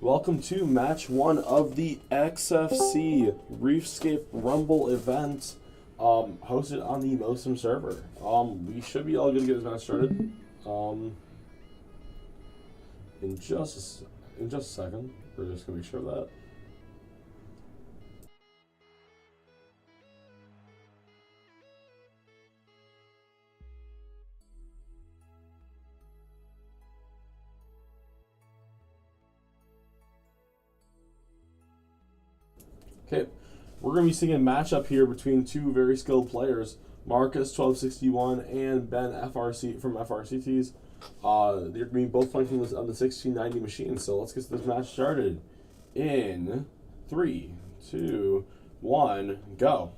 Welcome to match one of the XFC Reefscape Rumble event, hosted on the MoSim server. We should be all good to get this match started. In just a second, we're just gonna make sure of that. Okay, we're going to be seeing a matchup here between two very skilled players, Marcus 1261 and Ben FRC from FRCTs. They're going to be both playing on the 1690 machine. So let's get this match started. In 3, 2, 1, go.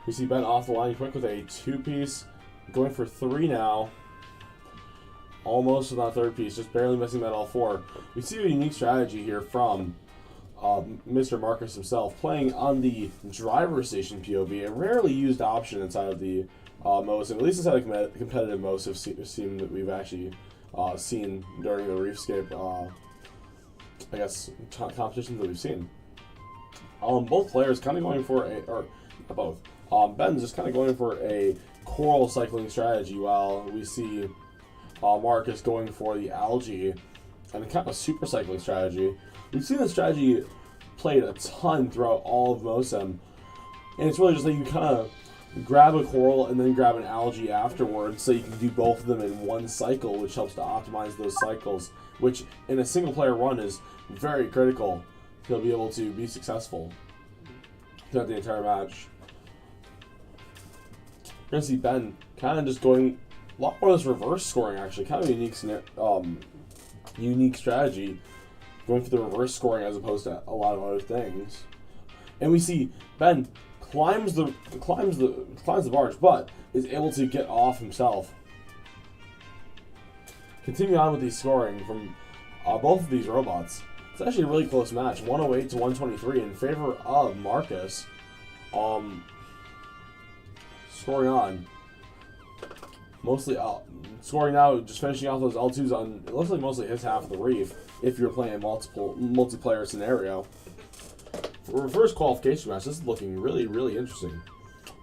We see Ben off the line quick with a two-piece, going for 3 now. Almost without third piece, just barely missing that all 4. We see a unique strategy here from Mr. Marcus himself, playing on the driver station POV, a rarely used option inside of the MoSim, at least inside a competitive MoSim that we've actually seen during the Reefscape, I guess, competitions that we've seen. Both players kind of going for not both. Ben's just kind of going for a coral cycling strategy, while we see Marcus going for the algae and kind of a super cycling strategy. We've seen this strategy played a ton throughout all of MoSim, and it's really just like you kind of grab a coral and then grab an algae afterwards, so you can do both of them in one cycle, which helps to optimize those cycles, which in a single player run is very critical to be able to be successful throughout the entire match. We're going to see Ben kind of just going a lot more of this reverse scoring, actually. Kind of a unique strategy, going for the reverse scoring as opposed to a lot of other things. And we see Ben climbs the barge, but is able to get off himself. Continuing on with the scoring from both of these robots. It's actually a really close match, 108 to 123 in favor of Marcus. Scoring on. Mostly scoring now, just finishing off those L2s on, it looks like mostly his half of the reef, if you're playing a multiplayer scenario. For a reverse qualification match, this is looking really, really interesting.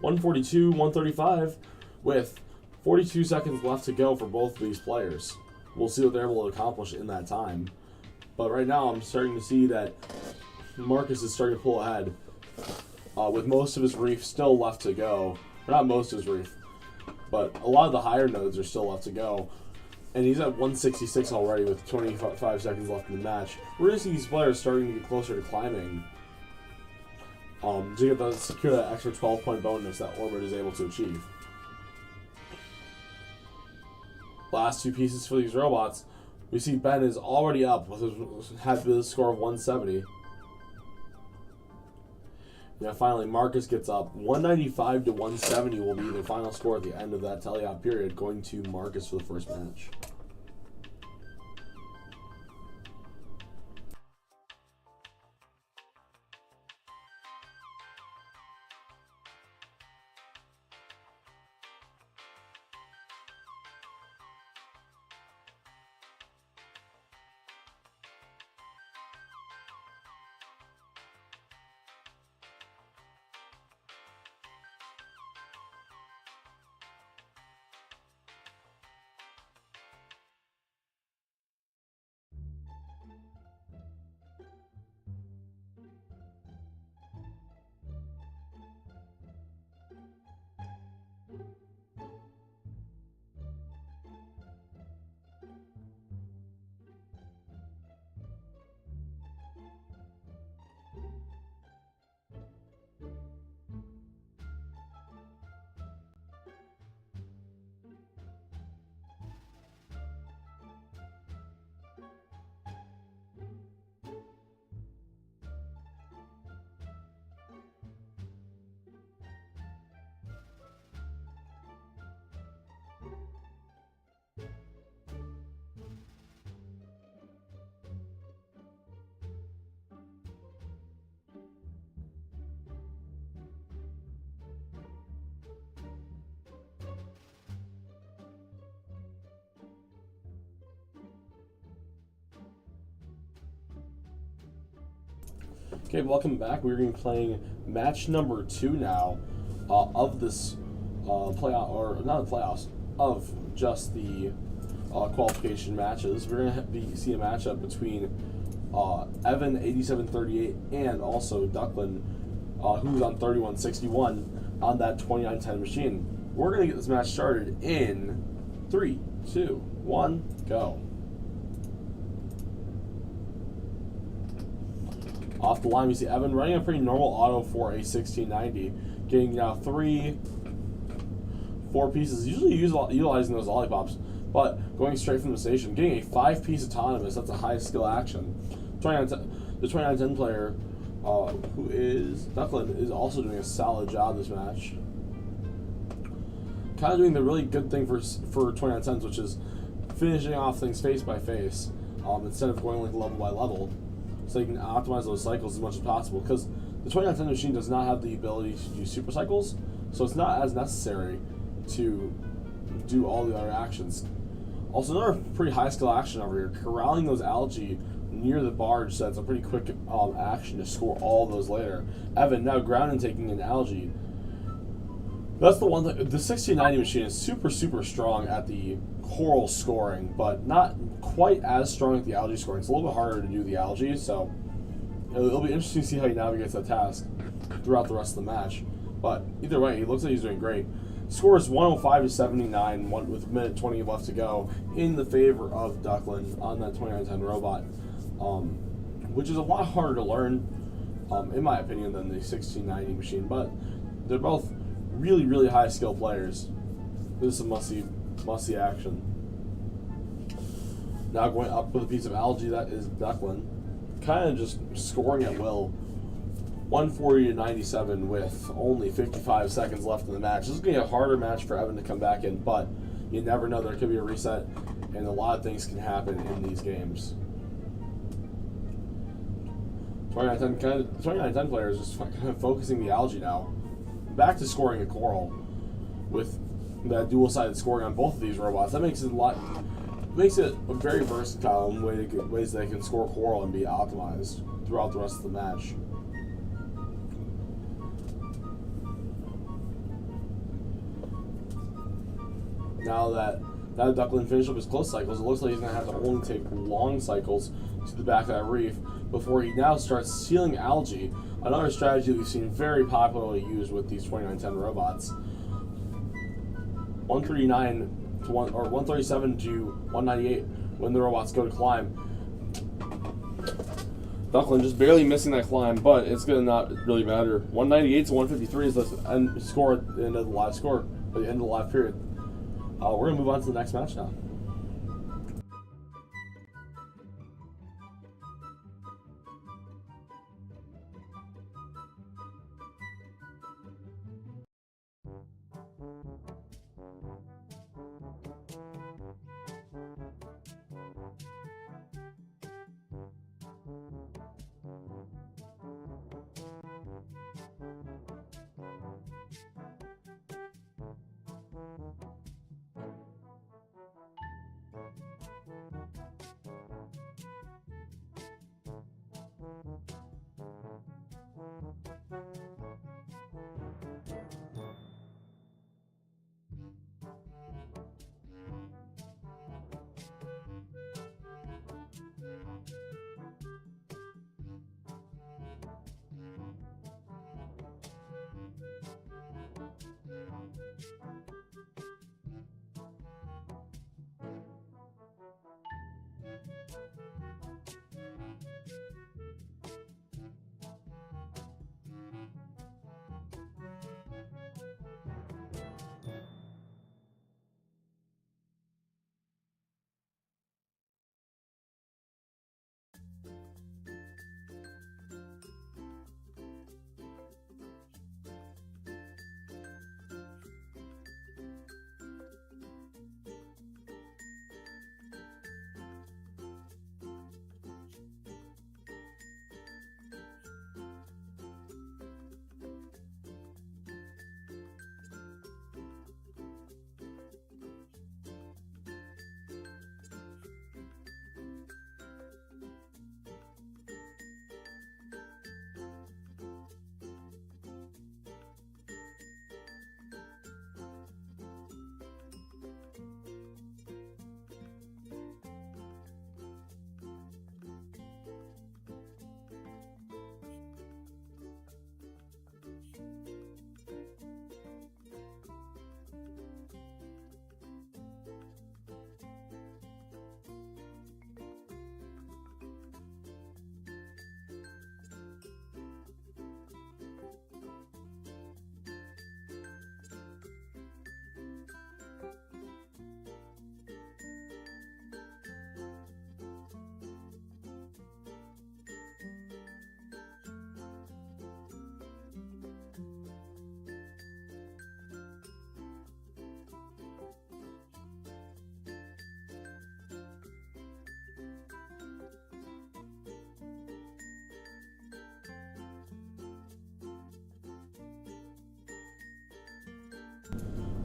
142, 135, with 42 seconds left to go for both of these players. We'll see what they're able to accomplish in that time. But right now, I'm starting to see that Marcus is starting to pull ahead, with most of his reef still left to go. Or not most of his reef, but a lot of the higher nodes are still left to go. And he's at 166 already with 25 seconds left in the match. We're going to see these players starting to get closer to climbing, to secure that extra 12-point bonus that Orbit is able to achieve. Last 2 pieces for these robots. We see Ben is already up with a score of 170. Now finally, Marcus gets up. 195 to 170 will be the final score at the end of that teleop period, going to Marcus for the first match. Okay, welcome back. We're going to be playing match number 2 now of this playoff, or not the playoffs, of just the qualification matches. We're going to see a matchup between Evan 8738 and also Ducklin, who's on 3161 on that 2910 machine. We're going to get this match started in 3, 2, 1, go. Off the line, we see Evan running a pretty normal auto for a 1690, getting now 3, 4 pieces, usually utilizing those lollipops, but going straight from the station, getting a 5-piece autonomous. That's a high skill action. The 2910 player, who is Ducklin, is also doing a solid job this match. Kind of doing the really good thing for 2910s, which is finishing off things face by face, instead of going like level by level, so you can optimize those cycles as much as possible. Because the 2910 machine does not have the ability to do super cycles, so it's not as necessary to do all the other actions. Also, another pretty high skill action over here, corralling those algae near the barge. So that's a pretty quick action to score all those later. Evan now ground and taking an algae. That's the one thing. The 1690 machine is super strong at the coral scoring, but not quite as strong at the algae scoring. It's a little bit harder to do the algae, so it'll be interesting to see how he navigates that task throughout the rest of the match. But either way, he looks like he's doing great. Score is 105 to 79, with a minute 20 left to go, in the favor of Ducklin on that 2910 robot, which is a lot harder to learn, in my opinion, than the 1690 machine. But they're both really high skill players. This is a must-see action. Now going up with a piece of algae, that is Ducklin, kind of just scoring at will. 140 to 97 with only 55 seconds left in the match. This is going to be a harder match for Evan to come back in, but you never know. There could be a reset, and a lot of things can happen in these games. 2910 players just kind of focusing the algae now. Back to scoring a coral with that dual-sided scoring on both of these robots. That makes it a very versatile ways they can score coral and be optimized throughout the rest of the match. Now that Ducklin finished up his close cycles, it looks like he's going to have to only take long cycles to the back of that reef before he now starts sealing algae. Another strategy that we've seen very popularly used with these 2910 robots. 139 to 137 to 198 when the robots go to climb. Ducklin just barely missing that climb, but it's going to not really matter. 198 to 153 is the end score at the end of the live score, or the end of the live period. We're going to move on to the next match now.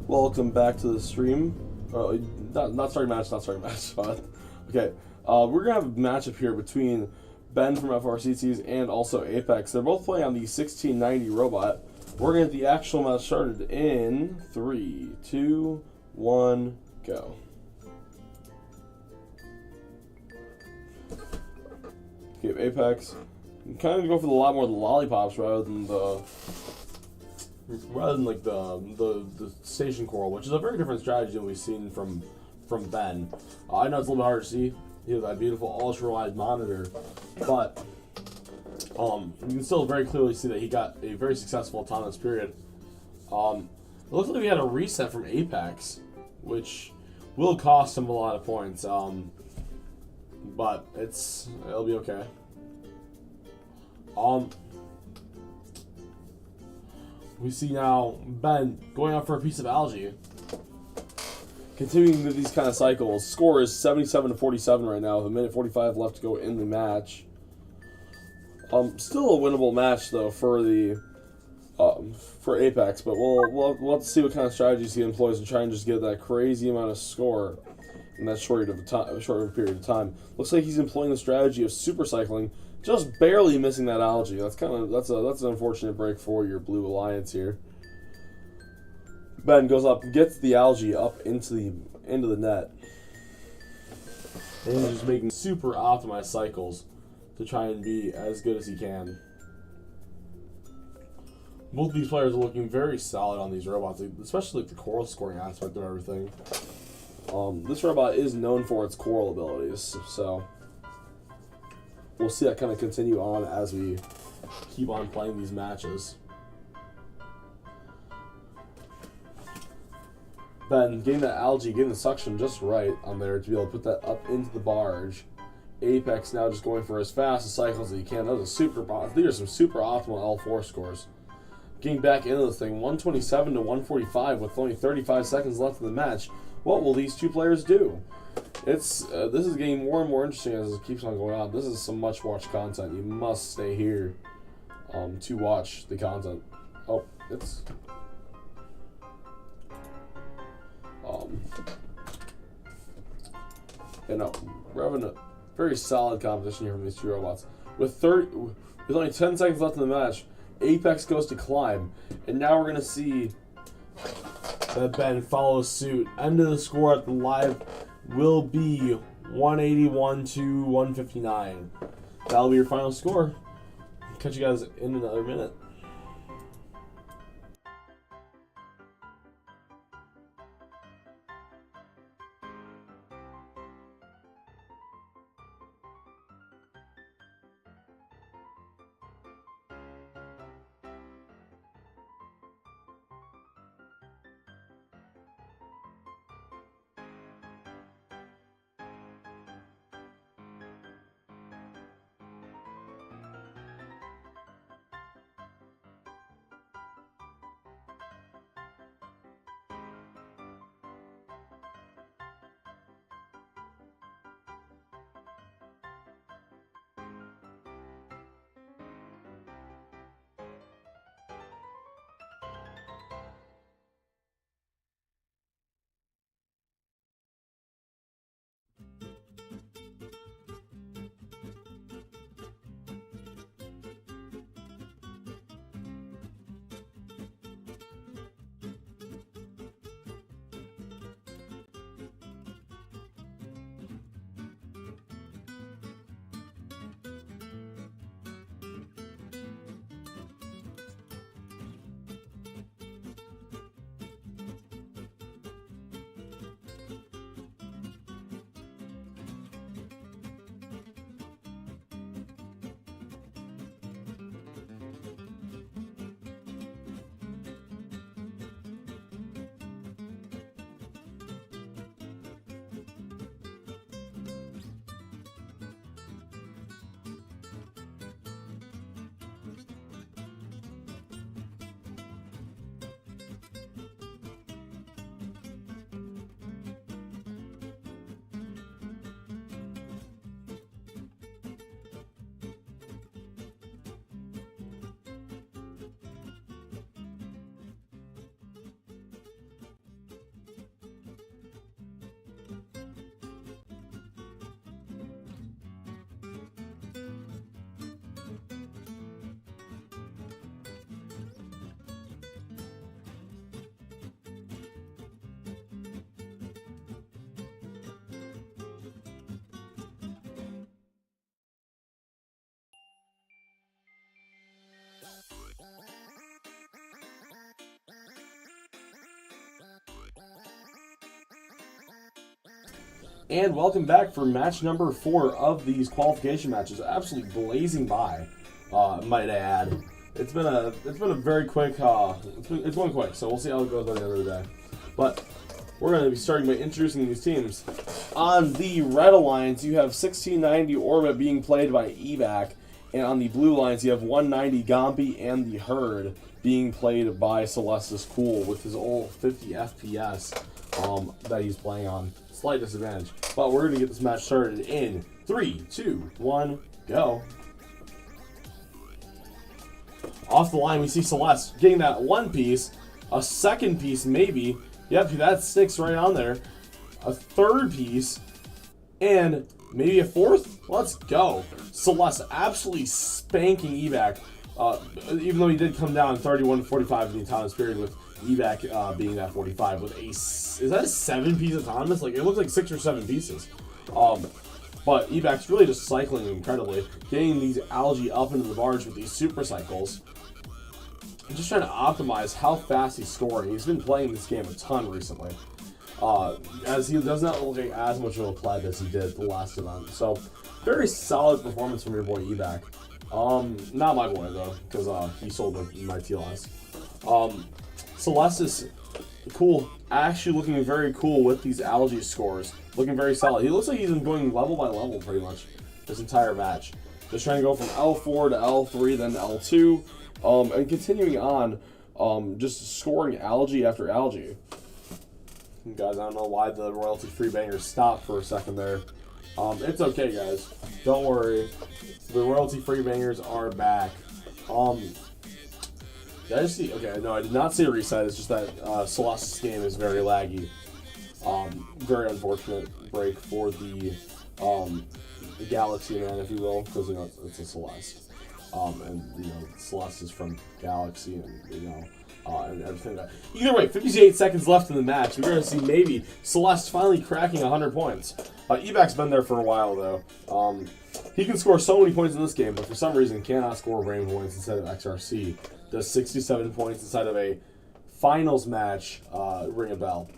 Welcome back to the stream. Not starting match. Okay, we're gonna have a matchup here between Ben from FRCTs and also Apex. They're both playing on the 1690 robot. We're gonna get the actual match started in 3, 2, 1, go. Okay, Apex. I'm kind of go for a lot more of the lollipops rather than like the station coral, which is a very different strategy than we've seen from Ben. I know it's a little bit harder to see, you know, that beautiful ultra-wide monitor, but you can still very clearly see that he got a very successful autonomous period. It looks like we had a reset from Apex, which will cost him a lot of points, but it'll be okay. We see now Ben going out for a piece of algae. Continuing with these kind of cycles. Score is 77-47 right now with 1:45 left to go in the match. Still a winnable match though for the for Apex, but we'll have to see what kind of strategies he employs to try and just get that crazy amount of score in that short of a period of time. Looks like he's employing the strategy of super cycling, just barely missing that algae. That's an unfortunate break for your Blue Alliance here. Ben goes up, gets the algae up into the net, and he's just making super optimized cycles to try and be as good as he can. Both of these players are looking very solid on these robots, especially like the coral scoring aspect of everything. This robot is known for its coral abilities, so we'll see that kind of continue on as we keep on playing these matches. Ben getting that algae, getting the suction just right on there to be able to put that up into the barge. Apex now just going for as fast a cycles as he can. These are some super optimal L4 scores. Getting back into this thing, 127 to 145 with only 35 seconds left in the match. What will these two players do? This is getting more and more interesting as it keeps on going on. This is some much-watched content. You must stay here to watch the content. Oh, it's... we're having a very solid competition here from these two robots. With only 10 seconds left in the match, Apex goes to climb, and now we're going to see that Ben follows suit. End of the score at the live will be 181 to 159. That'll be your final score. Catch you guys in another minute. And welcome back for match number 4 of these qualification matches. Absolutely blazing by, might I add. It's been a very quick. It's going quick, so we'll see how it goes by the end of the day. But we're going to be starting by introducing these teams. On the red alliance, you have 1690 Orbit being played by Evac, and on the blue lines, you have 190 Gompi and the Herd being played by Celestis Cool with his old 50 FPS that he's playing on. Slight disadvantage, but we're going to get this match started in 3, 2, 1, go. Off the line, we see Celeste getting that one piece, a second piece maybe. Yep, that sticks right on there. A third piece, and maybe a fourth. Let's go. Celeste absolutely spanking Evac, even though he did come down 31-45 in the autonomous period with Evac being that 45 with a, is that a 7-piece autonomous? Like, it looks like 6 or 7 pieces. But Evac's really just cycling incredibly, getting these algae up into the barge with these super cycles. I'm just trying to optimize how fast he's scoring. He's been playing this game a ton recently, as he does not look like as much of a pleb as he did the last event. So, very solid performance from your boy Evac. Not my boy though, because he sold my TLS. Celestis Cool, actually looking very cool with these algae scores. Looking very solid. He looks like he's been going level by level pretty much this entire match. Just trying to go from L4 to L3, then to L2, and continuing on, just scoring algae after algae. Guys, I don't know why the royalty-free bangers stopped for a second there. It's okay, guys. Don't worry. The royalty-free bangers are back. Did I just see? Okay, no, I did not see a reset. It's just that Celeste's game is very laggy. Very unfortunate break for the Galaxy man, if you will, because, you know, it's a Celeste. And, you know, Celeste is from Galaxy, and, you know, and everything. Either way, 58 seconds left in the match. We're going to see maybe Celeste finally cracking 100 points. Evac's been there for a while, though. He can score so many points in this game, but for some reason cannot score Rainbow points instead of XRC. Does 67 points inside of a finals match. Ring a bell.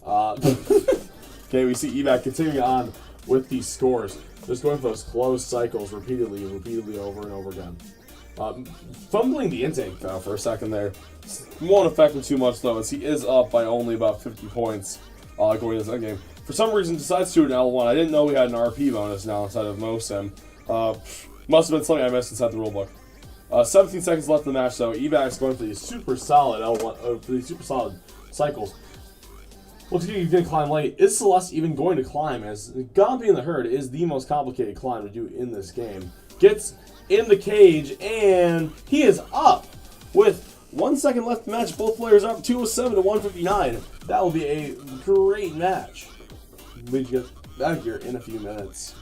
Okay, we see Evac continuing on with these scores. Just going for those closed cycles repeatedly over and over again. Fumbling the intake, though, for a second there. Won't affect him too much, though, as he is up by only about 50 points going into that game. For some reason, decides to do an L1. I didn't know we had an RP bonus now inside of MoSim. Must have been something I missed inside the rulebook. 17 seconds left in the match, so Evac's going for these super solid L1, for these super solid cycles. Looks like he's going to climb late. Is Celeste even going to climb? As Gompi in the Herd is the most complicated climb to do in this game. Gets in the cage, and he is up with 1 second left in the match. Both players up 207 to 159. That will be a great match. We get back here in a few minutes.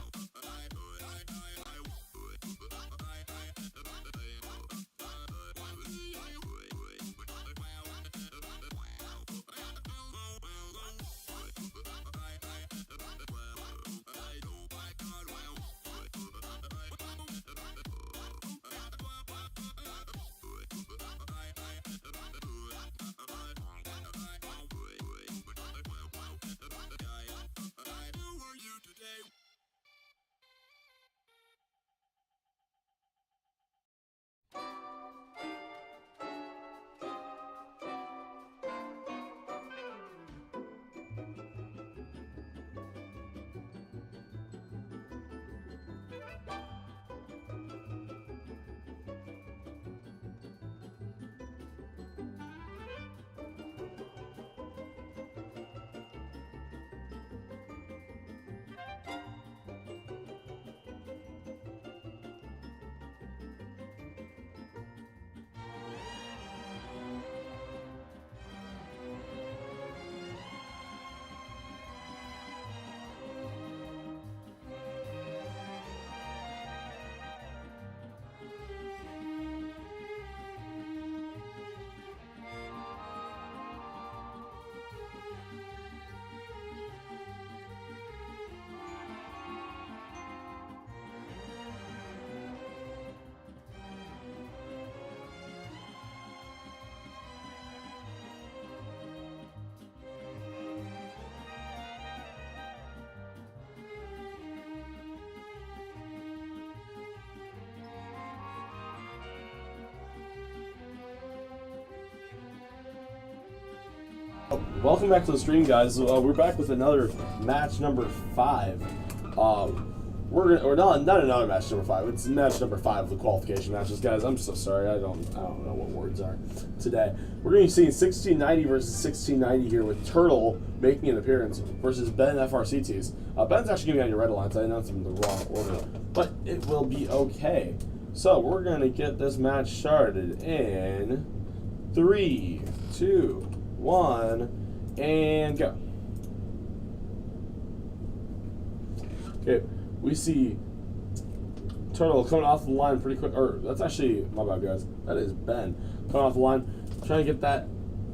Welcome back to the stream, guys. We're back with another match number 5. Or not another match number 5. It's match number 5 of the qualification matches, guys. I'm so sorry. I don't know what words are today. We're going to be seeing 1690 versus 1690 here, with Turtle making an appearance versus Ben FRCTs. Ben's actually going to be on your red lines. I announced him in the wrong order, but it will be okay. So we're going to get this match started in 3, 2, 1, and go. Okay, we see Turtle coming off the line pretty quick. Or that's actually, my bad, guys. That is Ben coming off the line, trying to get that.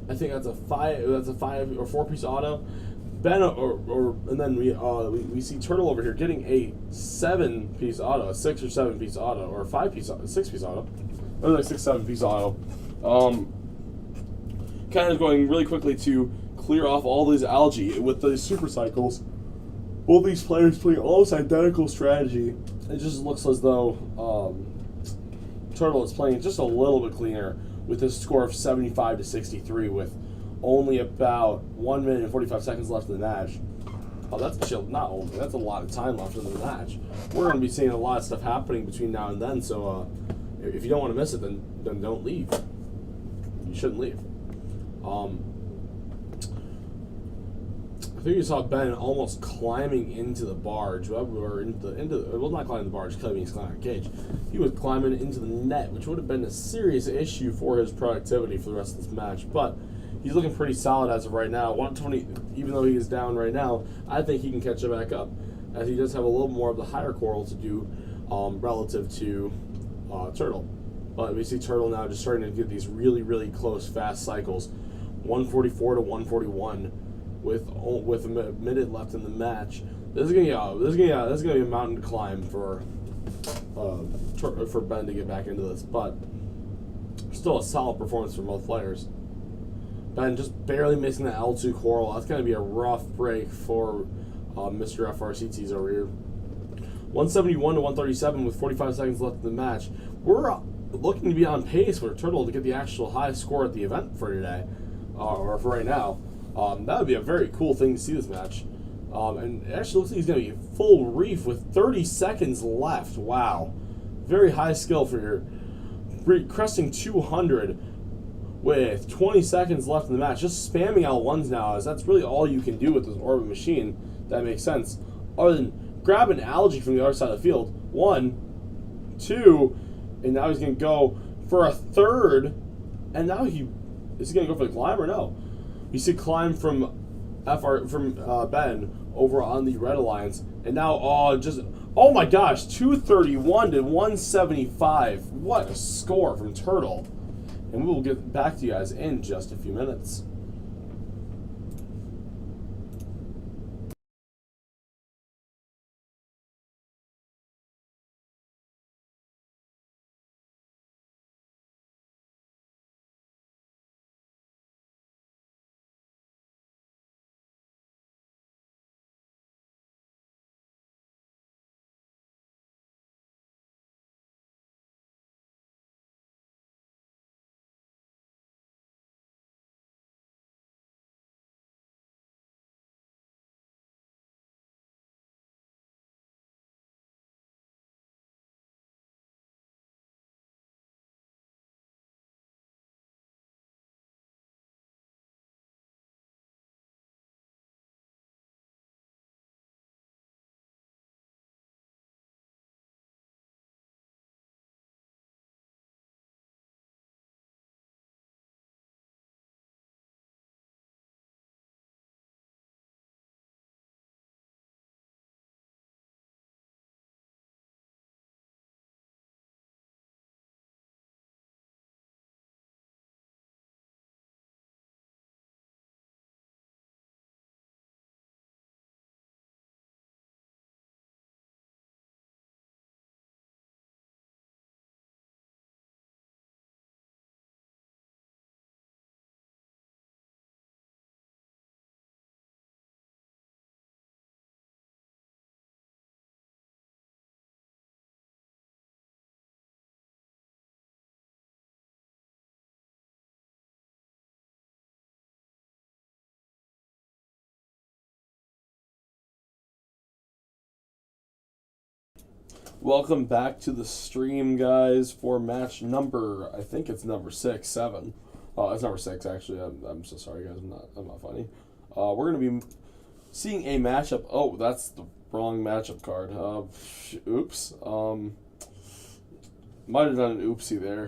I think that's a 5 or 4 piece auto. Ben and then we see Turtle over here getting a 7 piece auto, a 6 or 7 piece auto, or 5 piece, 6 piece auto, or like 6, 7 piece auto. Kind of going really quickly to clear off all these algae with the super cycles. Both these players play almost identical strategy. It just looks as though Turtle is playing just a little bit cleaner with a score of 75 to 63 with only about 1 minute and 45 seconds left in the match. Oh, that's chill. Not only, that's a lot of time left in the match. We're going to be seeing a lot of stuff happening between now and then, so if you don't want to miss it, then don't leave. You shouldn't leave. I think you saw Ben almost climbing into the barge, or well, not climbing the barge, climbing the cage. He was climbing into the net, which would have been a serious issue for his productivity for the rest of this match. But he's looking pretty solid as of right now. 120, even though he is down right now, I think he can catch it back up, as he does have a little more of the higher coral to do relative to Turtle. But we see Turtle now just starting to get these really, really close, fast cycles, 144 to 141. With a minute left in the match. This is gonna be a mountain to climb for Ben to get back into this, but still a solid performance from both players. Ben just barely missing the L2 coral. That's gonna be a rough break for Mr. FRCTs over here. 171 to 137 with 45 seconds left in the match. We're looking to be on pace for Turtle to get the actual high score at the event for today, or for right now. That would be a very cool thing to see this match. And it actually looks like he's going to be full reef with 30 seconds left. Wow. Very high skill for your cresting 200 with 20 seconds left in the match. Just spamming L1s now, as that's really all you can do with this orbit machine. That makes sense. Other than grab an algae from the other side of the field. 1, 2, and now he's going to go for a third. And now is he going to go for the climb or no? You see climb from Ben over on the Red Alliance, and now oh my gosh, 231 to 175. What a score from Turtle! And we will get back to you guys in just a few minutes. Welcome back to the stream, guys, for match number, I think it's number 6, 7. Oh, it's number 6, actually. I'm so sorry, guys. I'm not funny. We're going to be seeing a matchup. Oh, that's the wrong matchup card. Oops. Might have done an oopsie there.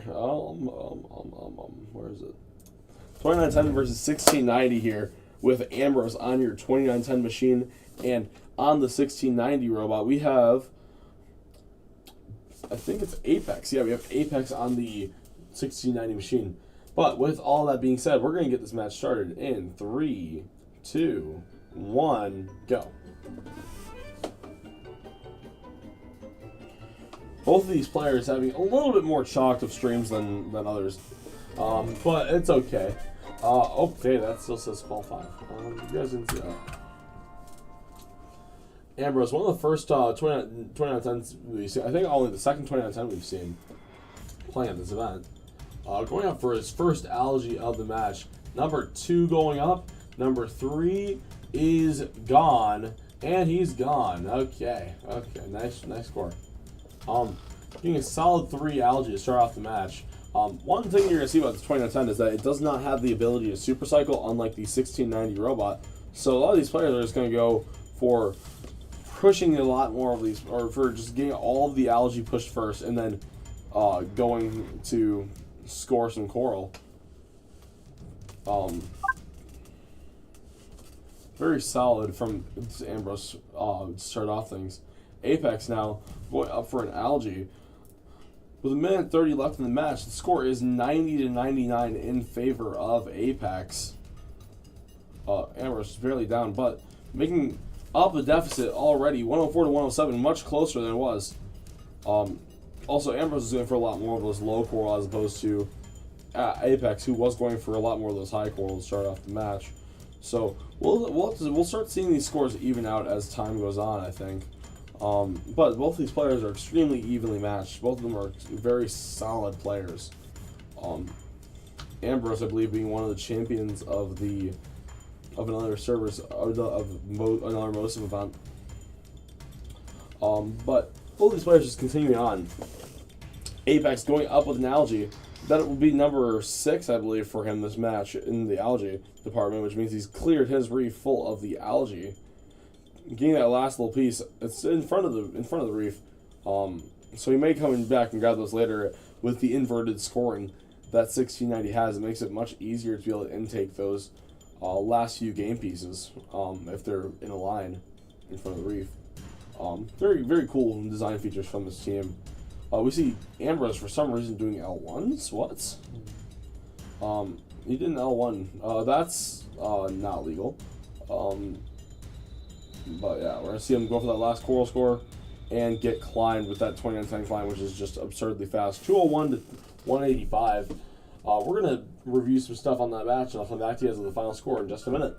Where is it? 2910 versus 1690 here with Ambrose on your 2910 machine. And on the 1690 robot, we have, I think it's Apex. Yeah, we have Apex on the 1690 machine. But with all that being said, we're going to get this match started in 3, 2, 1, go. Both of these players having a little bit more chalked of streams than others. But it's okay. Okay, that still says Call 5. You guys didn't see that. Ambrose, one of the first 2910s we've seen, I think only the second 2910 we've seen playing at this event. Going up for his first algae of the match. Number 2 going up. Number 3 is gone. And he's gone. Okay, nice score. Getting a solid 3 algae to start off the match. One thing you're going to see about the 2910 is that it does not have the ability to super cycle, unlike the 1690 robot. So a lot of these players are just going to go for pushing a lot more of these, or for just getting all of the algae pushed first, and then going to score some coral. Very solid from Ambrose to start off things. Apex now going up for an algae. With 1:30 left in the match, the score is 90-99 in favor of Apex. Ambrose is barely down, but making up the deficit already, 104-107, much closer than it was. Also, Ambrose is going for a lot more of those low coral as opposed to Apex, who was going for a lot more of those high coral to start off the match. So we'll start seeing these scores even out as time goes on, I think. But both these players are extremely evenly matched. Both of them are very solid players. Ambrose, I believe, being one of the champions of another servers another MoSim event. But both these players just continuing on. Apex going up with an algae. That will be number 6, I believe, for him this match in the algae department, which means he's cleared his reef full of the algae. Getting that last little piece, it's in front of the reef. So he may come back and grab those later. With the inverted scoring that 1690 has, it makes it much easier to be able to intake those last few game pieces if they're in a line in front of the reef. Very, very cool design features from this team. We see Ambrose for some reason doing L1s. What? He did an L1. That's not legal. But yeah, we're going to see him go for that last coral score and get climbed with that 2910 climb, which is just absurdly fast. 201 to 185. We're going to review some stuff on that match, and I'll come back to you guys with the final score in just a minute.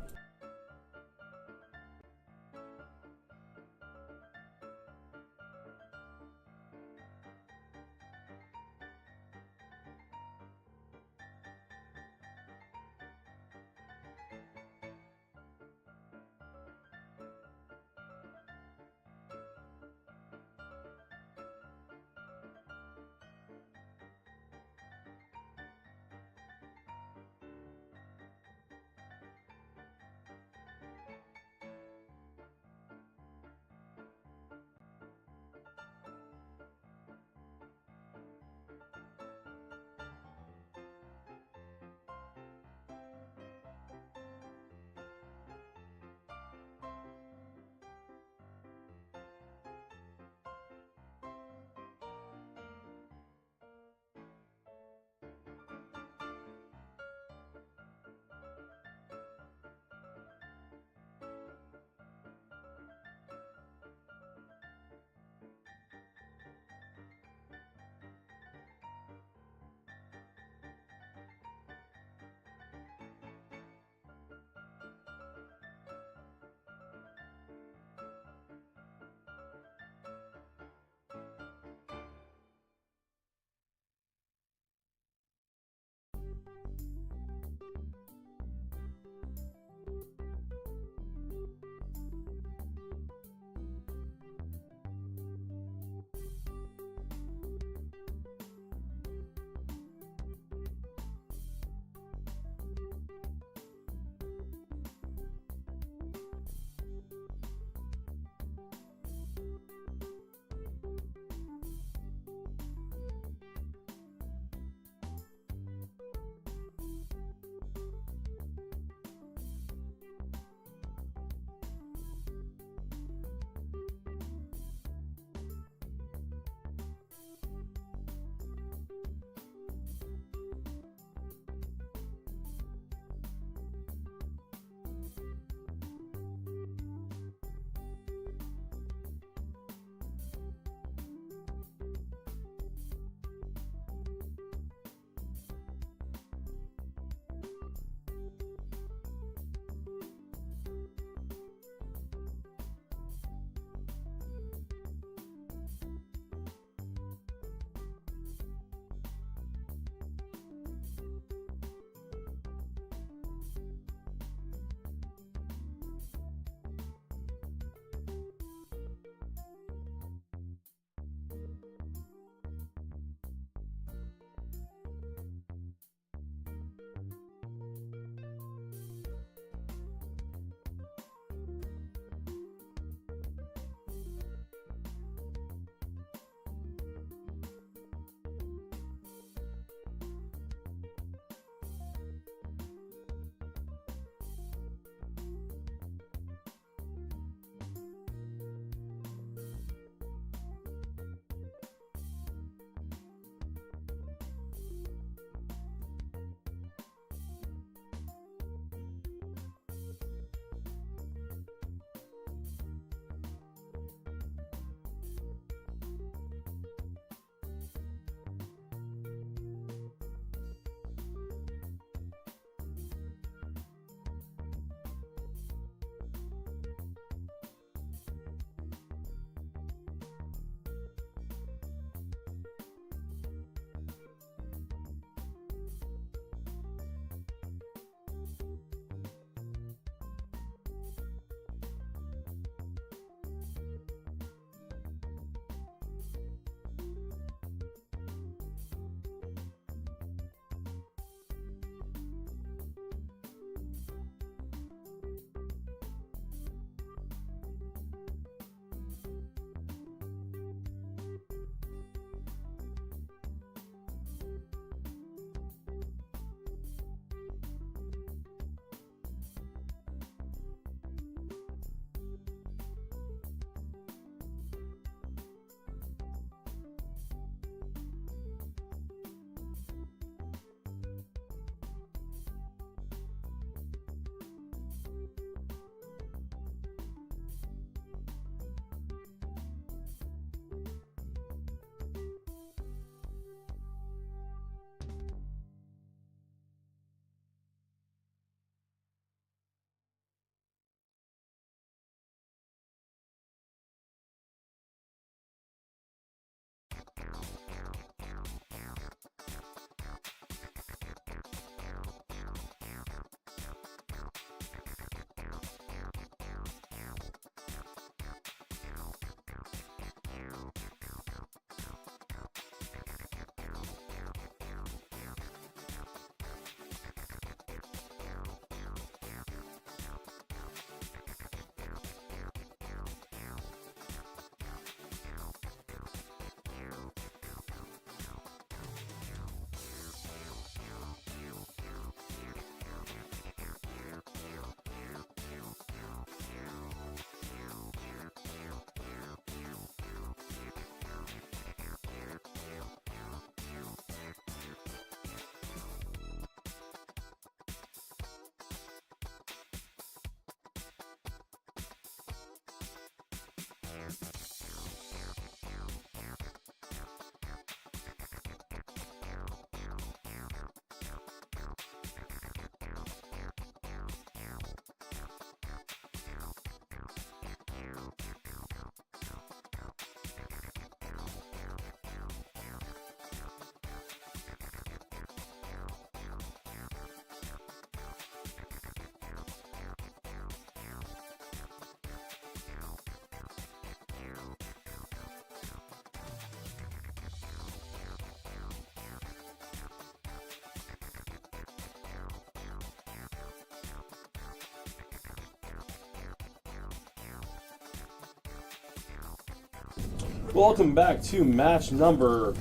Welcome back to match number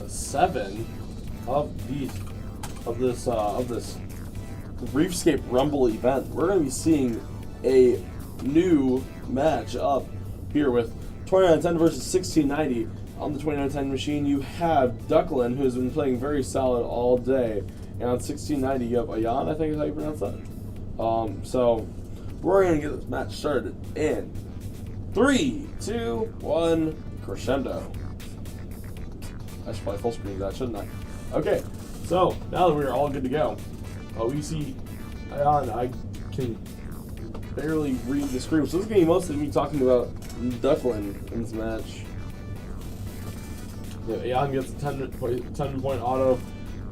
7 of this Reefscape Rumble event. We're going to be seeing a new match up here with 2910 versus 1690. On the 2910 machine, you have Ducklin, who's been playing very solid all day, and on 1690 you have Ayan, I think is how you pronounce that. So we're going to get this match started in 3, 2, 1, crescendo. I should probably full screen that, shouldn't I? Okay, so now that we're all good to go, we see Ayan. I can barely read the screen, so this is going to be mostly me talking about Ducklin in this match. Yeah, Ayan gets a 10-point auto.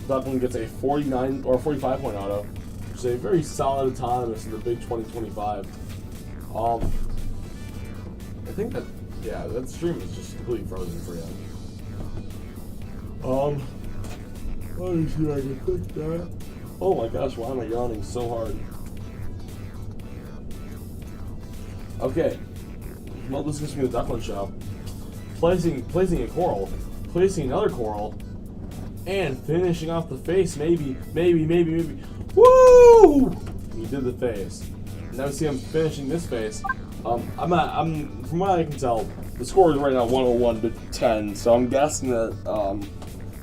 Ducklin gets a 49 or 45-point auto, which is a very solid autonomous in the big 2025. I think that, yeah, that stream is just completely frozen for you. Let me see if I can fix that. Oh my gosh, why am I yawning so hard? Okay, well, this is going to be the Ducklin show. Placing a coral, placing another coral, and finishing off the face. Maybe. Woo! He did the face. Now we see him finishing this face. From what I can tell, the score is right now 101 to 10. So I'm guessing that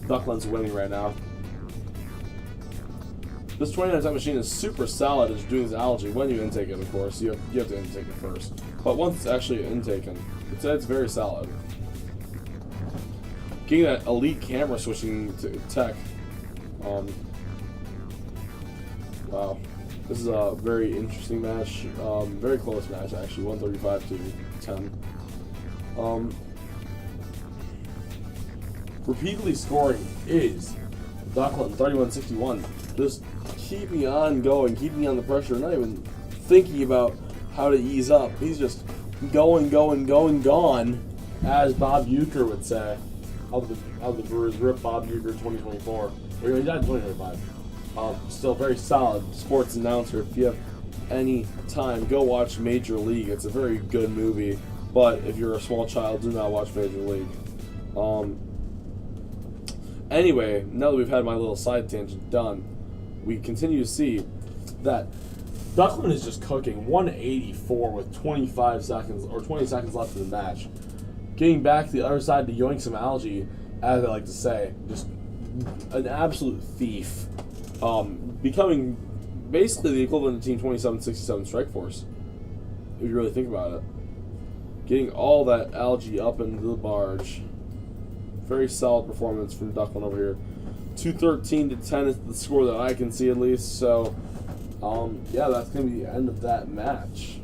Ducklin's winning right now. This 2910 machine is super solid at doing this algae when you intake it, of course. You have to intake it first. But once it's actually intaken, it's very solid. Getting that elite camera switching to tech. Wow. This is a very interesting match. Very close match, actually. 135 to 10. Repeatedly scoring is Ducklin, 3161. Just keeping on going, keeping on the pressure, not even thinking about how to ease up. He's just going, gone, as Bob Uecker would say. How the Brewers rip Bob Uecker 2024. Or he died in 2025. Still very solid sports announcer. If you have any time, go watch Major League. It's a very good movie. But if you're a small child, do not watch Major League. Anyway, now that we've had my little side tangent done, we continue to see that Ducklin is just cooking 184 with 25 seconds or 20 seconds left in the match. Getting back to the other side to yoink some algae, as I like to say, just an absolute thief. Becoming basically the equivalent of Team 2767 Strike Force, if you really think about it. Getting all that algae up into the barge. Very solid performance from Ducklin over here. 213 to 10 is the score that I can see at least. So, yeah, that's going to be the end of that match.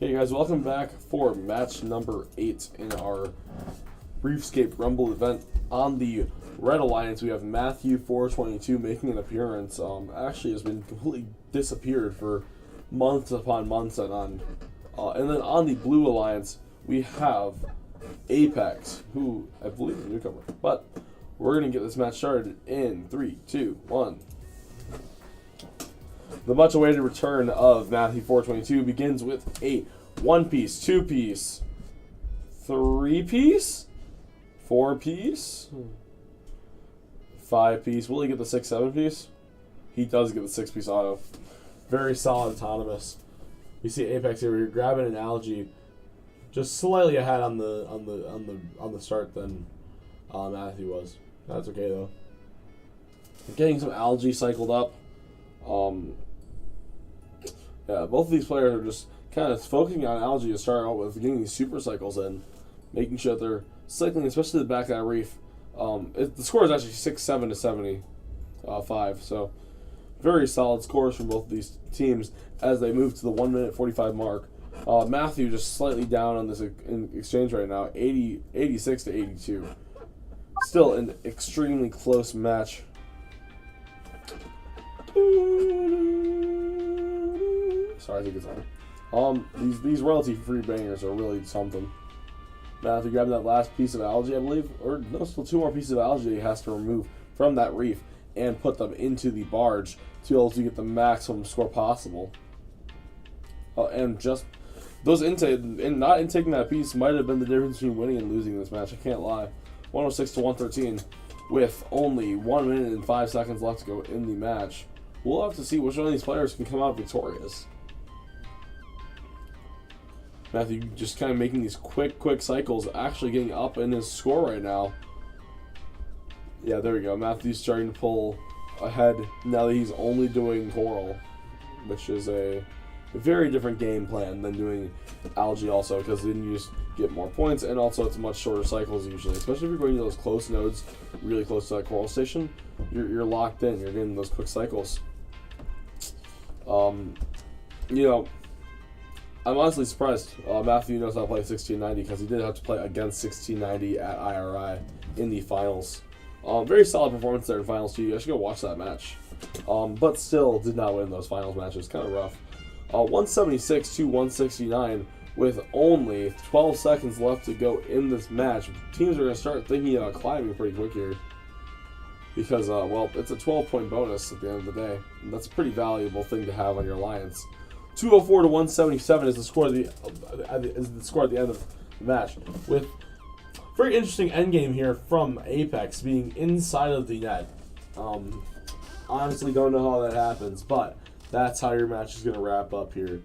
Hey guys, welcome back for match number 8 in our Reefscape Rumble event. On the Red Alliance, we have Matthew 422 making an appearance. Actually has been completely disappeared for months upon months and on. And then on the Blue Alliance, we have Apex, who I believe is a newcomer. But we're going to get this match started in 3, 2, 1. The much-awaited return of Matthew 422 begins with a 1-piece, 2-piece, 3-piece, 4-piece, 5-piece. Will he get the 6-7-piece? He does get the 6-piece auto. Very solid autonomous. You see Apex here. You're grabbing an algae, just slightly ahead on the start than Matthew was. That's okay though. Getting some algae cycled up. Yeah, both of these players are just kind of focusing on algae to start out with, getting these super cycles in, making sure that they're cycling, especially the back of that reef. The score is actually 6-7 to 75, so very solid scores from both of these teams as they move to the 1 minute 45 mark. Matthew just slightly down on this in exchange right now, 86 to 82. Still an extremely close match. Sorry, I think it's on. These royalty-free bangers are really something. Matthew grabbing that last piece of algae, I believe, or no, still 2 more pieces of algae he has to remove from that reef and put them into the barge to be able to get the maximum score possible. And just those intake and not intaking that piece might have been the difference between winning and losing this match. I can't lie. 106 to 113 with only 1 minute and 5 seconds left to go in the match. We'll have to see which one of these players can come out victorious. Matthew just kind of making these quick cycles, actually getting up in his score right now. Yeah, there we go. Matthew's starting to pull ahead now that he's only doing coral, which is a very different game plan than doing algae also, because then you just get more points, and also it's much shorter cycles usually, especially if you're going to those close nodes, really close to that coral station. You're locked in. You're getting those quick cycles. You know, I'm honestly surprised Matthew knows how to play 1690, because he did have to play against 1690 at IRI in the finals. Very solid performance there in finals too. I should go watch that match. But still did not win those finals matches. Kind of rough. 176 to 169 with only 12 seconds left to go in this match. Teams are going to start thinking about climbing pretty quick here, because well, it's a 12-point bonus at the end of the day, and that's a pretty valuable thing to have on your alliance. 204 to 177 is the score at the end of the match, with very interesting endgame here from Apex being inside of the net. Honestly, don't know how that happens, but that's how your match is going to wrap up here.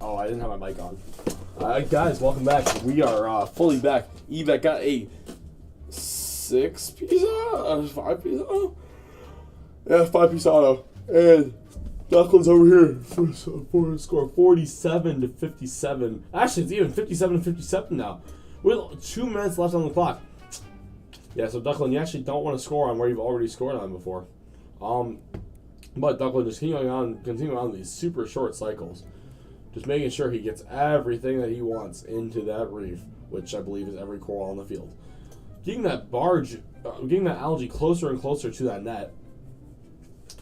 Oh, I didn't have my mic on. Guys, welcome back. We are fully back. Evac got a 6-piece auto? 5-piece auto? Yeah, 5-piece auto. And Ducklin's over here for a score 47-57. Actually, it's even 57-57 now. With 2 minutes left on the clock. Yeah, so Ducklin, you actually don't want to score on where you've already scored on before. But Ducklin just continuing on these super short cycles. Just making sure he gets everything that he wants into that reef, which I believe is every coral on the field. Getting that getting that algae closer and closer to that net.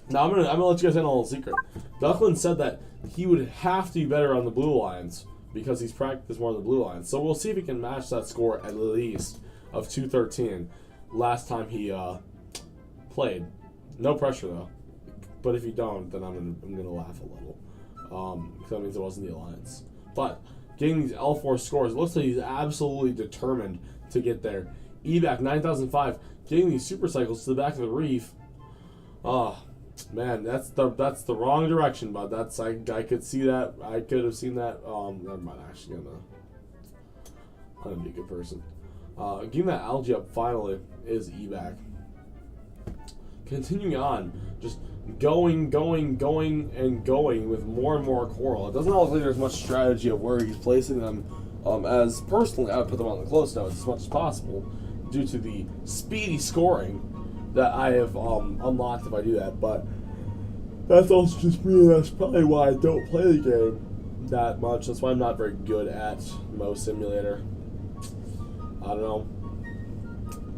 Now I'm gonna let you guys in on a little secret. Ducklin said that he would have to be better on the blue lines because he's practiced more on the blue lines. So we'll see if he can match that score at least of 213 last time he played. No pressure though. But if you don't, then I'm gonna laugh a little. Because that means it wasn't the alliance. But getting these L4 scores, it looks like he's absolutely determined to get there. Evac 9005, getting these super cycles to the back of the reef. Oh man, that's the wrong direction, but that's I could see that. I could have seen that. Never mind. Actually, I'm gonna be a good person. Getting that algae up finally is Evac. Continuing on, just going and going with more and more coral. It doesn't look like there's much strategy of where he's placing them. As personally, I would put them on the close notes as much as possible, due to the speedy scoring that I have unlocked if I do that. But that's also just me, and that's probably why I don't play the game that much. That's why I'm not very good at MoSim. I don't know.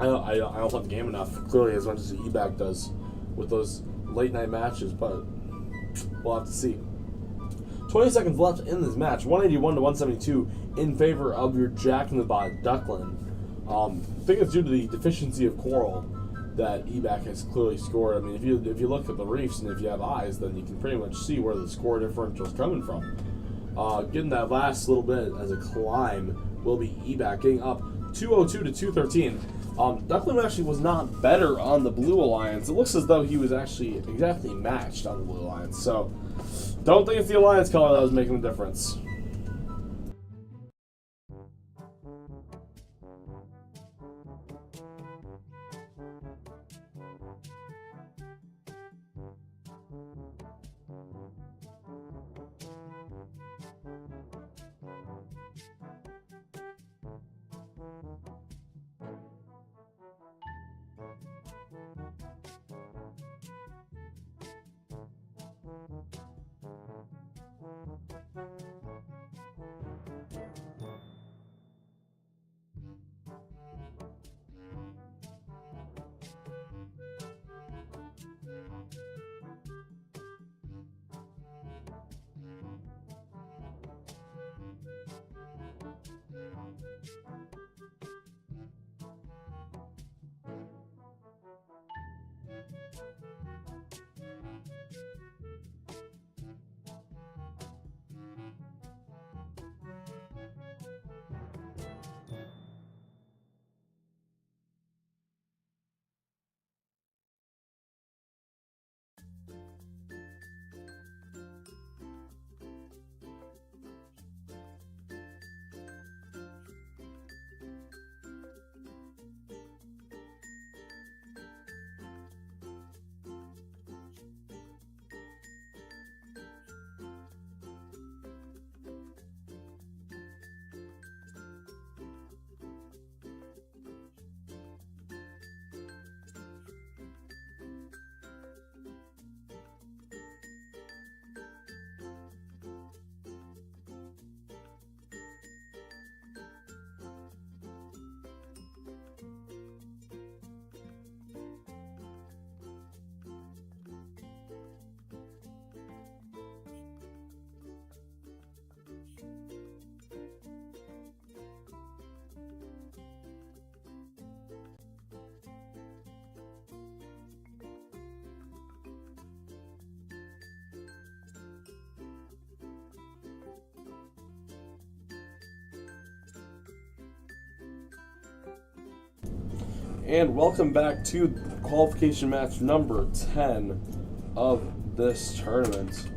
I don't play the game enough, clearly, as much as Evac does with those late night matches, but we'll have to see. 20 seconds left in this match. 181-172 in favor of your Jack in the Box Ducklin. I think it's due to the deficiency of coral that Evac has clearly scored. I mean, if you look at the reefs and if you have eyes, then you can pretty much see where the score differential is coming from. Getting that last little bit as a climb will be Evac getting up 202 to 213. Ducklin actually was not better on the Blue Alliance. It looks as though he was actually exactly matched on the Blue Alliance. So, don't think it's the Alliance color that was making the difference. And welcome back to qualification match number 10 of this tournament.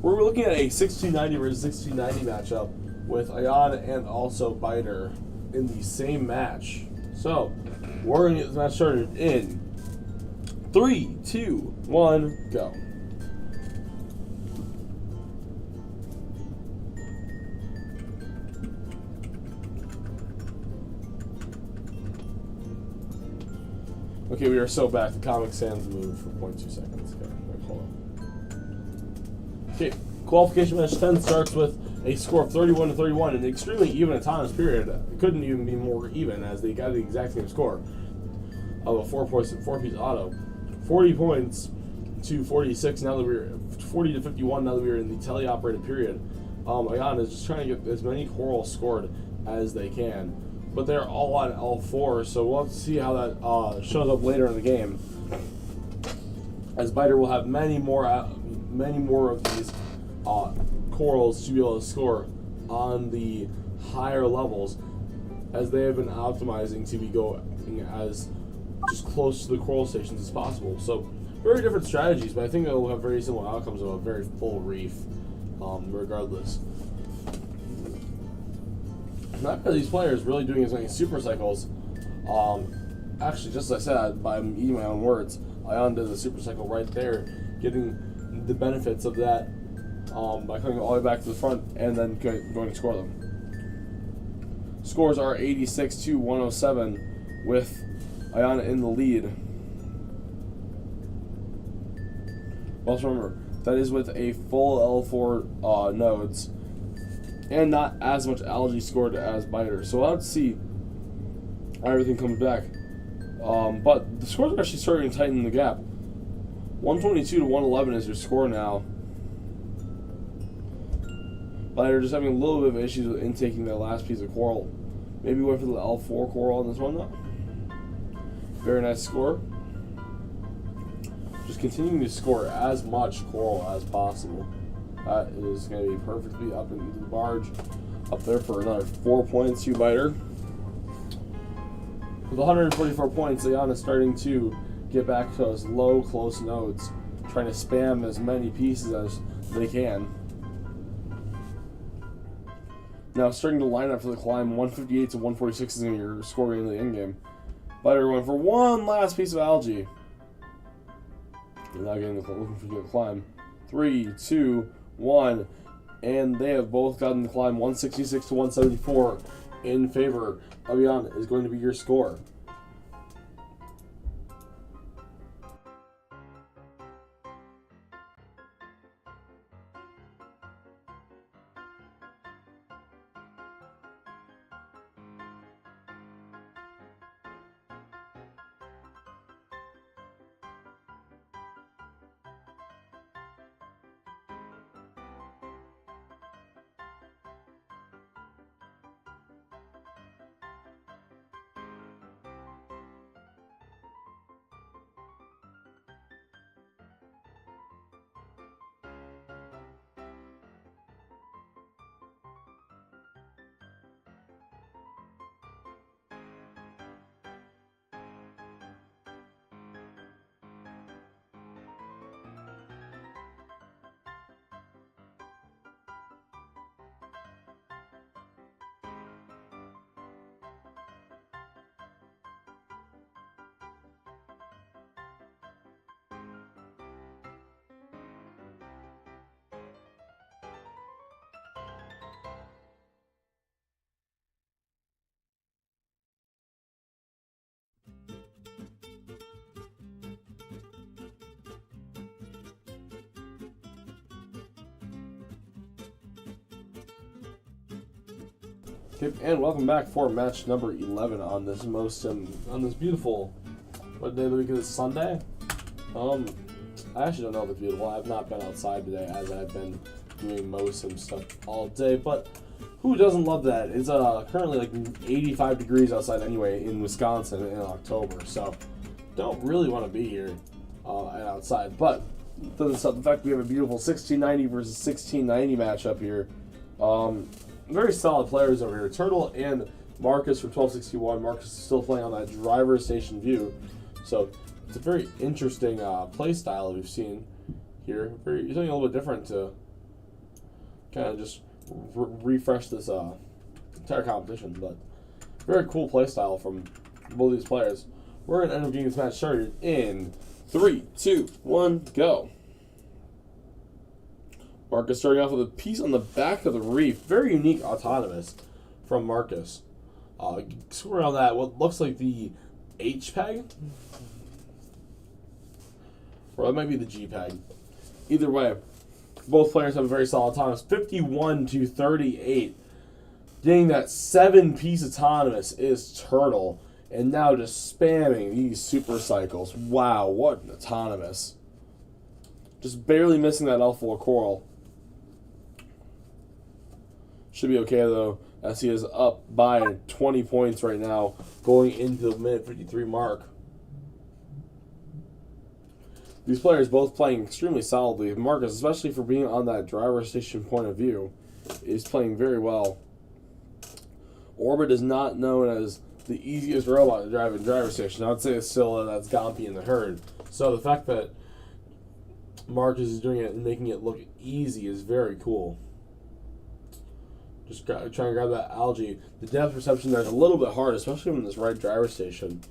We're looking at a 1690 versus 1690 matchup with Ayan and also Biter in the same match. So, we're going to get this match started in 3, 2, 1, go. Okay, we are so back. The Comic Sans moved for 0.2 seconds. Okay, hold on. Okay, qualification match 10 starts with a score of 31-31, an extremely even autonomous period. It couldn't even be more even, as they got the exact same score of a 4-piece auto. 40 points to 46. Now that we're 40 to 51. Now that we're in the teleoperated period, Ayan is just trying to get as many corals scored as they can. But they're all on L4, so we'll have to see how that shows up later in the game. As Biter will have many more of these corals to be able to score on the higher levels, as they have been optimizing to be going as just close to the coral stations as possible. So very different strategies, but I think they'll have very similar outcomes of a very full reef, regardless. Not because these players really doing as many super cycles. Actually, just as I said, by eating my own words, Ayan did the super cycle right there, getting the benefits of that by coming all the way back to the front and then going to score them. Scores are 86 to 107 with Ayan in the lead. Also remember, that is with a full L4 nodes. And not as much algae scored as Biter. So we'll have to see how everything comes back. But the scores are actually starting to tighten the gap. 122 to 111 is your score now. Biter just having a little bit of issues with intaking that last piece of coral. Maybe went for the L4 coral on this one though. Very nice score. Just continuing to score as much coral as possible. That is going to be perfectly up into the barge. Up there for another 4 points to Biter. With 144 points, Ayan is starting to get back to those low, close nodes, trying to spam as many pieces as they can. Now starting to line up for the climb. 158 to 146 is going to be your score in the end game. Biter going for one last piece of algae. They're now looking for the climb. 3, 2, 1, and they have both gotten the climb. 166 to 174 in favor of Ayan is going to be your score. Okay, and welcome back for match number 11 on this MoSim, on this beautiful, what day of the week is it, Sunday? I actually don't know if it's beautiful. I've not been outside today as I've been doing MoSim stuff all day, but who doesn't love that? It's currently like 85 degrees outside anyway in Wisconsin in October, so don't really want to be here and outside, but doesn't stop the fact we have a beautiful 1690 versus 1690 matchup here. Very solid players over here. Turtle and Marcus from 1261. Marcus is still playing on that driver's station view. So it's a very interesting play style that we've seen here. Something a little bit different to kind of just refresh this entire competition. But very cool play style from both these players. We're going to end up getting this match started in 3, 2, 1, go. Marcus starting off with a piece on the back of the reef. Very unique autonomous from Marcus. Scoring on that, what looks like the H peg. Or that might be the G peg. Either way, both players have a very solid autonomous. 51 to 38. Getting that 7-piece autonomous is Turtle. And now just spamming these super cycles. Wow, what an autonomous. Just barely missing that L4 coral. Should be okay, though, as he is up by 20 points right now, going into the minute 53 mark. These players both playing extremely solidly. Marcus, especially for being on that driver's station point of view, is playing very well. Orbit is not known as the easiest robot to drive in driver's station. I would say it's still that's Gompy in the herd. So the fact that Marcus is doing it and making it look easy is very cool. Just trying to grab that algae. The depth perception there is a little bit hard, especially on this right driver station.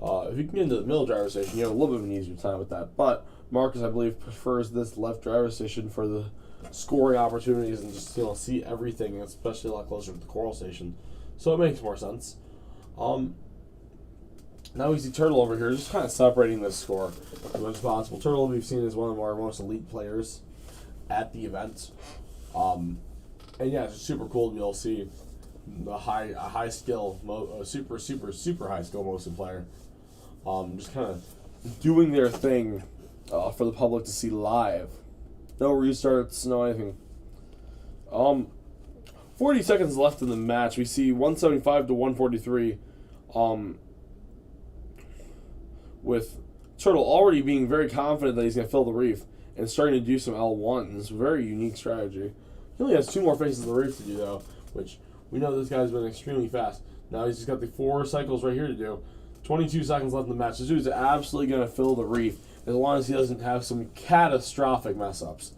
If you can get into the middle driver station, you have a little bit of an easier time with that. But Marcus, I believe, prefers this left driver station for the scoring opportunities and just see everything, especially a lot closer to the coral station. So it makes more sense. Now we see Turtle over here, just kind of separating this score as much as possible. Turtle we've seen as one of our most elite players at the event. And yeah, it's just super cool to be able to see a high skill, super high skill MoSim player. Just kind of doing their thing for the public to see live. No restarts, no anything. 40 seconds left in the match. We see 175 to 143. With Turtle already being very confident that he's going to fill the reef and starting to do some L1s. Very unique strategy. He only has 2 more faces of the reef to do, though, which we know this guy's been extremely fast. Now he's just got the 4 cycles right here to do. 22 seconds left in the match. This dude's absolutely going to fill the reef as long as he doesn't have some catastrophic mess-ups.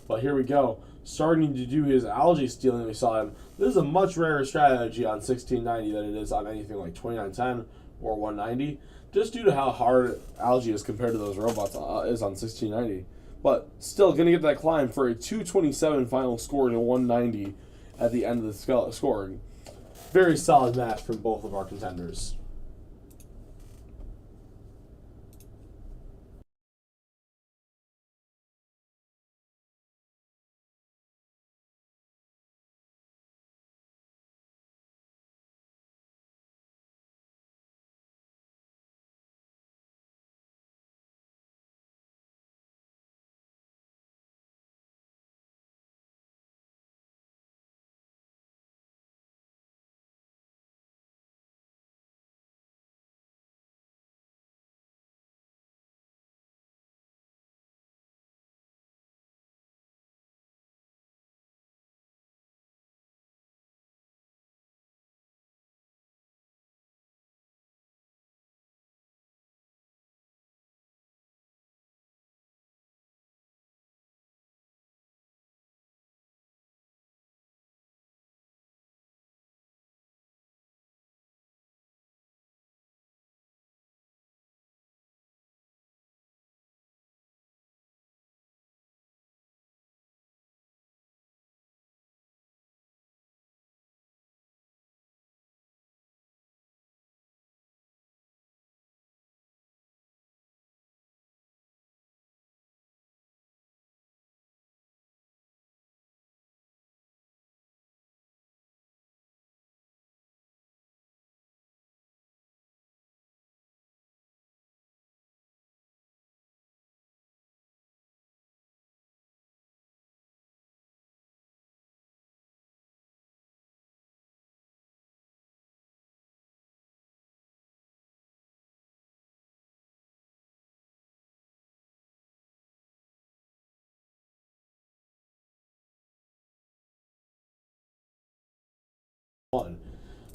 But here we go. Starting to do his algae stealing that we saw him. This is a much rarer strategy on 1690 than it is on anything like 2910 or 190. Just due to how hard algae is compared to those robots is on 1690. But still going to get that climb for a 227 final score to 190 at the end of the scoring. Very solid match from both of our contenders.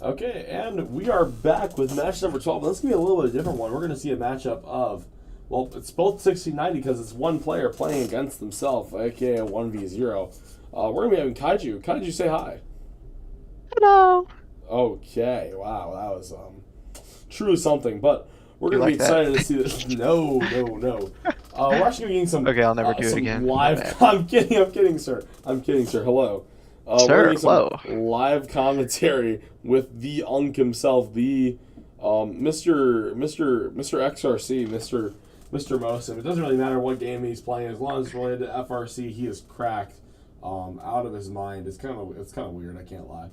Okay, and we are back with match number 12. This is going to be a little bit different one. We're going to see a matchup of Well, it's both 60-90 because it's one player playing against themselves, aka 1v0. We're going to be having Kaiju. Kaiju, say hi. Hello. Okay, wow, that was truly something. But we're going to be excited to see this. No. We're actually getting some. Okay, I'll never do it again. Live. I'm kidding, sir. Hello. Sir, hello. Live commentary with the Unk himself, the Mr. XRC, Mr. MoSim. It doesn't really matter what game he's playing as long as it's related to FRC. He is cracked out of his mind. It's kind of weird. I can't lie.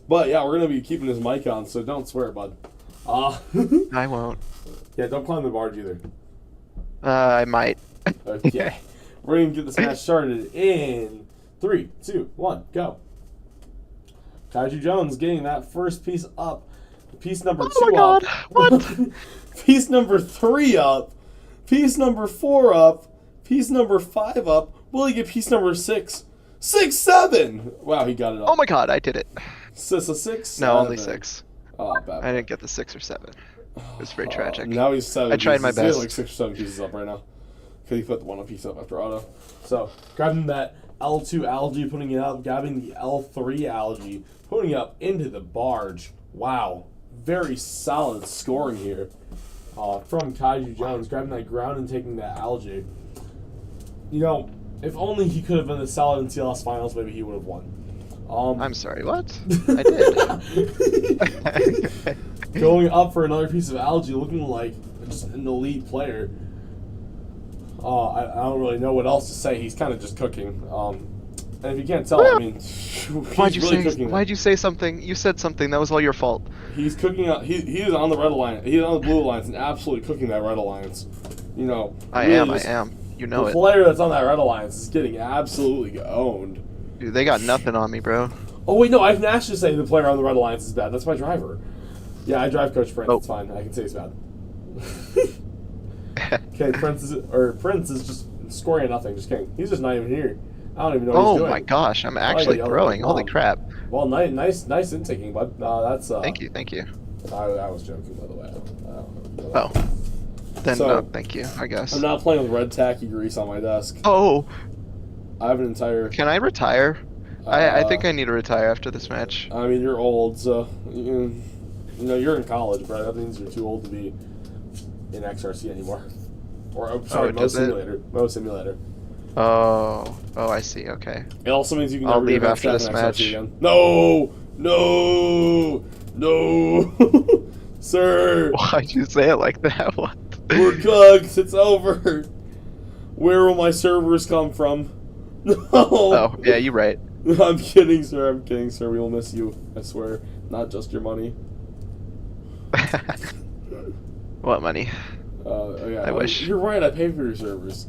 But yeah, we're gonna be keeping his mic on, so don't swear, bud. I won't. Yeah, don't climb the barge either. I might. Okay. We're gonna get this match started in 3, 2, 1, go. Kaiju Jones getting that first piece up. Piece number 2 my God. up. What? Piece number 3 up. Piece number 4 up. Piece number 5 up. Will he get piece number 6? 6, 7! Wow, he got it up. Oh my God, I did it. So 6? No, only 6. Oh, bad. I didn't get the 6 or 7. It was very tragic. Now he's 7 I tried pieces. my He has best. like 6 or 7 pieces up right now. Because he put the one piece up after auto. So, grabbing that L2 algae, putting it up, grabbing the L3 algae, putting it up into the barge. Wow. Very solid scoring here from Kaiju Jones. Grabbing that ground and taking that algae. You know, if only he could have been the solid in CLS finals, maybe he would have won. I'm sorry, what? I did. Going up for another piece of algae, looking like just an elite player. I don't really know what else to say. He's kind of just cooking. And if you can't tell, I mean, Why'd you say something? You said something. That was all your fault. He's cooking. He is on the red alliance. He's on the blue alliance and absolutely cooking that red alliance. You know. I really am. You know the it. The player that's on that red alliance is getting absolutely owned. Dude, they got nothing on me, bro. Oh wait, no, I can actually say the player on the red alliance is bad. That's my driver. Yeah, I drive Coach Prince. Oh. It's fine. I can say he's bad. Okay, Prince is just scoring at nothing. Just kidding. He's just not even here. I don't even know what he's doing. Oh my gosh, I'm actually throwing. Holy crap. Well, nice intaking, bud. That's Thank you. I was joking, by the way. Oh. Then So, no, thank you, I guess. I'm not playing with red tacky grease on my desk. Oh, I have an entire. can I retire? I think I need to retire after this match. I mean, you're old, so you know you're in college, bro. That means you're too old to be in XRC anymore. Or sorry, MoSimulator. Oh, I see. Okay. It also means you can I'll never leave get after this XRC match. again. No, sir. Why'd you say it like that? What? We're cooked. It's over. Where will my servers come from? No. Oh, yeah, you're right. I'm kidding, sir. We will miss you. I swear. Not just your money. What money? Yeah, I wish. You're right. I pay for your servers.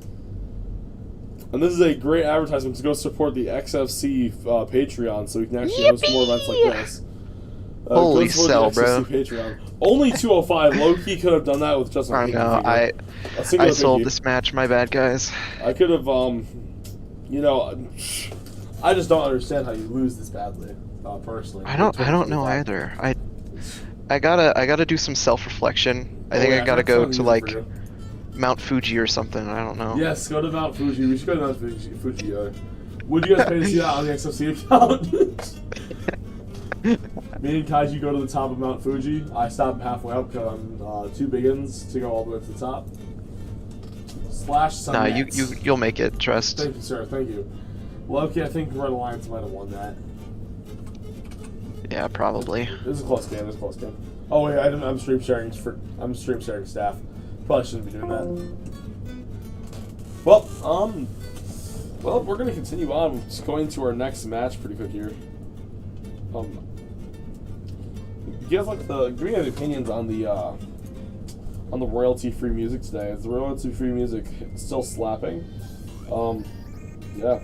And this is a great advertisement to go support the XFC Patreon, so we can actually host more events like this. Holy sell, bro! Patreon. Only 205. Low-key could have done that with just a I know. I sold this match. My bad, guys. I could have, you know, I just don't understand how you lose this badly, personally. I don't know either. I gotta do some self-reflection. I think I gotta go to like Mount Fuji or something. I don't know. Yes, go to Mount Fuji. We should go to Mount Fuji. Would you guys pay to see that on the XFC account? Me and Kaiju go to the top of Mount Fuji. I stop halfway up because I'm too biggins to go all the way to the top. /Sun. Nah, you'll make it. Trust. Thank you, sir. Thank you. Well, okay, I think Red Alliance might have won that. Yeah, probably. This is a close game. Oh wait, I'm stream sharing staff. Probably shouldn't be doing that. Well, we're gonna continue on. Just going to our next match pretty quick here. You guys like give me any opinions on the royalty-free music today? Is the royalty-free music still slapping? Yeah.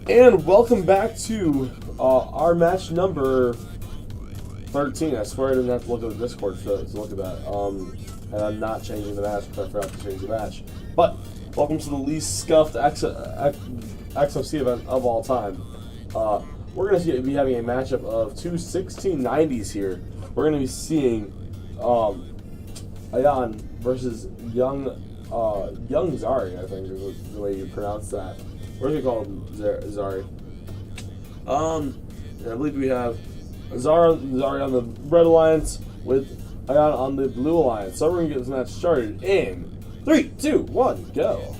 And welcome back to our match number 13. I swear I didn't have to look at the Discord to look at that. And I'm not changing the match because I forgot to change the match. But welcome to the least scuffed XFC event of all time. We're going to be having a matchup of two 1690s here. We're going to be seeing Ayan versus Young Zari, I think is the way you pronounce that. What do you call him, Zari? And I believe we have Zari on the Red Alliance with Ayan on the Blue Alliance. So we're going to get this match started in 3, 2, 1, go.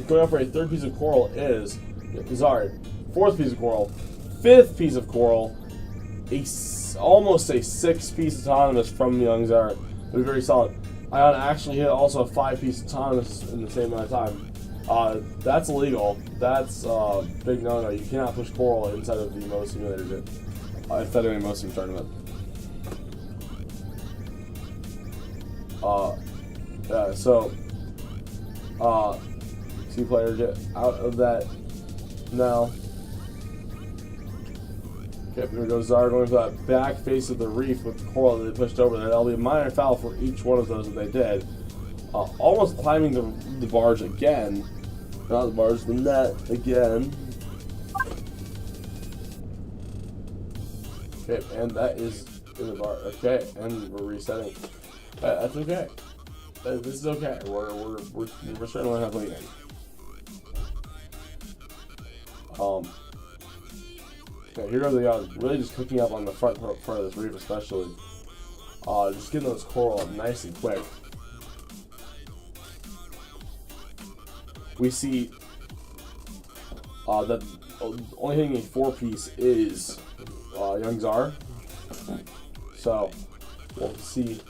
Going up for a third piece of coral is Zari. Fourth piece of coral. Fifth piece of coral. Almost a 6-piece autonomous from Young Zari. It was very solid. Ayan actually hit also a 5-piece autonomous in the same amount of time. That's illegal. That's big no-no. You cannot push coral inside of the MoSim simulator. Instead of a MoSim tournament. See player get out of that now. Okay, here goes Zara going to that back face of the reef with the coral that they pushed over there. That'll be a minor foul for each one of those that they did. Almost climbing the barge again. Not the barge, the net again. Okay, and that is in the bar. Okay, and we're resetting. That's okay. This is okay. We're starting to learn how to play the game. Okay, here goes the Young. Really just cooking up on the front of this reef, especially. Just getting those coral up nice and quick. We see that only hitting a 4-piece is Young Zar. So we'll see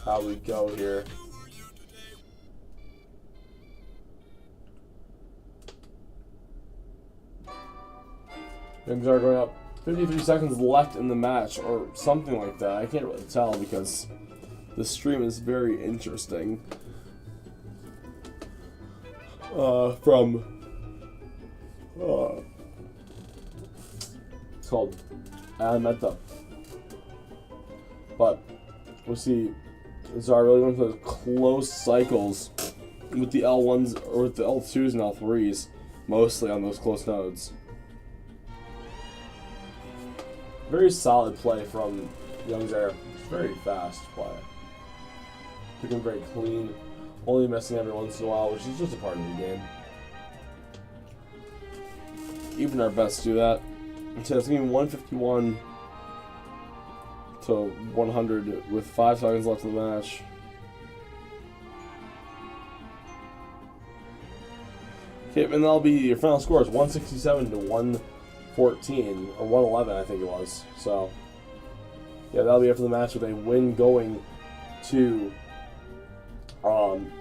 how we go here. Young Zar going up. 53 seconds left in the match, or something like that. I can't really tell because the stream is very interesting. It's called Alimenta. But we see Zara really going for those close cycles with the L1s or with the L2s and L3s, mostly on those close nodes. Very solid play from Young Zara. Very fast play. Looking very clean. Only messing every once in a while, which is just a part of the game. Even our best do that. So it's going to be 151 to 100 with 5 seconds left in the match. Okay, and that'll be your final score is 167 to 114 or 111, I think it was. So yeah, that'll be after the match with a win going to Ayan.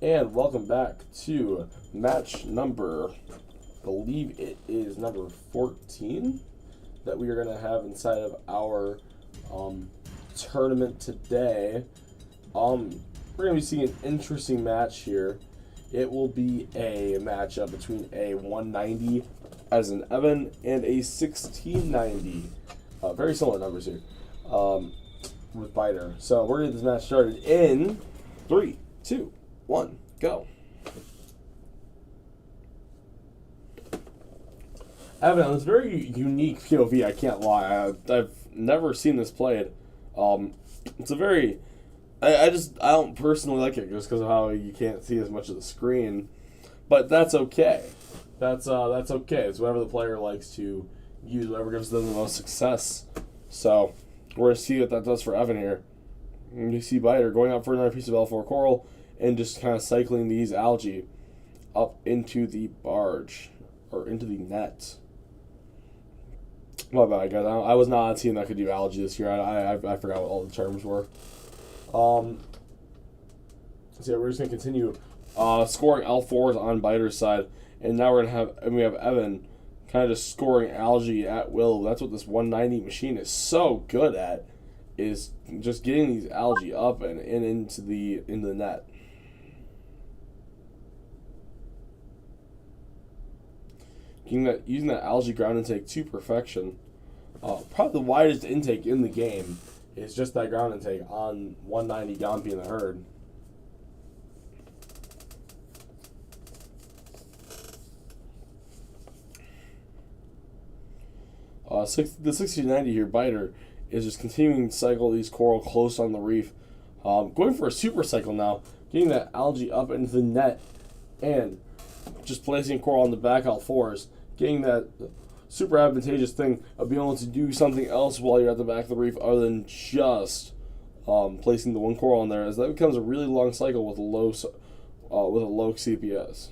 And welcome back to match number, I believe it is number 14 that we are going to have inside of our tournament today. We're going to be seeing an interesting match here. It will be a matchup between a 190 as an Evan and a 1690. Very similar numbers here with Biter. So we're going to get this match started in 3, 2, 1, go. Evan, it's very unique POV, I can't lie. I've never seen this played. It's a very... I don't personally like it just because of how you can't see as much of the screen. But that's okay. That's okay. It's whatever the player likes to use, whatever gives them the most success. So we're going to see what that does for Evan here. And you see Biter going out for another piece of L4 coral and just kind of cycling these algae up into the barge, or into the net. My bad, guys. I was not on a team that could do algae this year. I forgot what all the terms were. So yeah, we're just going to continue scoring L4s on Biter's side. And now we have Evan kind of just scoring algae at will. That's what this 190 machine is so good at, is just getting these algae up and into the net. Using that algae ground intake to perfection. Probably the widest intake in the game is just that ground intake on 190 Gompy in the herd. The 6090 here, Biter, is just continuing to cycle these coral close on the reef. Going for a super cycle now, getting that algae up into the net and just placing coral on the back L4s, getting that super advantageous thing of being able to do something else while you're at the back of the reef other than just placing the one coral in there, as that becomes a really long cycle with a low CPS.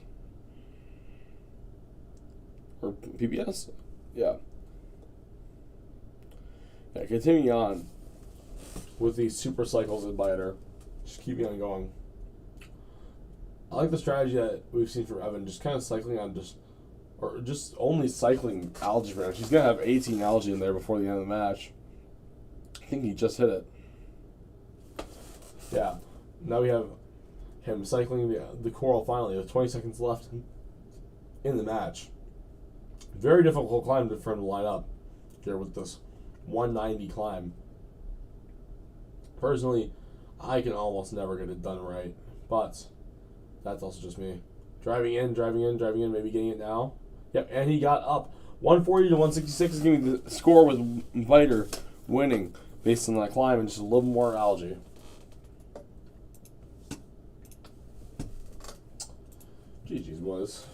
Or PPS? Yeah. Yeah, continuing on with these super cycles in Biter. Just keeping on going. I like the strategy that we've seen from Evan, just kind of cycling on just only cycling algae for now. She's going to have 18 algae in there before the end of the match. I think he just hit it. Yeah. Now we have him cycling the coral finally with 20 seconds left in the match. Very difficult climb for him to line up here with this 190 climb. Personally, I can almost never get it done right, but that's also just me. Driving in, maybe getting it now. Yep, and he got up. 140 to 166 is going to be the score with Biter winning based on that climb and just a little more algae. GG's, boys.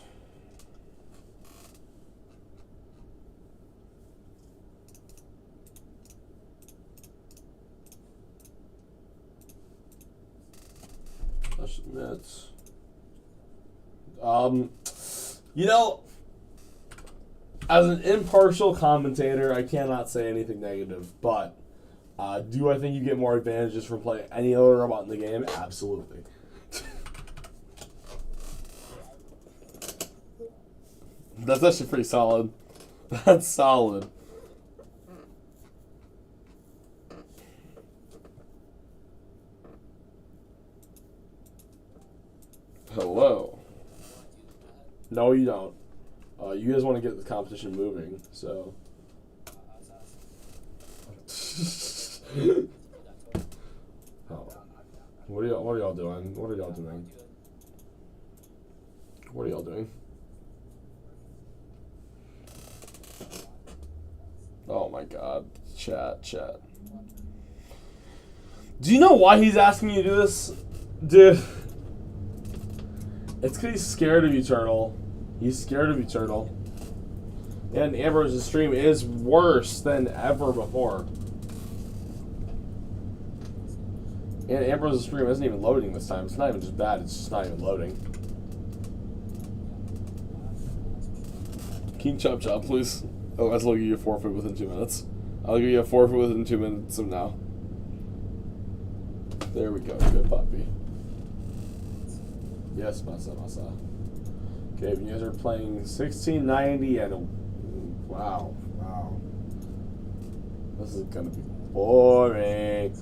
That's nuts. You know, as an impartial commentator, I cannot say anything negative, but do I think you get more advantages from playing any other robot in the game? Absolutely. That's actually pretty solid. That's solid. Hello. No, you don't. You guys want to get the competition moving, so. Oh. What are y'all doing? What are y'all doing? What are y'all doing? Oh my god. Chat. Do you know why he's asking you to do this? Dude. It's because he's scared of you, Turtle. He's scared of you, Turtle. And Ambrose's stream is worse than ever before. And Ambrose's stream isn't even loading this time. It's not even just bad, it's just not even loading. King Chop Chop, please. Oh, I'll give you a forfeit within 2 minutes. I'll give you a forfeit within 2 minutes from now. There we go. Good puppy. Yes, masa. Okay, you guys are playing 1690 and wow. This is gonna be boring.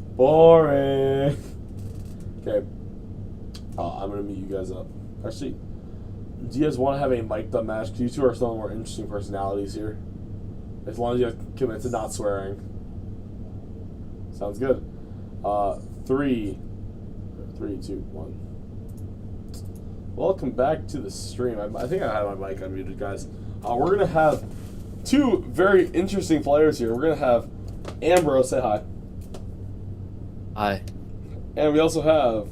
Okay, I'm gonna meet you guys up. Actually, do you guys want to have a mic'd up match? Because you two are some of the more interesting personalities here. As long as you commit to not swearing. Sounds good. 3, 2, 1. Welcome back to the stream. I think I had my mic unmuted, guys. We're going to have two very interesting players here. We're going to have Ambrose, say hi. Hi. And we also have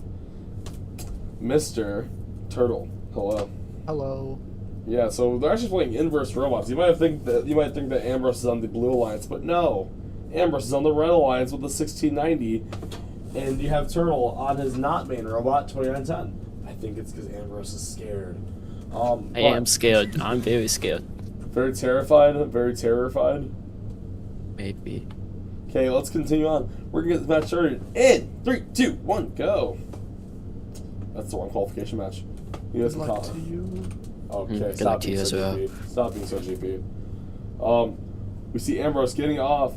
Mr. Turtle. Hello. Hello. Yeah, so they're actually playing inverse robots. You might think that Ambrose is on the blue alliance, but no. Ambrose is on the red alliance with the 1690, and you have Turtle on his not main robot 2910. I think it's because Ambrose is scared. I am scared. I'm very scared. Very terrified. Very terrified. Maybe. Okay, let's continue on. We're gonna get this match started in 3, 2, 1, go. That's the wrong qualification match. You guys Good can luck call to it. you. Okay, Good stop luck to being you so as well. GP. Stop being so GP. We see Ambrose getting off.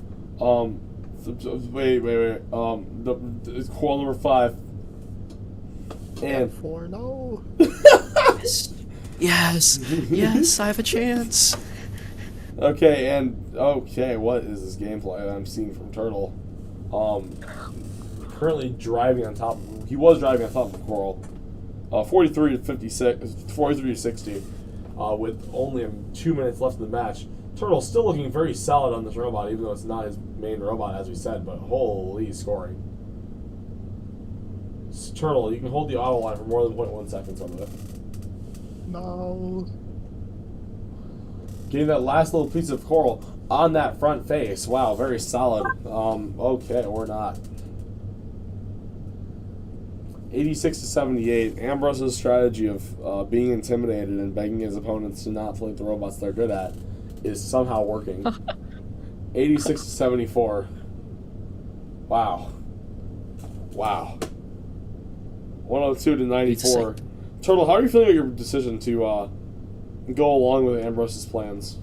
Wait. It's call number 5. And 4, no. Yes, I have a chance. okay, what is this gameplay that I'm seeing from Turtle? Currently driving on top. He was driving on top of Coral. 43 to 60, with only 2 minutes left in the match. Turtle's still looking very solid on this robot, even though it's not his main robot, as we said, but holy scoring. Turtle, you can hold the auto line for more than 0.1 seconds on it. No. Getting that last little piece of coral on that front face. Wow, very solid. Okay, or not. 86 to 78. Ambrose's strategy of being intimidated and begging his opponents to not flank the robots they're good at is somehow working. 86 to 74. Wow. 102 to 94. Turtle, how are you feeling about your decision to go along with Ambrose's plans?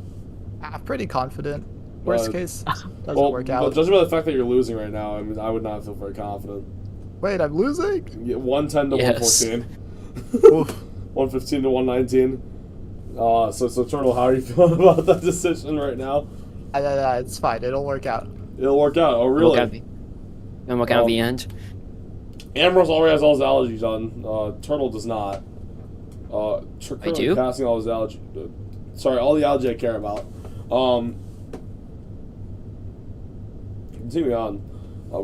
Pretty confident. Worst case, doesn't work Well, out. judging by the fact that you're losing right now, I mean, I would not feel very confident. Wait, I'm losing? Yeah, 110 to Yes. 114. Oof. 115 to 119. So Turtle, how are you feeling about that decision right now? It's fine. It'll work out. It'll work out. Oh, really? And work out the end. Ambrose already has all his allergies on. Turtle does not. I do? Passing all his allergy. Sorry, all the allergy I care about. Continuing on.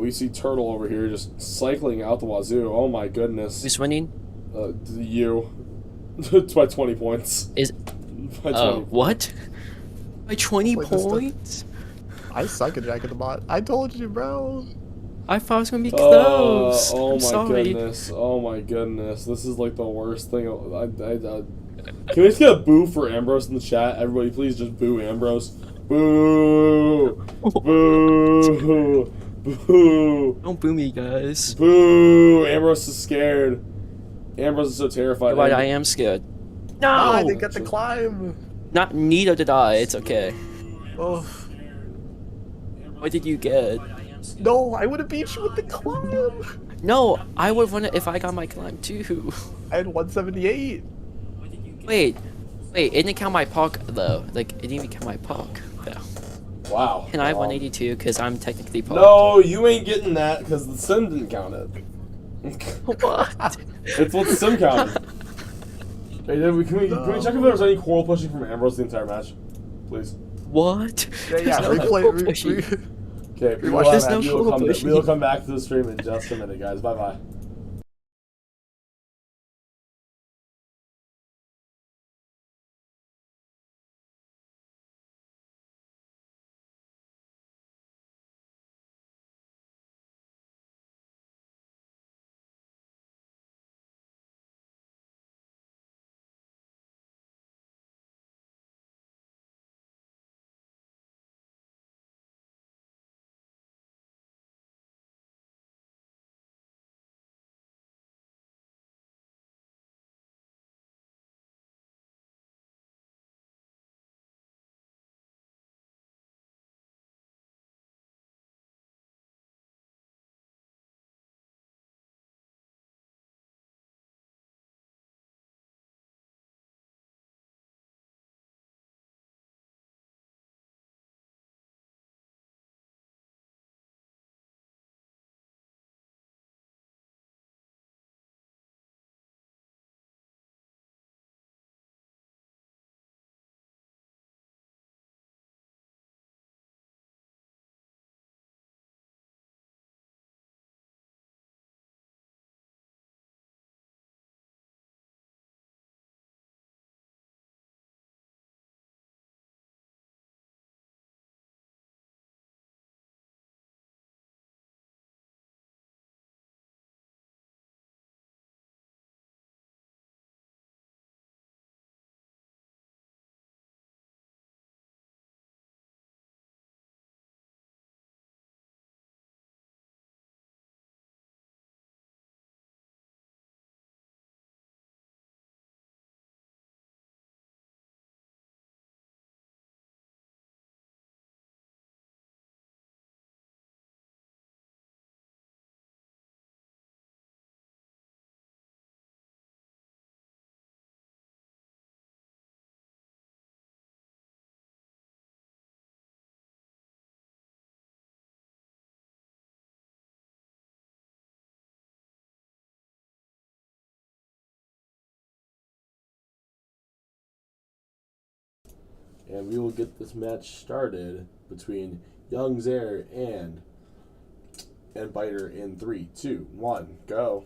We see Turtle over here just cycling out the wazoo. Oh my goodness. Who's winning? You. It's by 20 points. Is By 20 oh what? By 20 Wait, this stuff- points? I suck at Jack of the Bot. I told you, bro. I thought it was gonna be close. Oh I'm my sorry. goodness. Oh my goodness. This is like the worst thing. Can we just get a boo for Ambrose in the chat? Everybody please just boo Ambrose. Boo! Boo! Boo! Don't boo me, guys. Boo! Ambrose is scared. Ambrose is so terrified. But I am scared. No! I didn't get the climb. Not neither did I. It's okay. Oh. What did you get? No, I would have beat you with the climb. No, I would have won it if I got my climb too. I had 178. Wait, it didn't count my park though. Like, it didn't even count my park though. Wow. And I have 182 because I'm technically parked. No, you ain't getting that because the sim didn't count it. What? It's what the sim counted. Hey, can we check if there was any coral pushing from Ambrose the entire match? Please. What? Yeah, There's no replay. coral pushing. Okay, we watched this. There's no coral we pushing. will come back to the stream in just a minute, guys. Bye-bye. And we will get this match started between Young Zare and Biter in 3, 2, 1, go.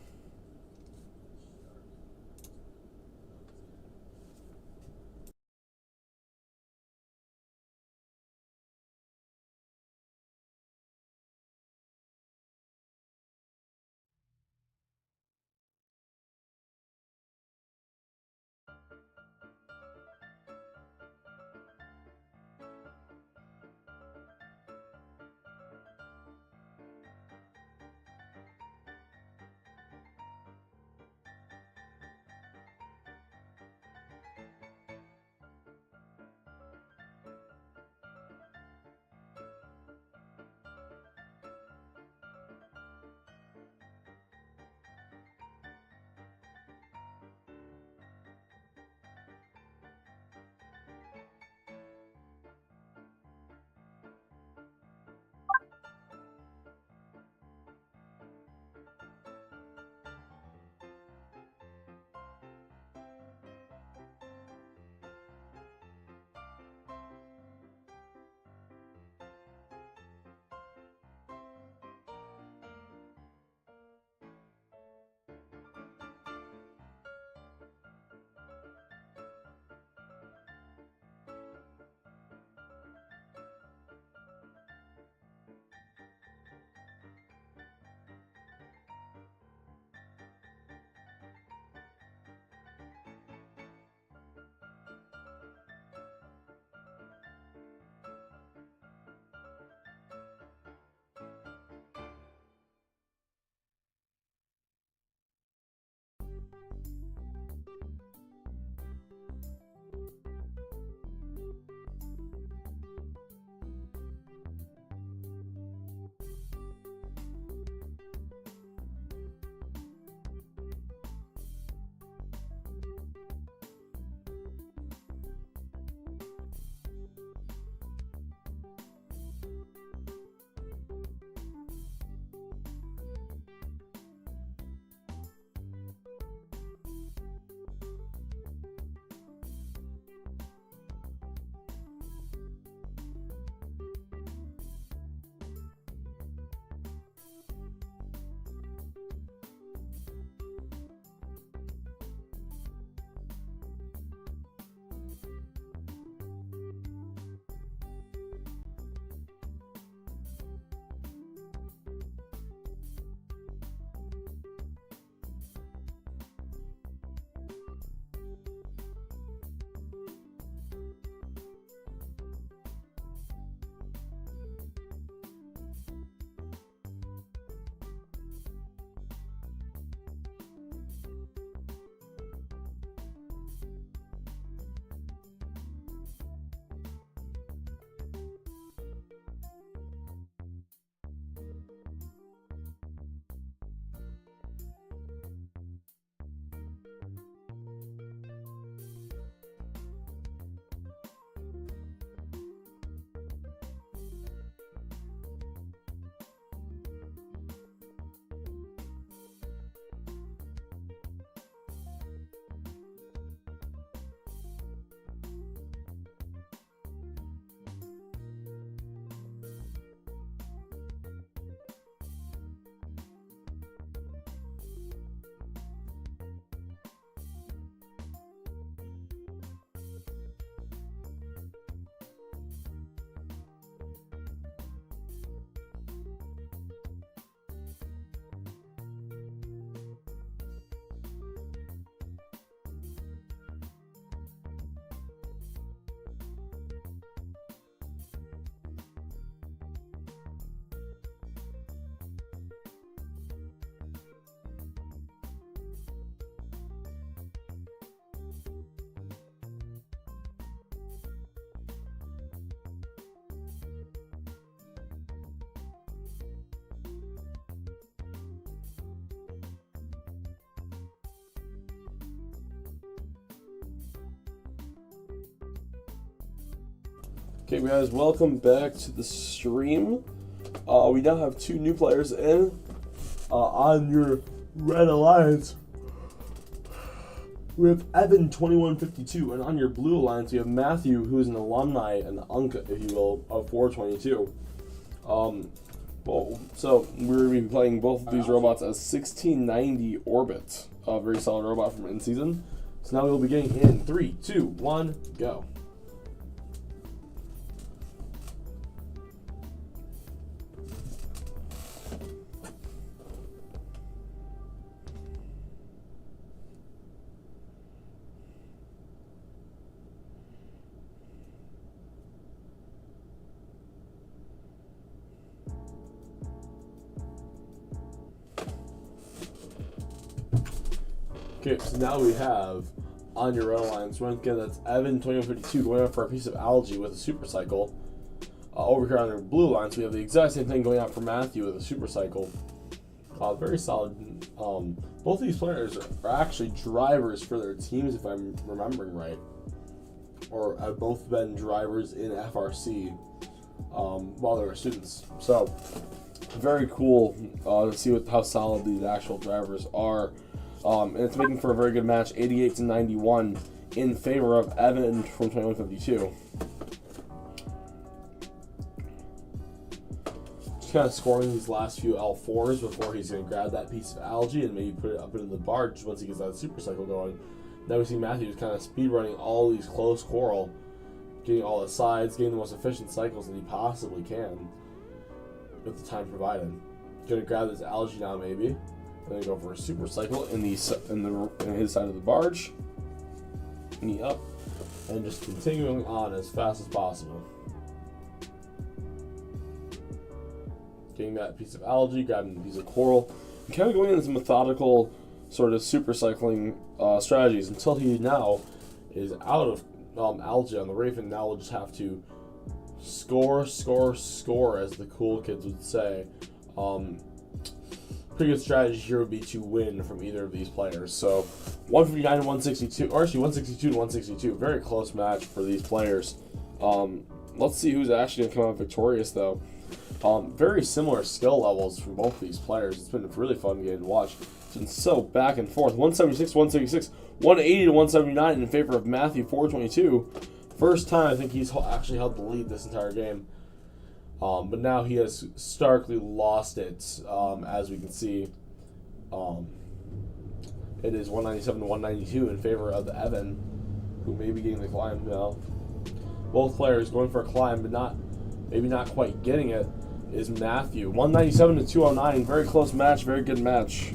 Okay, guys, welcome back to the stream. We now have 2 new players in on your Red Alliance. We have Evan 2152, and on your blue alliance we have Matthew, who's an alumni, an uncle, if you will, of 422. So we're going to be playing both of these robots as 1690 Orbit, a very solid robot from in season. So now we'll be getting in 3, 2, 1, go. Okay, so now we have on your red alliance, once again, that's Evan 2152 going out for a piece of algae with a super cycle. Over here on your blue alliance, we have the exact same thing going out for Matthew with a super cycle. Very solid. Both of these players are actually drivers for their teams, if I'm remembering right, or have both been drivers in FRC while they were students. So very cool to see how solid these actual drivers are. And it's making for a very good match, 88-91 in favor of Evan from 2152. Just kind of scoring these last few L4s before he's going to grab that piece of algae and maybe put it up into the barge once he gets that super cycle going. Now we see Matthews kind of speed running all these close coral, getting all the sides, getting the most efficient cycles that he possibly can with the time provided. Going to grab this algae now maybe. Then go for a super cycle in his side of the barge, knee up, and just continuing on as fast as possible. Getting that piece of algae, grabbing a piece of coral, and kind of going into methodical sort of super cycling strategies until he now is out of algae on the reef, and now we'll just have to score, as the cool kids would say. Pretty good strategy here would be to win from either of these players. So 159 to 162, or actually 162 to 162. Very close match for these players. Let's see who's actually going to come out victorious though. Very similar skill levels from both of these players. It's been a really fun game to watch. It's been so back and forth. 176 176, 180 to 179 in favor of Matthew 422. First time I think he's actually held the lead this entire game. But now he has starkly lost it, as we can see. It is 197 to 192 in favor of the Evan, who may be getting the climb now. Both players going for a climb, but maybe not quite getting it, is Matthew. 197 to 209, very close match, very good match.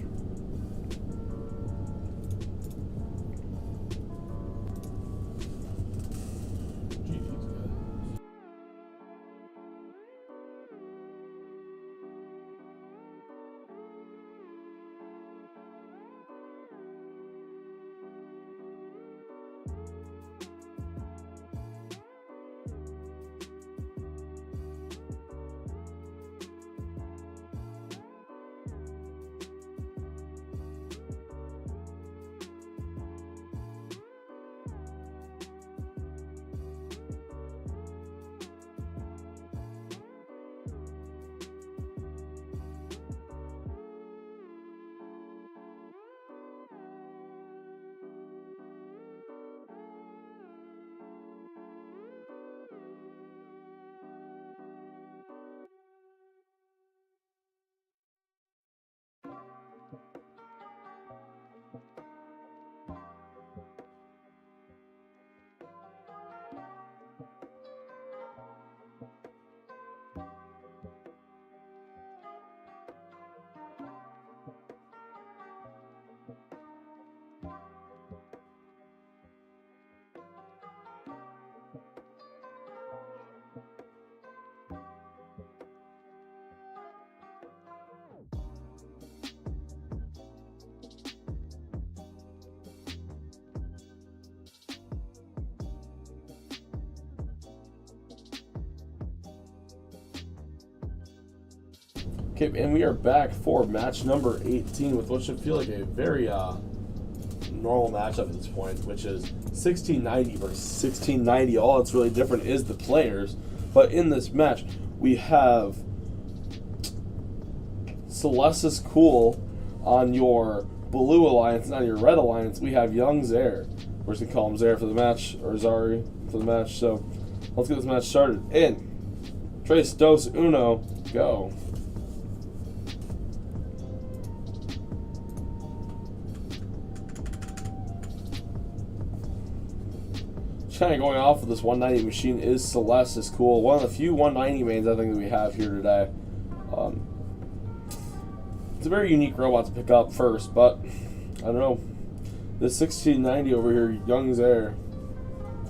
Okay, and we are back for match number 18 with what should feel like a very normal matchup at this point, which is 1690 versus 1690. All that's really different is the players. But in this match, we have Celestis Cool on your blue alliance, not your red alliance, we have young Zaire. We're just going to call him Zaire for the match, or Zari for the match. So let's get this match started. In 3, 2, 1, go. Kind of going off with this 190 machine is Celeste is cool. One of the few 190 mains I think that we have here today. It's a very unique robot to pick up first, but I don't know. This 1690 over here, young Zaire,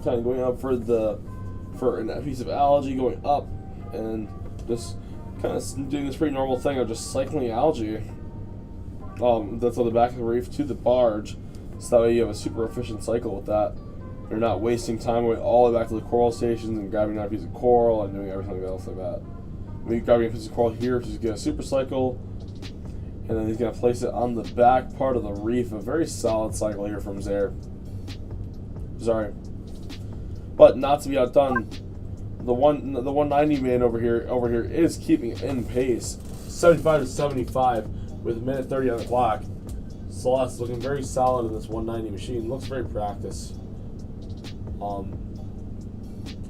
kind of going up for a piece of algae, going up and just kind of doing this pretty normal thing of just cycling algae. That's on the back of the reef to the barge, so that way you have a super efficient cycle with that. You're not wasting time going all the way back to the coral stations and grabbing that piece of coral and doing everything else like that. Maybe grabbing a piece of coral here to get a super cycle, and then he's going to place it on the back part of the reef. A very solid cycle here from Zaire. Sorry. But not to be outdone, the 190 man over here is keeping in pace. 75 to 75 with a minute 30 on the clock. Celeste looking very solid in this 190 machine. Looks very practiced.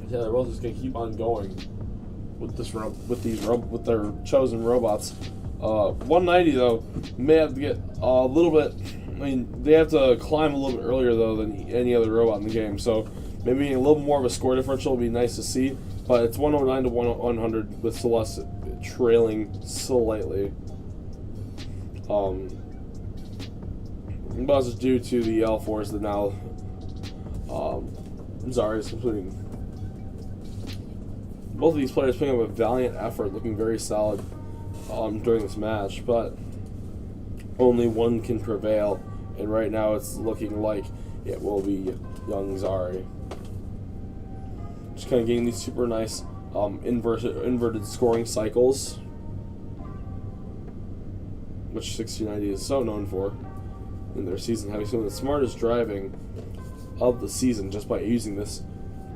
Yeah, they're both just gonna keep on going with with their chosen robots. 190 though may have to get a little bit. I mean, they have to climb a little bit earlier though than any other robot in the game. So maybe a little more of a score differential would be nice to see. But it's 109 to 100 with Celeste trailing slightly. But this is due to the L4s that now. Zari is completing. Both of these players putting up a valiant effort, looking very solid during this match, but only one can prevail, and right now it's looking like it will be young Zari. Just kind of getting these super nice inverted scoring cycles, which 1690 is so known for in their season, having some of the smartest driving of the season just by using this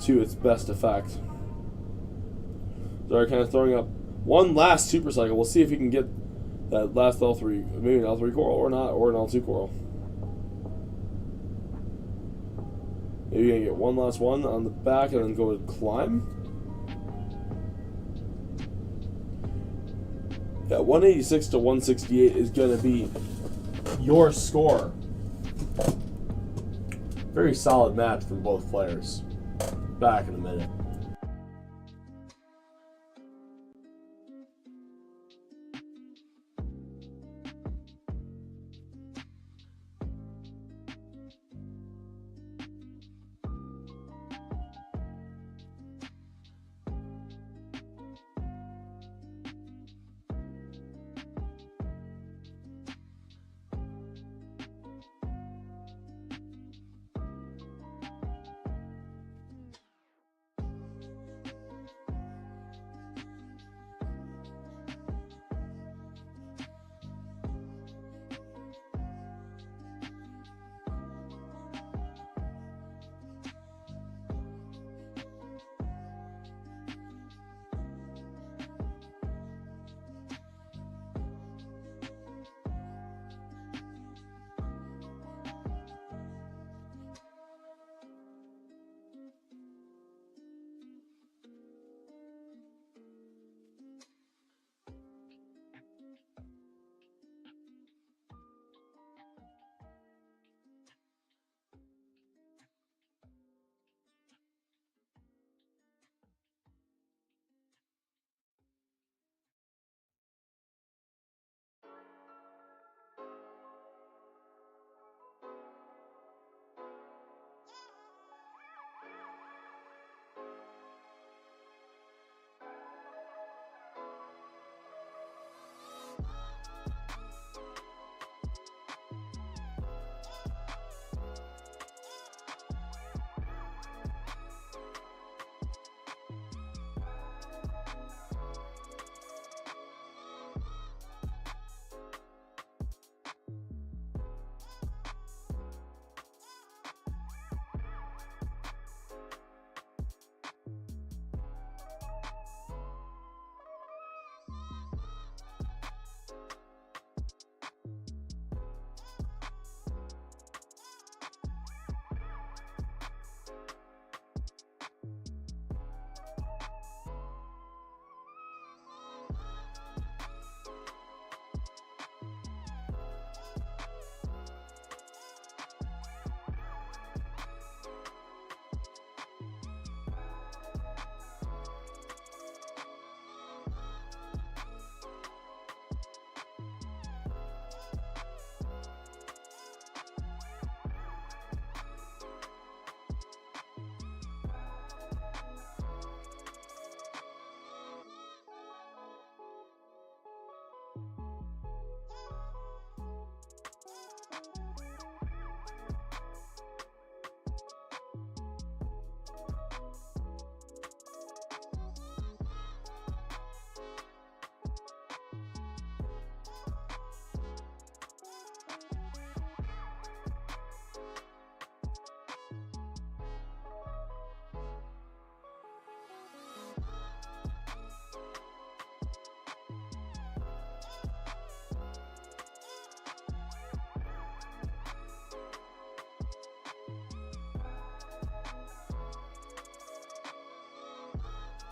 to its best effect. They're kind of throwing up one last super cycle. We'll see if he can get that last L3, maybe an L3 coral or not, or an L2 coral. Maybe you're going to get one last one on the back and then go to climb. Yeah, 186 to 168 is going to be your score. Very solid match from both players. Back in a minute.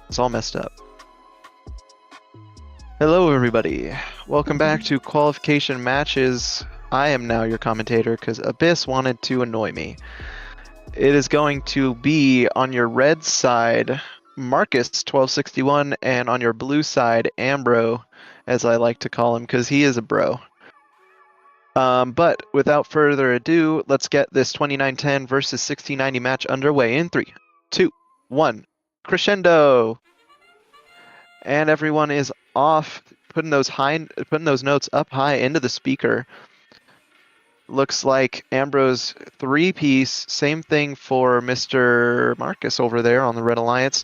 It's all messed up. Hello, everybody. Welcome back to qualification matches. I am now your commentator because Abyss wanted to annoy me. It is going to be on your red side, Marcus 1261, and on your blue side, Ambro, as I like to call him, because he is a bro. But without further ado, let's get this 2910 versus 1690 match underway in 3, 2, 1, crescendo! And everyone is off, putting those notes up high into the speaker. Looks like Ambrose 3-piece, same thing for Mr. Marcus over there on the Red Alliance.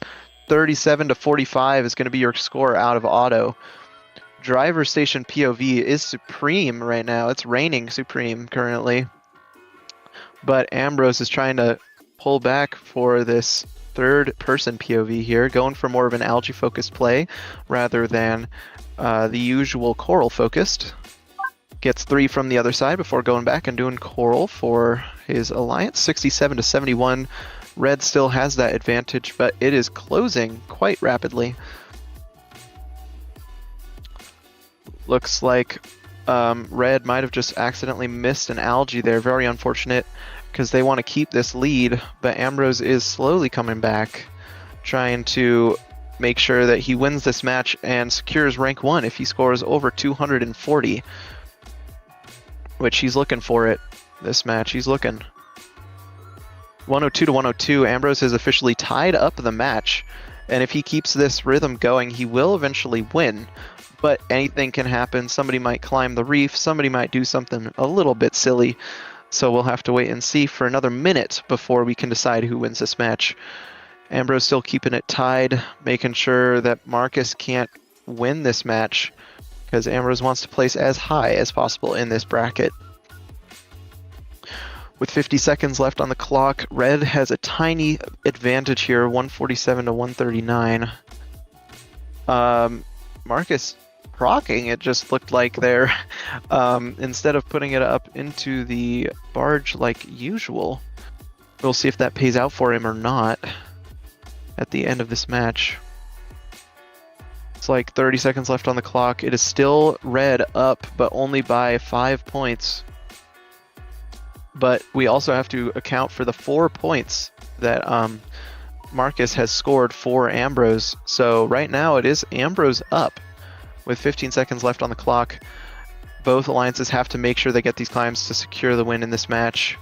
37 to 45 is going to be your score out of auto. Driver station POV is supreme right now. It's reigning supreme currently. But Ambrose is trying to pull back for this third person POV here, going for more of an algae focused play rather than the usual coral focused. Gets 3 from the other side before going back and doing coral for his alliance. 67 to 71. Red still has that advantage, but it is closing quite rapidly. Looks like Red might have just accidentally missed an algae there. Very unfortunate because they want to keep this lead, but Ambrose is slowly coming back, trying to make sure that he wins this match and secures rank 1 if he scores over 240. Which he's looking for it this match. He's looking. 102 to 102. Ambrose has officially tied up the match. And if he keeps this rhythm going, he will eventually win. But anything can happen. Somebody might climb the reef. Somebody might do something a little bit silly. So we'll have to wait and see for another minute before we can decide who wins this match. Ambrose still keeping it tied, making sure that Marcus can't win this match, because Ambrose wants to place as high as possible in this bracket. With 50 seconds left on the clock, Red has a tiny advantage here, 147 to 139. Marcus procking, it just looked like there, instead of putting it up into the barge like usual. We'll see if that pays out for him or not at the end of this match. It's like 30 seconds left on the clock. It is still Red up, but only by 5 points. But we also have to account for the 4 points that Marcus has scored for Ambrose. So right now it is Ambrose up with 15 seconds left on the clock. Both alliances have to make sure they get these climbs to secure the win in this match.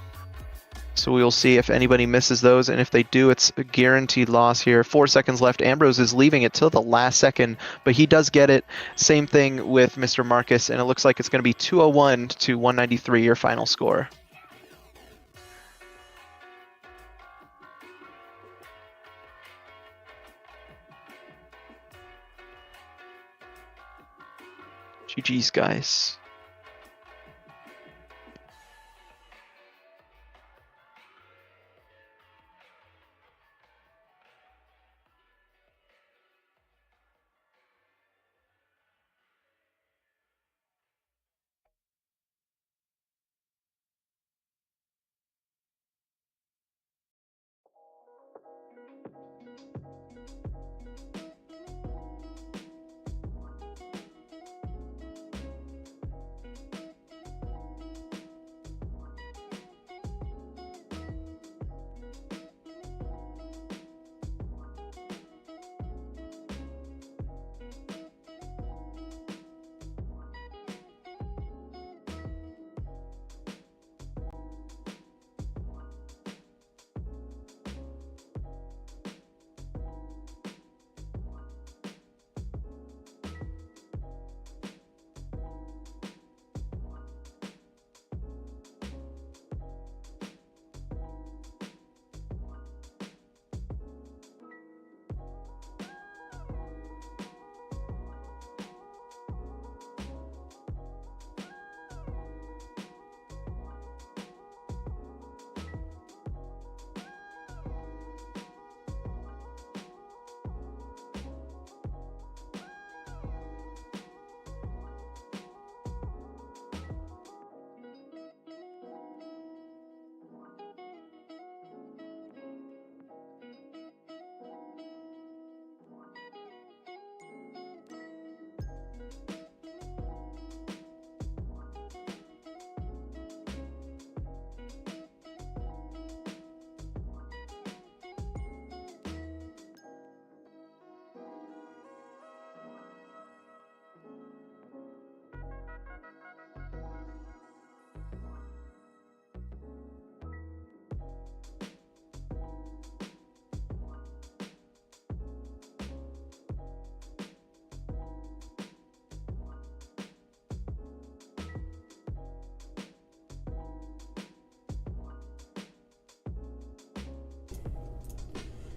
So we'll see if anybody misses those, and if they do, it's a guaranteed loss here. 4 seconds left. Ambrose is leaving it till the last second, but he does get it. Same thing with Mr. Marcus, and it looks like it's going to be 201 to 193, your final score. GG's, guys.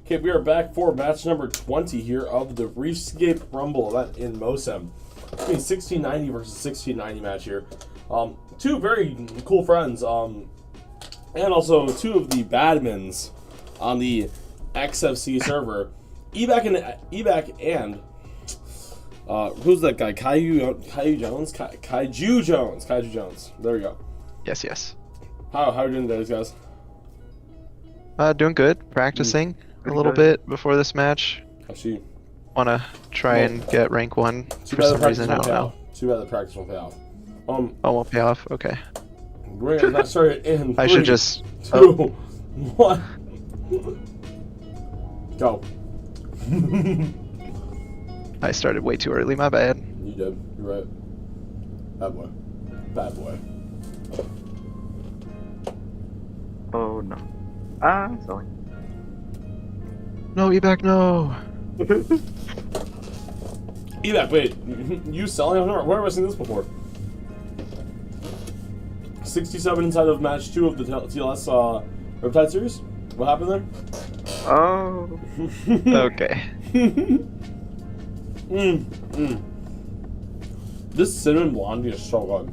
Okay, we are back for match number 20 here of the Reefscape Rumble event in MoSim. It's going to be 1690 versus 1690 match here. Two very cool friends, and also two of the badmins on the XFC server. Ebac and who's that guy? Kaiju Jones. There we go. Yes. How are you doing today, guys? Doing good. Practicing a little bit before this match. I see. Wanna try and get rank 1 Too for bad the some practice reason. I won't don't pay know. off. Too bad the practice won't pay off. Oh, won't pay off. Okay. We're gonna not start it in. I 3, should just. 2, 1. Go. I started way too early. My bad. You did. You're right. Bad boy. Bad boy. Oh no. Sorry. No, Ebac, no. Ebac, wait. You selling? Where have I seen this before? 67 inside of match 2 of the TLS Riptide series. What happened there? Oh. Okay. This cinnamon blondie is so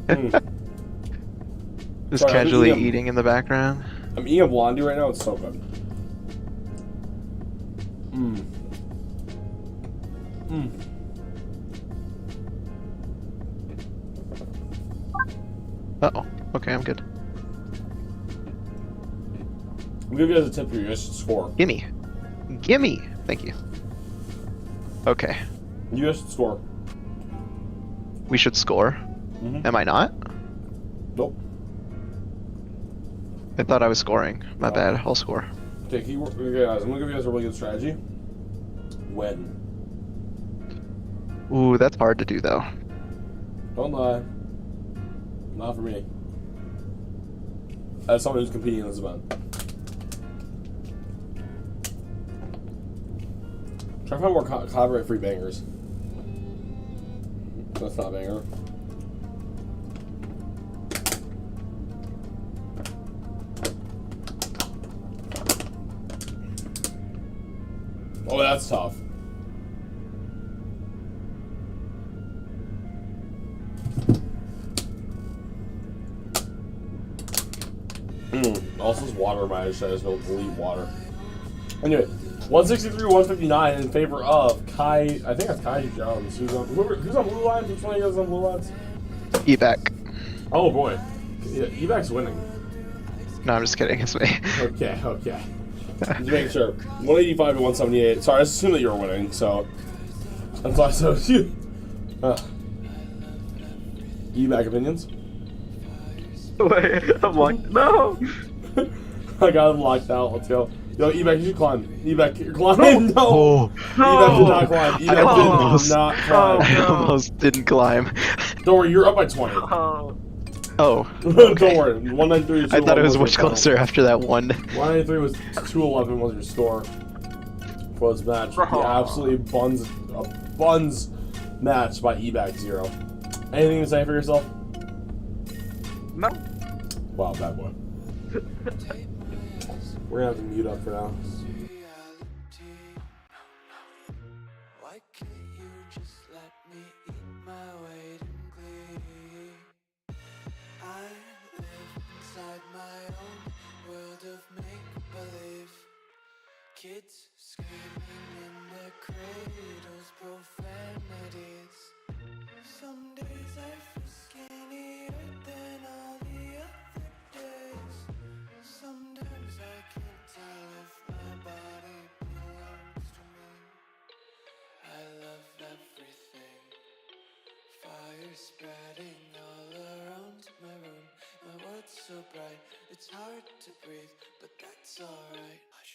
good. Just Sorry, I'm casually eating eating in the background. I'm eating a blondie right now. It's so good. Uh-oh. Okay, I'm good. I'm gonna give you guys a tip here. You guys should score. Gimme. Gimme. Thank you. Okay. You guys should score. We should score. Am I not? Nope. I thought I was scoring. My bad. I'll score. Okay, guys, I'm gonna give you guys a really good strategy. Win. Ooh, that's hard to do though. Don't lie. Not for me. As someone who's competing in this event. Try to find more copyright-free bangers. That's not a banger. Oh, that's tough. Also, this water might have said no delete water. Anyway, 163, 159 in favor of Kai. I think that's Kai Jones. Who's on blue lines? Which one of you guys on blue lines? Ebac. Oh boy, yeah, Ebac's winning. No, I'm just kidding. It's me. Okay. Just making sure. 185 to 178. Sorry, I assumed that you were winning, so that's why I said you. Ebac opinions? Wait, I'm like, no. I got him locked out. Let's go. Yo, Ebac, you should climb. Ebac, you're climbing. No. Oh, Ebac did not climb. Ebac almost- did not climb. I almost didn't climb. Don't worry, you're up by 20. Oh. Oh. Don't Okay. worry. 193 was I thought it was 211 much closer after that one. 193 was 211 was your score for this match. The absolutely buns match by Ebac 0. Anything to say for yourself? No. Wow, bad boy. We're gonna have to mute up for now. Why can't you just let me eat my weight in glee? I live inside my own world of make-believe. Kids screaming in their cradles, profanities. Some days I feel skinnier than all the other days. Sometimes I can't tell if my body belongs to me. I love everything. Fire spreading all around my room. My world's so bright, it's hard to breathe, but that's alright. Hush.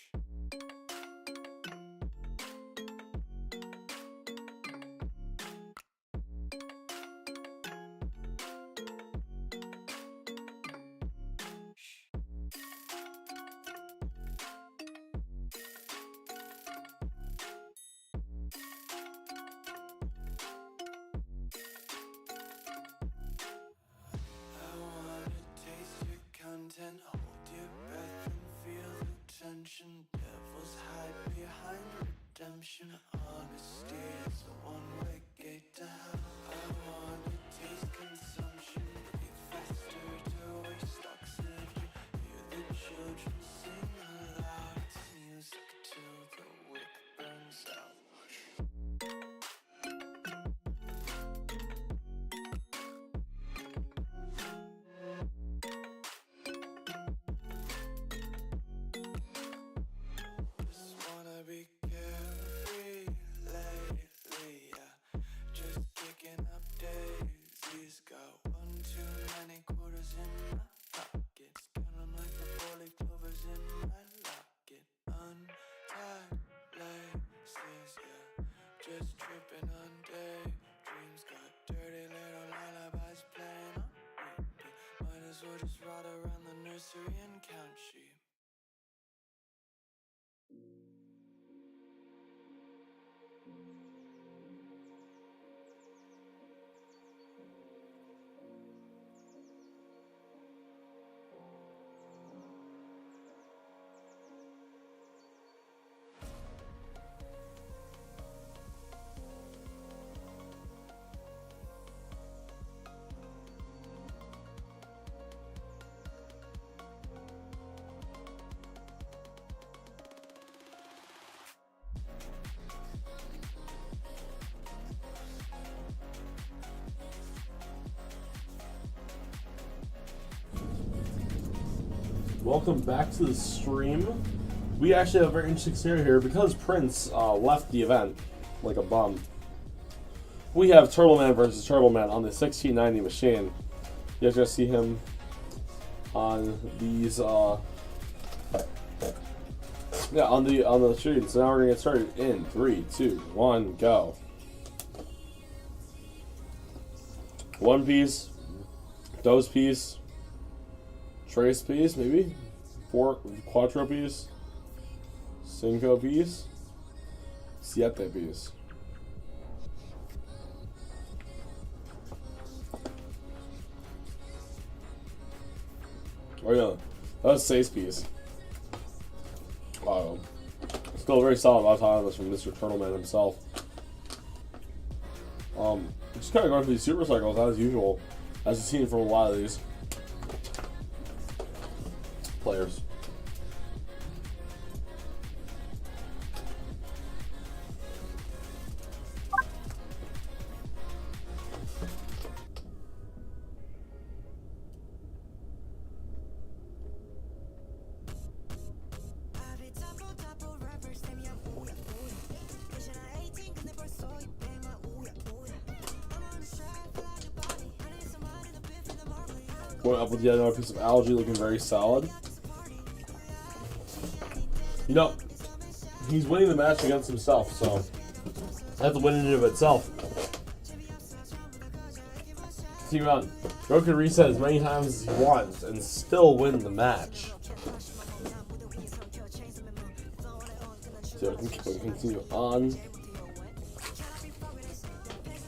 I wanna taste your content, hold your breath and feel the attention. Devils hide behind redemption. Honesty is a one-way gate to hell. I wanna taste consumption. Breathe faster to waste oxygen. Hear the children sing aloud. It's music till the wick burns out. Just wanna be carefree lately, yeah. Just kicking up daisies. Got one too many quarters in my pockets. Count 'em like the four-leaf clovers in my locket. Untied laces, yeah. Just tripping on daydreams. Got dirty little lullabies playing on repeat. Might as well just ride around the nursery and count sheep. Welcome back to the stream. We actually have a very interesting scenario here because Prince left the event like a bum. We have Turtle Man versus Turtle Man on the 1690 machine. You guys gonna see him on these on the stream. So now we're gonna get started in 3, 2, 1, go. One piece, dos piece, trace piece, maybe 4 quattro piece, cinco piece, siete piece. Oh yeah, that was 6 piece. Wow, still a very solid autonomous from Mr. Turtleman himself. Just kind of going through these super cycles as usual, as you've seen from a lot of these players. Going up with yet another piece of algae, looking very solid. You know, he's winning the match against himself, so that's a win in and of itself. Continue on. Bro can reset as many times as he wants and still win the match. So we can continue on.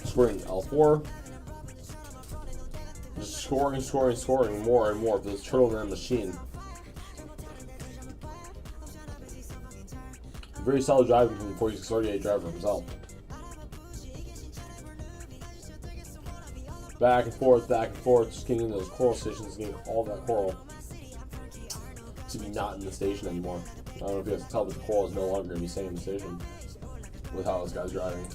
Scoring L4. Just scoring more and more of this Turtleman machine. Very solid driving from the 4638 driver himself. Back and forth, just getting those coral stations, getting all that coral to be not in the station anymore. I don't know if you guys can tell, but the coral is no longer going to be staying in the station with how this guy's driving.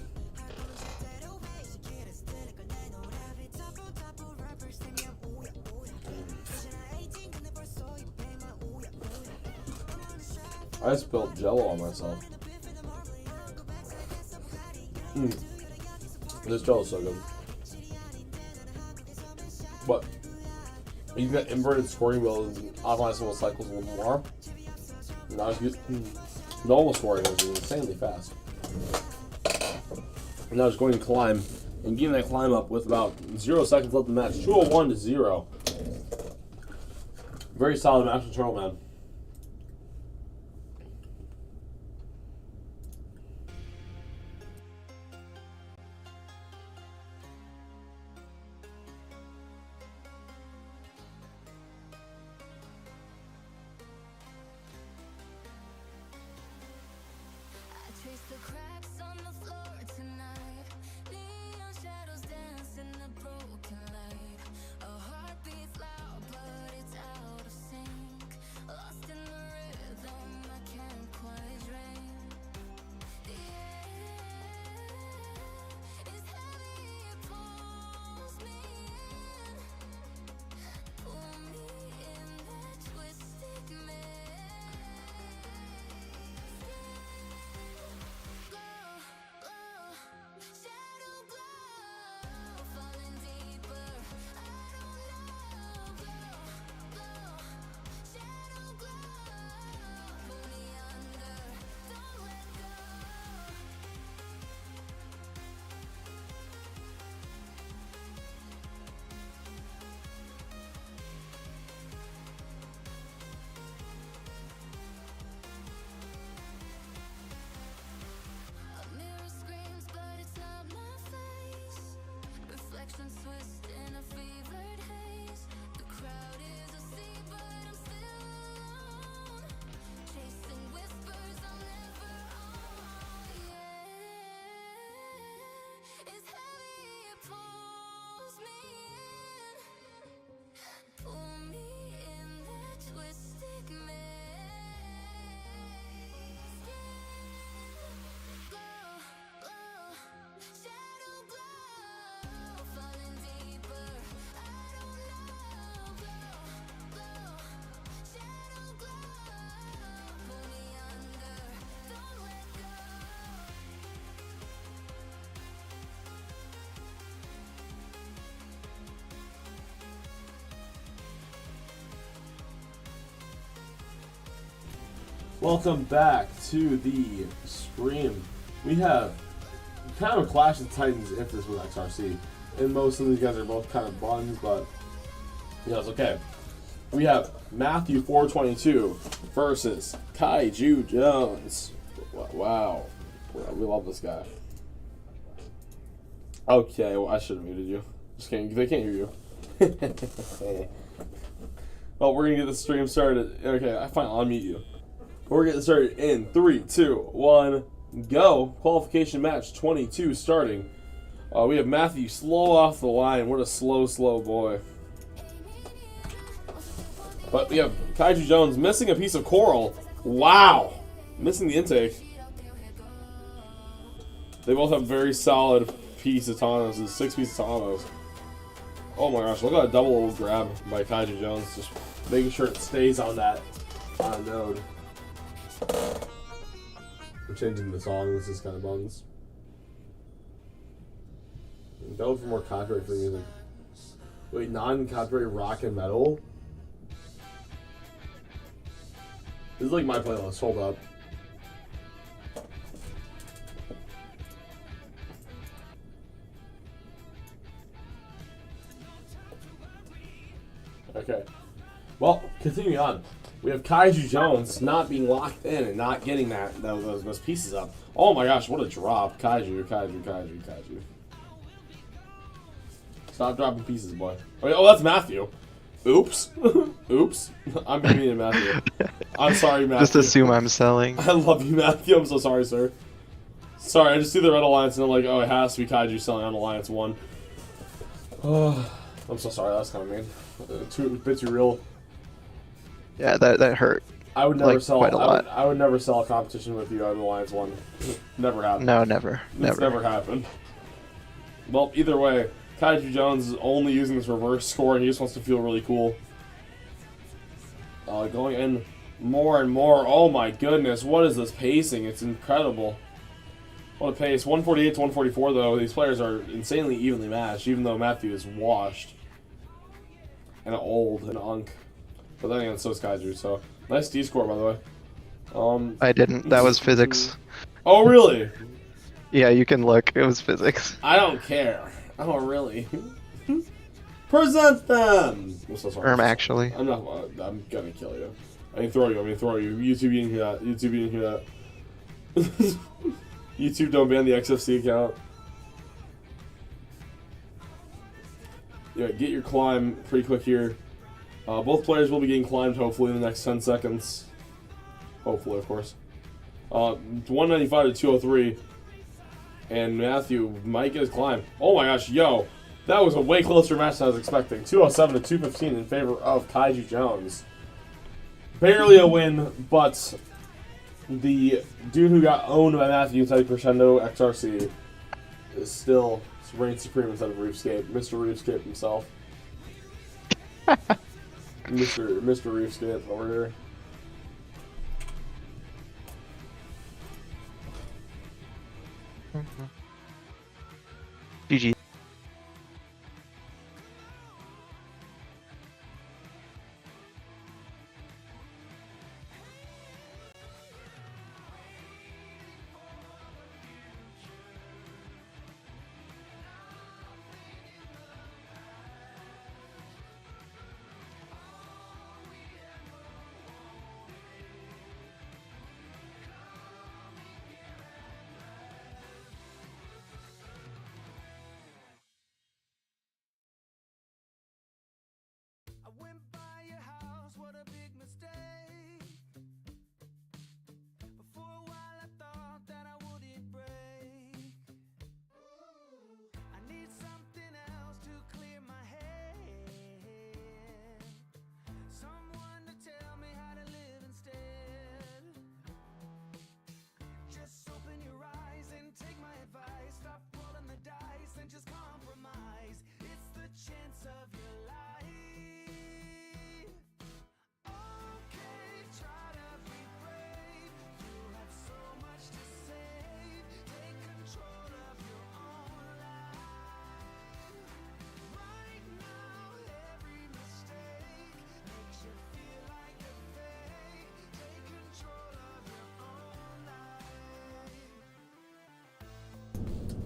I spilled Jello on myself. This Jello's so good. But you've got inverted scoring wheels and optimizable cycles a little more. Now normal scoring is insanely fast. And now just going to climb and getting that climb up with about 0 seconds left in the match. 201 to 0. Very solid match with Turtleman. Welcome back to the stream. We have kind of a clash of titans if this was XRC. And most of these guys are both kind of buns, but yeah, it's okay. We have Matthew 422 versus Kaiju Jones. Wow. We love this guy. Okay, well, I should have muted you. Just kidding, they can't hear you. Well, we're gonna get the stream started. Okay, I fine, I'll unmute you. We're getting started in 3, 2, 1, go. Qualification match 22 starting. We have Matthew slow off the line. What a slow boy. But we have Kaiju Jones missing a piece of coral. Wow. Missing the intake. They both have very solid piece of Thanos. 6 pieces of Thanos. Oh my gosh, look at that double grab by Kaiju Jones. Just making sure it stays on that node. We're changing the song. This is kind of buns. Go for more copyright free music. Wait, non-copyright rock and metal? This is like my playlist. Hold up. Okay. Well, continuing on. We have Kaiju Jones not being locked in and not getting those pieces up. Oh my gosh, what a drop. Kaiju. Stop dropping pieces, boy. Oh, that's Matthew. Oops. Oops. I'm meaning Matthew. I'm sorry, Matthew. Just assume I'm selling. I love you, Matthew. I'm so sorry, sir. Sorry, I just see the Red Alliance and I'm like, oh, it has to be Kaiju selling on Alliance 1. Oh, I'm so sorry. That was kind of mean. A bit too real. Yeah, that hurt. I would never like, sell. quite a lot. I would never sell a competition with you on Alliance 1. Never happened. No, never. It's never happened. Well, either way, Kaiju Jones is only using this reverse score, and he just wants to feel really cool. Going in more and more. Oh my goodness, what is this pacing? It's incredible. What a pace. 148 to 144, though. These players are insanely evenly matched, even though Matthew is washed. And old and unk. But then again, so is Kaiju, so. Nice D score, by the way. I didn't. That was physics. Oh, really? Yeah, you can look. It was physics. I don't care. Oh, really? Present them! I'm so sorry. Actually. I'm gonna kill you. I mean, throw you. YouTube, you didn't hear that. YouTube, you didn't hear that. YouTube, don't ban the XFC account. Yeah, get your climb pretty quick here. Both players will be getting climbed, hopefully, in the next 10 seconds. Hopefully, of course. 195 to 203. And Matthew might get his climb. Oh my gosh, yo. That was a way closer match than I was expecting. 207 to 215 in favor of Kaiju Jones. Barely a win, but the dude who got owned by Matthew inside Crescendo XRC is still reigns supreme inside of Reefscape. Mr. Reefscape himself. Mr. Reefscape over here. GG.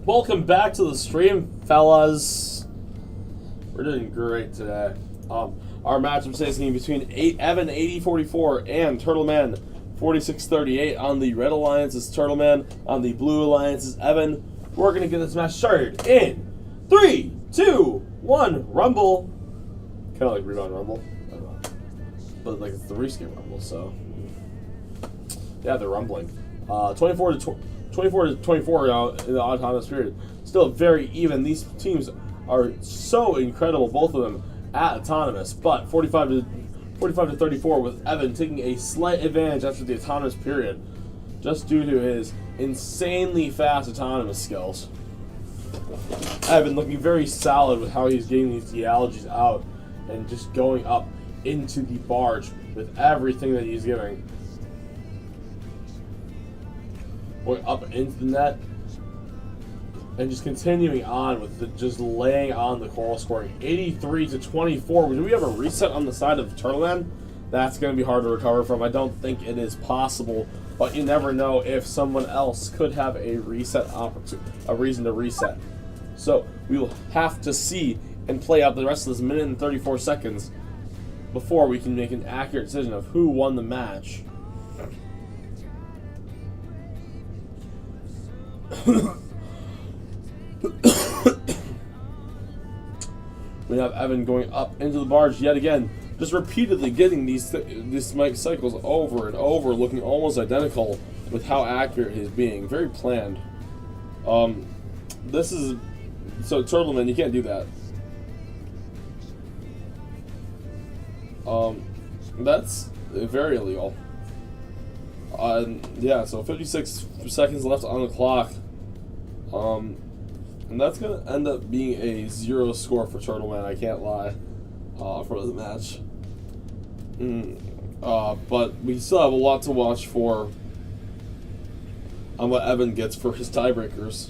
Welcome back to the stream, fellas. We're doing great today. Our matchup today is going to be between Evan 8044 and Turtleman 4638. On the red alliance is Turtleman. On the blue alliance is Evan. We're going to get this match started in 3, 2, 1, Rumble. Kind of like Rebound Rumble. I don't know. But like it's the Reefscape Rumble, so yeah, they're rumbling. 24 to 24 now in the autonomous period. Still very even. These teams are so incredible, both of them at autonomous. But 45 to 34 with Evan taking a slight advantage after the autonomous period, just due to his insanely fast autonomous skills. Evan looking very solid with how he's getting these geologies out and just going up into the barge with everything that he's giving. Going up into the net and just continuing on with just laying on the coral, scoring 83 to 24. Do we have a reset on the side of Turtleman? That's going to be hard to recover from. I don't think it is possible, but you never know if someone else could have a reset opportunity, a reason to reset. So we will have to see and play out the rest of this minute and 34 seconds before we can make an accurate decision of who won the match. We have Evan going up into the barge yet again, just repeatedly getting these cycles over and over, looking almost identical with how accurate he's being. Very planned. This is so Turtleman, you can't do that. That's very illegal. Yeah, so 56 seconds left on the clock. And that's going to end up being a 0 score for Turtleman, I can't lie, for the match. But we still have a lot to watch for on what Evan gets for his tiebreakers.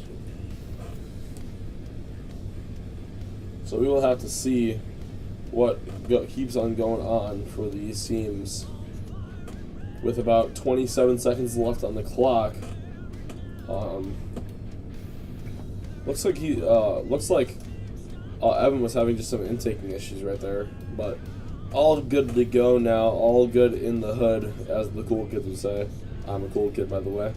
So we will have to see what keeps on going on for these teams. With about 27 seconds left on the clock, looks like Evan was having just some intaking issues right there, but all good to go now. All good in the hood, as the cool kids would say. I'm a cool kid, by the way.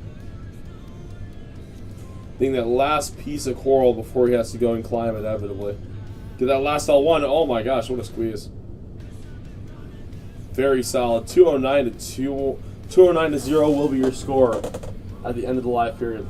Getting that last piece of coral before he has to go and climb inevitably. Get that last L1. Oh my gosh, what a squeeze! Very solid. 209 to 0 will be your score at the end of the live period.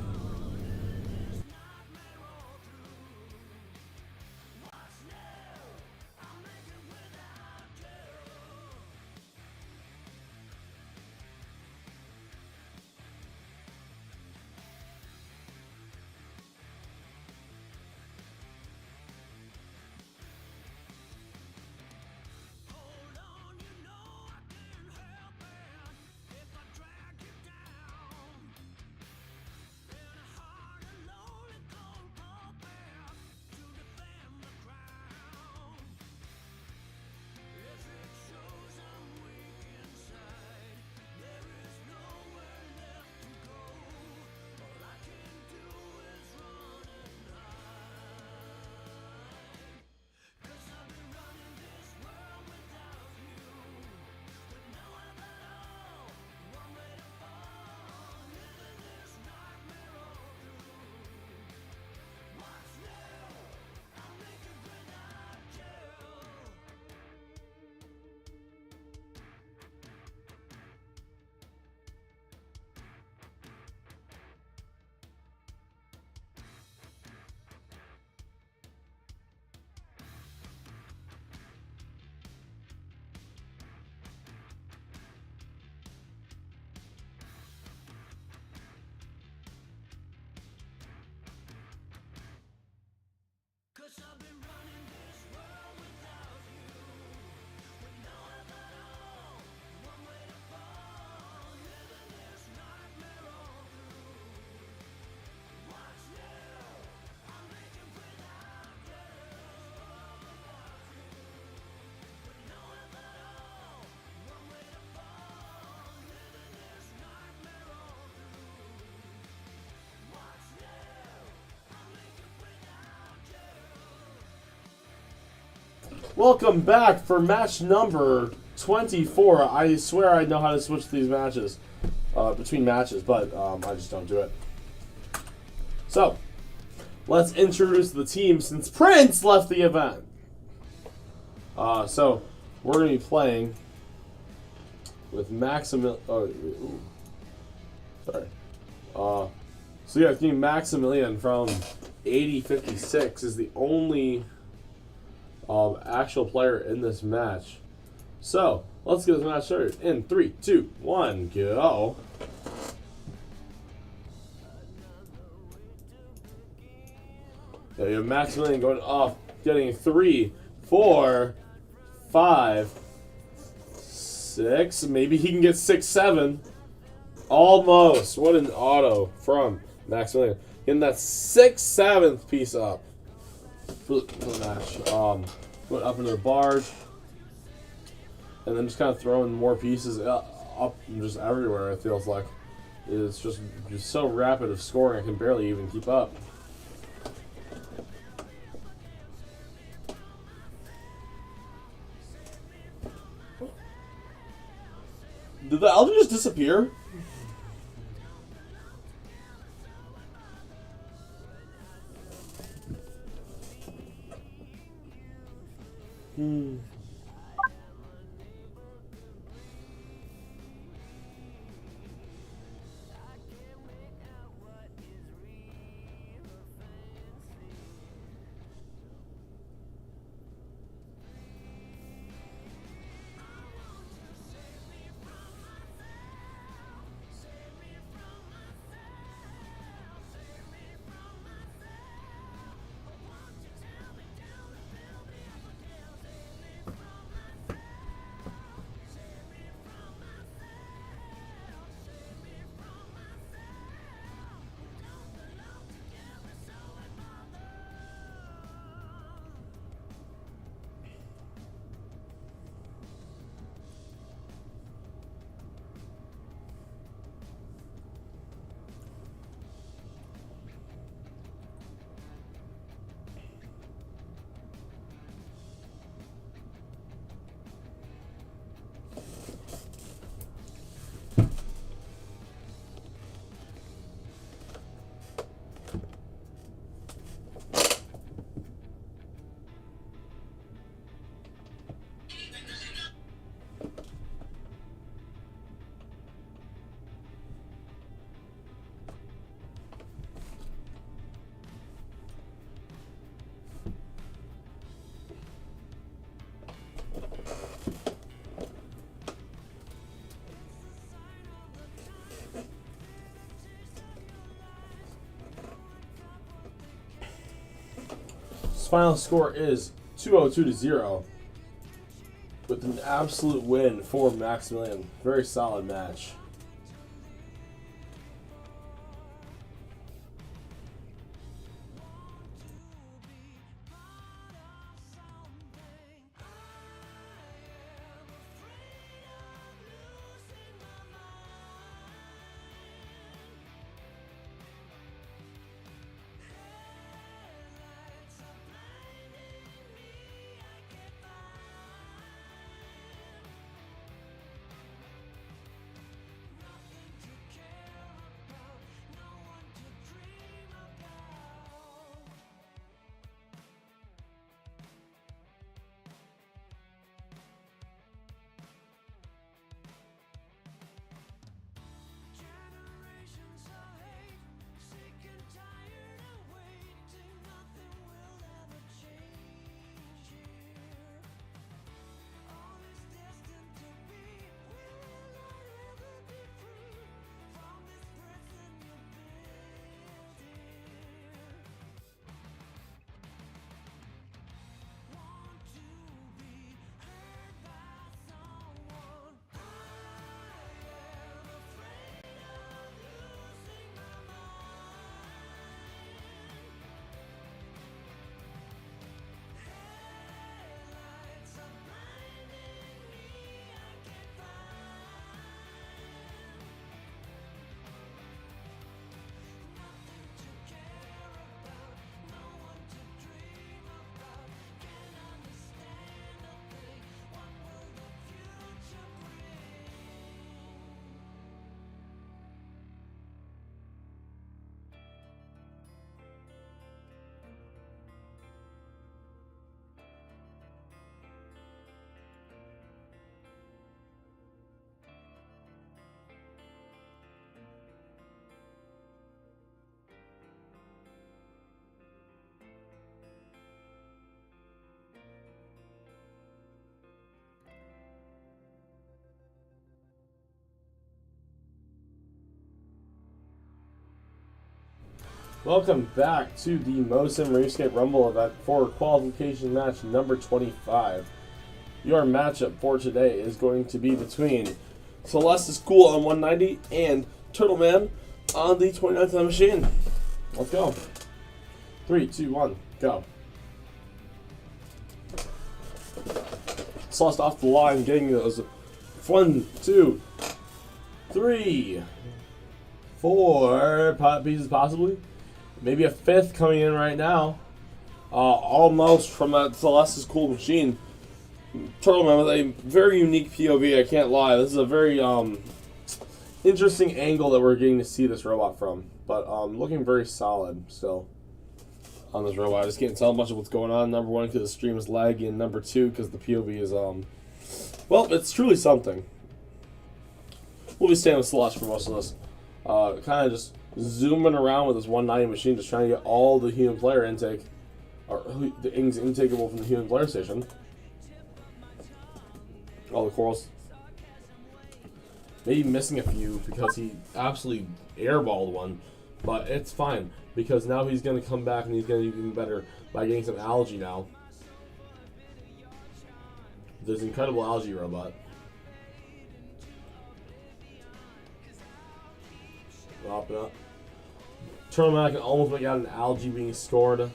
Welcome back for match number 24. I swear I know how to switch these matches, between matches, but I just don't do it. So, let's introduce the team since Prince left the event. So, we're going to be playing with Maximilian. Sorry. So yeah, Team Maximilian from 8056 is the only actual player in this match. So let's get this match started in 3, 2, 1, go. Yeah, you have Maximilian going off, getting 3, 4, 5, 6. Maybe he can get 6, 7. Almost. What an auto from Maximilian. Getting that 6th, 7th piece up for the match. Went up into the barge. And then just kind of throwing more pieces up just everywhere, it feels like. It's just so rapid of scoring, I can barely even keep up. Did the Elder just disappear? Final score is 202-0 with an absolute win for Maximilian. Very solid match. Welcome back to the MoSim Reefscape Rumble event for qualification match number 25. Your matchup for today is going to be between Celeste is Cool on 190 and Turtle Man on the 29th machine. Let's go. 3, 2, 1, go. Celeste off the line, getting those 1, 2, 3, 4 pot pieces possibly. Maybe a 5th coming in right now. Almost from that Celeste's Cool machine. Turtleman with a very unique POV, I can't lie. This is a very interesting angle that we're getting to see this robot from. But looking very solid still on this robot. I just can't tell much of what's going on. Number 1, because the stream is laggy, and number 2, because the POV is, well, it's truly something. We'll be staying with Celeste for most of this. Kind of just zooming around with this 190 machine, just trying to get all the human player intake, or the intakeable from the human player station. All the corals. Maybe missing a few because he absolutely airballed one, but it's fine because now he's going to come back and he's going to do even better by getting some algae now. There's an incredible algae robot. Up and up. Turtleman can almost make out an algae being stored.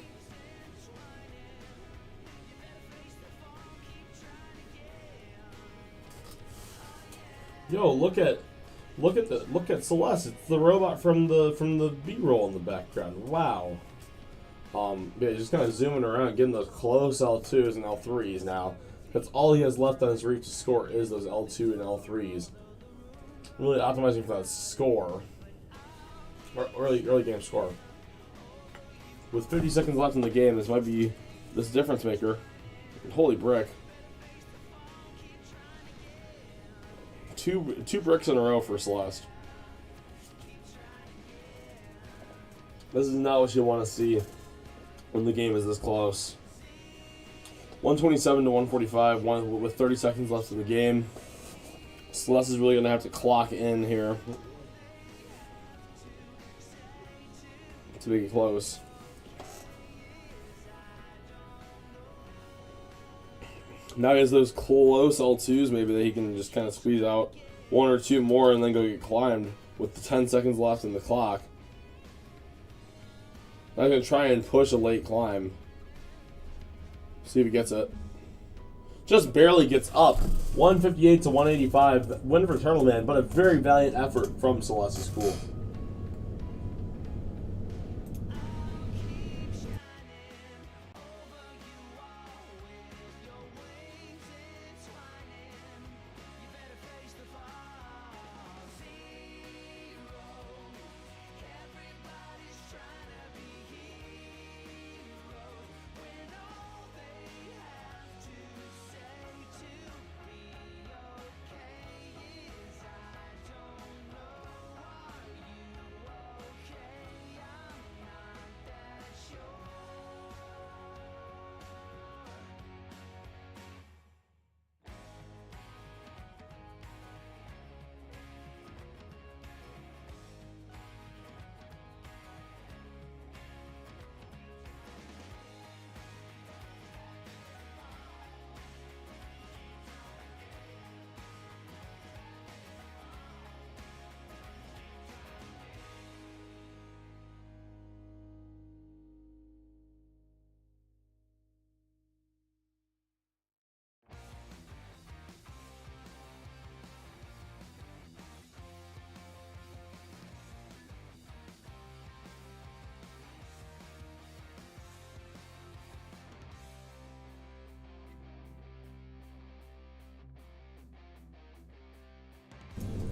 Yo, look at Celeste. It's the robot from the B-roll in the background. Wow. Yeah, just kind of zooming around, getting those close L2s and L3s now. That's all he has left on his reef to score is those L2 and L3s. Really optimizing for that score. Early game score. With 50 seconds left in the game, this might be this difference maker. Holy brick. Two bricks in a row for Celeste. This is not what you want to see when the game is this close. 127 to 145, with 30 seconds left in the game. Celeste is really going to have to clock in here to make it close. Now he has those close L2s, maybe that he can just kind of squeeze out 1 or 2 more and then go get climbed with the 10 seconds left in the clock. Now I'm going to try and push a late climb. See if he gets it. Just barely gets up. 158 to 185. Win for Turtleman, but a very valiant effort from Celeste's Cool.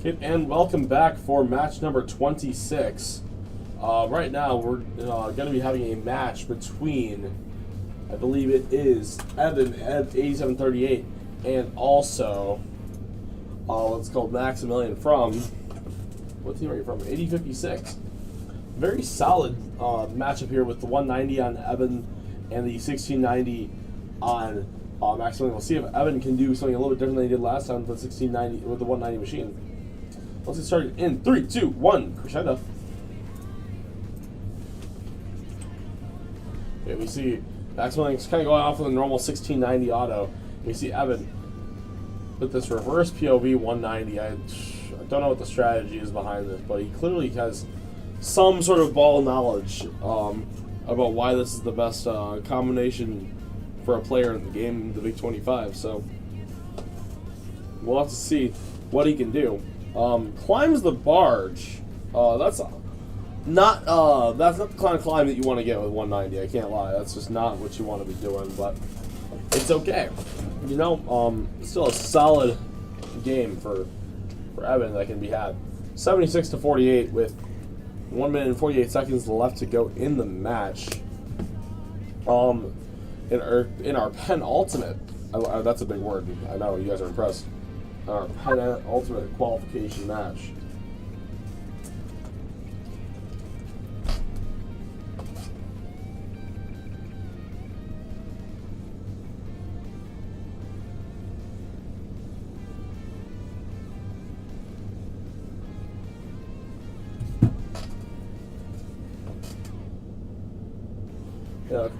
Okay, and welcome back for match number 26. Right now, we're going to be having a match between, I believe it is Evan at 8738, and also, let's call Maximilian from, what team are you from? 8056. Very solid matchup here with the 190 on Evan and the 1690 on Maximilian. We'll see if Evan can do something a little bit different than he did last time with the 1690 with the 190 machine. Let's get started in 3, 2, 1. Crescendo. Okay, we see Maximilian's kind of going off with a normal 1690 auto. We see Evan with this reverse POV 190. I don't know what the strategy is behind this, but he clearly has some sort of ball knowledge about why this is the best combination for a player in the game, the Big 25. So we'll have to see what he can do. Climbs the barge. That's not the kind of climb that you want to get with 190. I can't lie. That's just not what you want to be doing. But it's okay. You know, it's still a solid game for Evan that can be had. 76-48 with 1 minute and 48 seconds left to go in the match. In our penultimate, that's a big word. I know you guys are impressed. Our penultimate qualification match.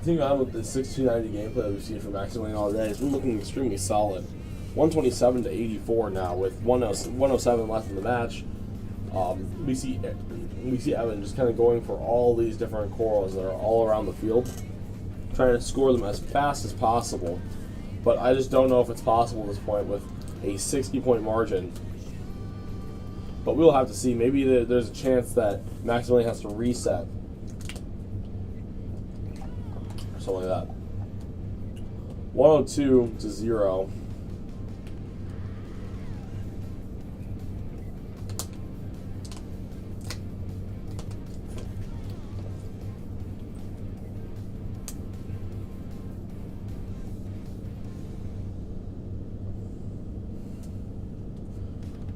Continuing on with the 1690 gameplay that we've seen from Maximilian all day, it's been looking extremely solid. 127-84 now with 107 left in the match. We see Evan just kind of going for all these different corals that are all around the field, trying to score them as fast as possible. But I just don't know if it's possible at this point with a 60-point margin. But we'll have to see. Maybe there's a chance that Maximilian has to reset. Something like that. 102-0.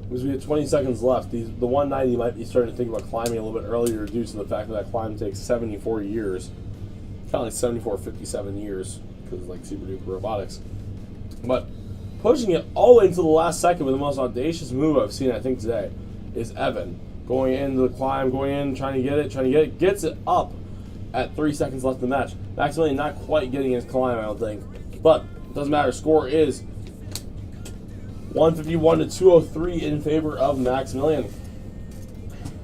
Because we have 20 seconds left. The 190 might be starting to think about climbing a little bit earlier due to the fact that climb takes 74 years. Kind of like 74, 57 years, because like super duper robotics. But pushing it all the way into the last second with the most audacious move I've seen, I think, today, is Evan. Going into the climb, going in, trying to get it, gets it up at 3 seconds left in the match. Maximilian not quite getting his climb, I don't think. But it doesn't matter. Score is 151-203 in favor of Maximilian.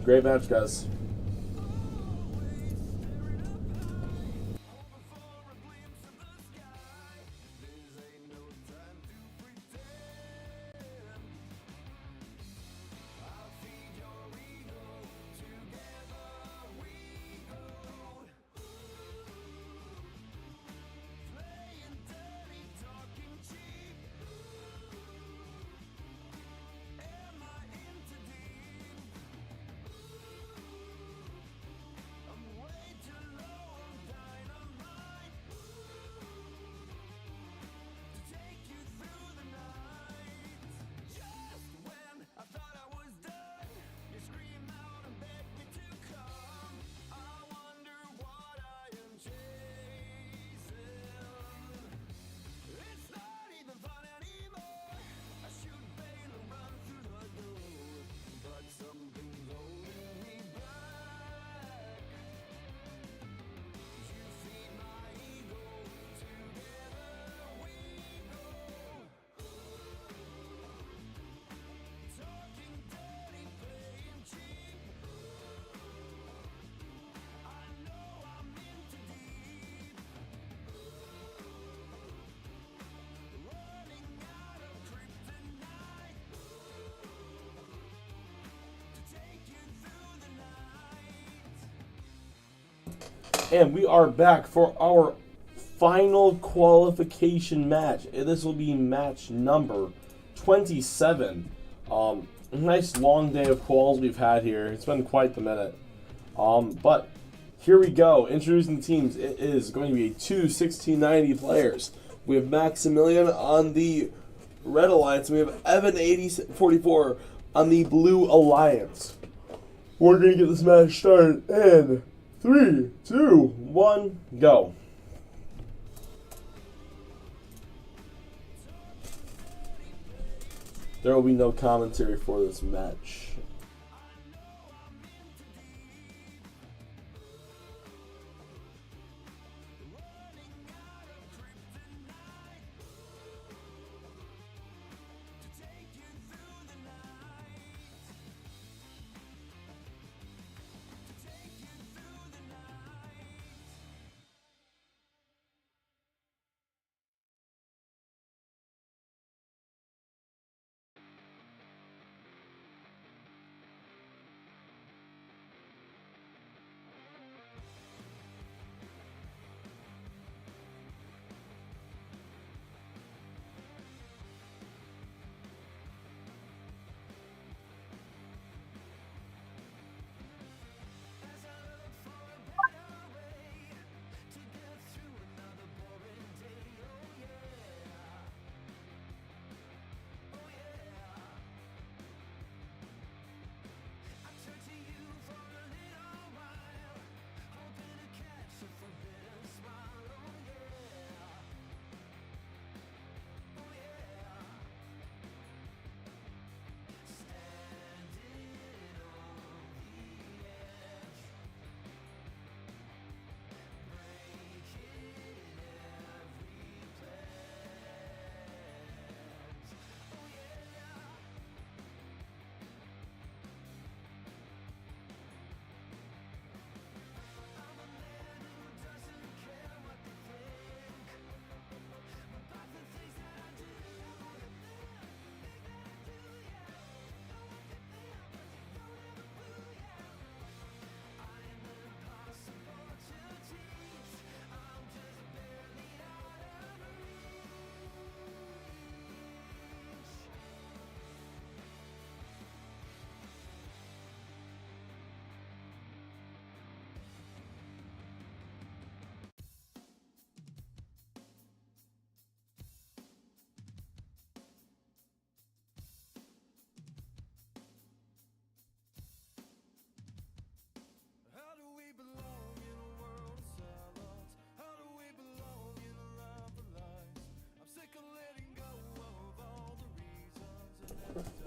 Great match, guys. And we are back for our final qualification match. This will be match number 27. Nice long day of quals we've had here. It's been quite the minute. But here we go. Introducing the teams. It is going to be 2 1690 players. We have Maximilian on the Red Alliance. And we have Evan 8044 on the Blue Alliance. We're going to get this match started in 3, 2, 1, go. There will be no commentary for this match.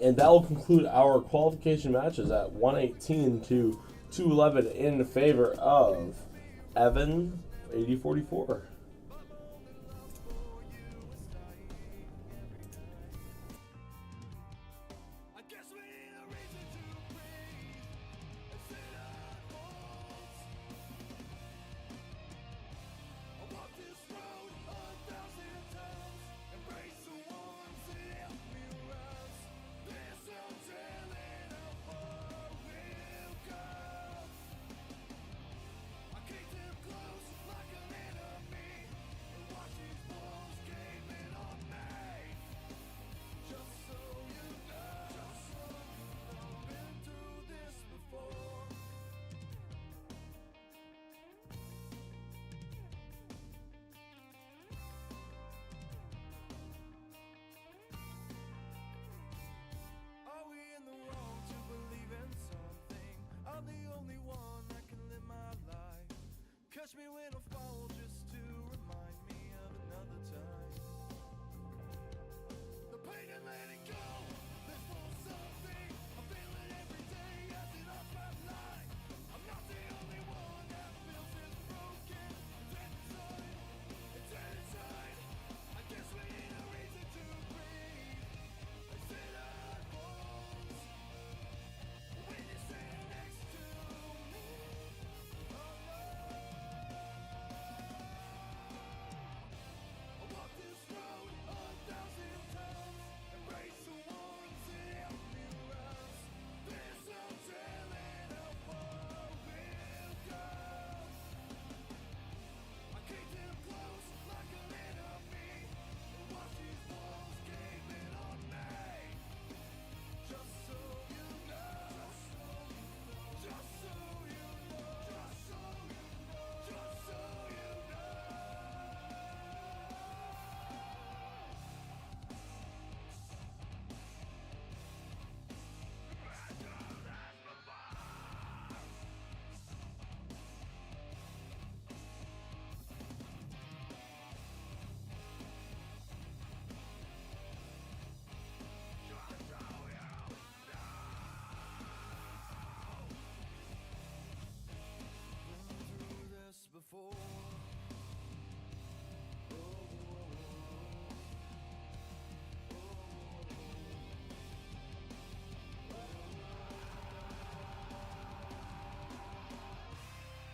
And that will conclude our qualification matches at 118 to 211 in favor of Evan 8044. Catch me when I fall just to remind me of another time. The pain and letting go, there's more something. I feel it every day as it off my life. I'm not the only one that feels this broken. It's dead inside. I guess we need a reason to breathe. I sit on walls when you're standing next to me. Before.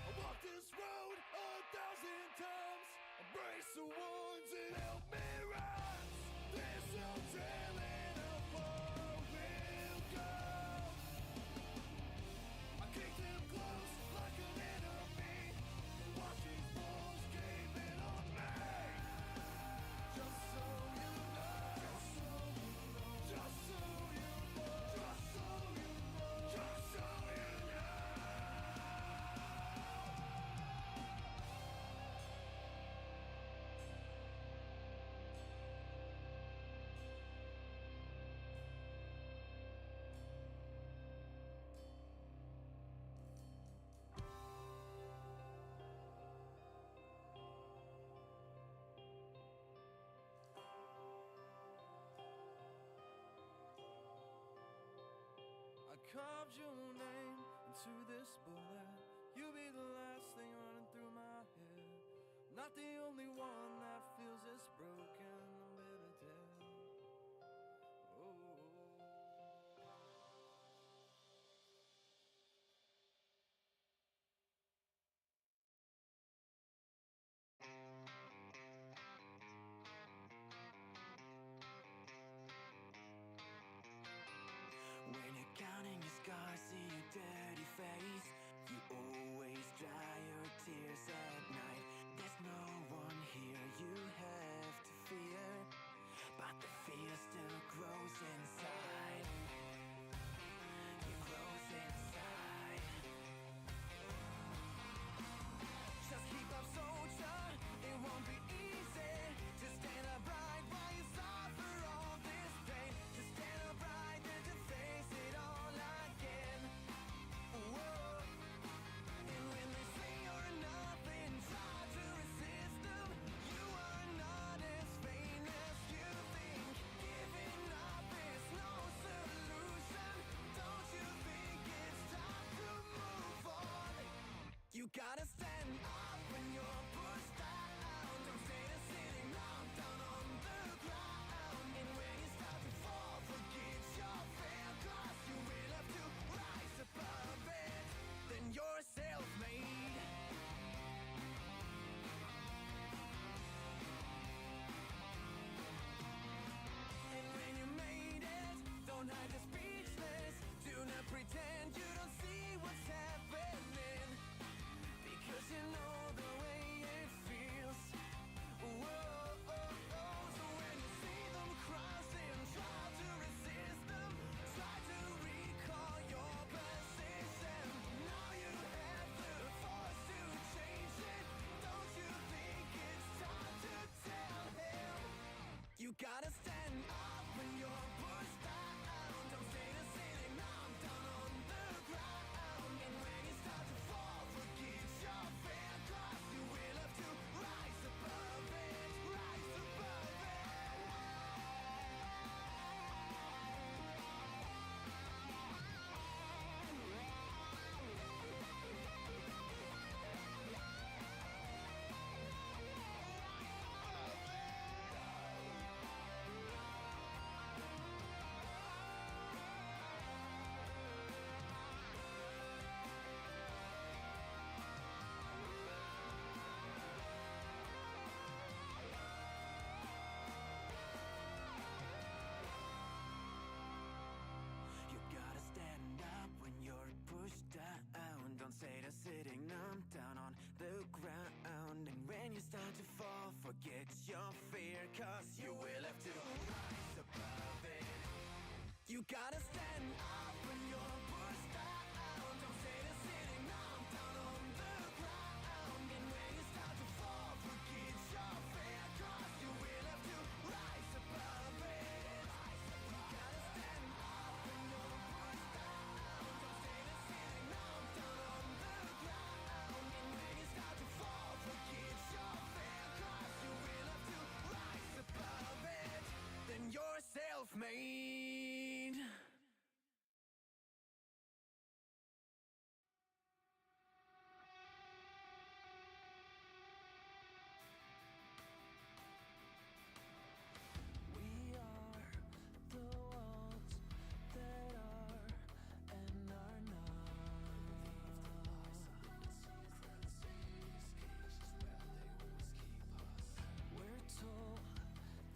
I walked this road 1,000 times. Embrace the ones that help me rise. There's no telling how far we'll go. I keep them close like an enemy. Watch these walls caving on me. Just so you know. Just so you know. Just so you know. Just so you know. Just so you know. I carved your name into this bullet. You'll be the last thing running through my head. Not the only one that feels this broken. I'm better dead. Oh. When you're counting your scars, see your dirty face. You always dry your tears at night. There's no one here, you have to feel You gotta stand up when you're pushed down. Don't stay there sitting down on the ground. And when you start to fall, forget your fear, 'cause you will have to rise above it. Then you're self-made. And when you made it, don't hide the speechless. Do not pretend you don't see what's happening, because you know the way it feels. Whoa, so when you see them crossing, try to resist them. Try to recall your position. Now you have the force to change it. Don't you think it's time to tell him? You gotta stand up when you're pushed down. Don't stay there sitting down on the ground. And when you start to fall, forget your fear, 'cause you will have to rise above it. Rise above You gotta stand up when you're pushed down. Don't stay there sitting down on the ground. And when you start to fall, forget your fear, 'cause you will have to rise above it. You gotta stand up when you're pushed down. Don't stay there sitting down on the ground. And when you start to fall, forget your fear, 'cause you will have to rise above it. You gotta stand up when you're pushed down. Don't stay there sitting down on the ground. And when you start to fall, forget your fear, 'cause you will have to rise above it. Then you're self-made. We are the ones that are and are not. We're told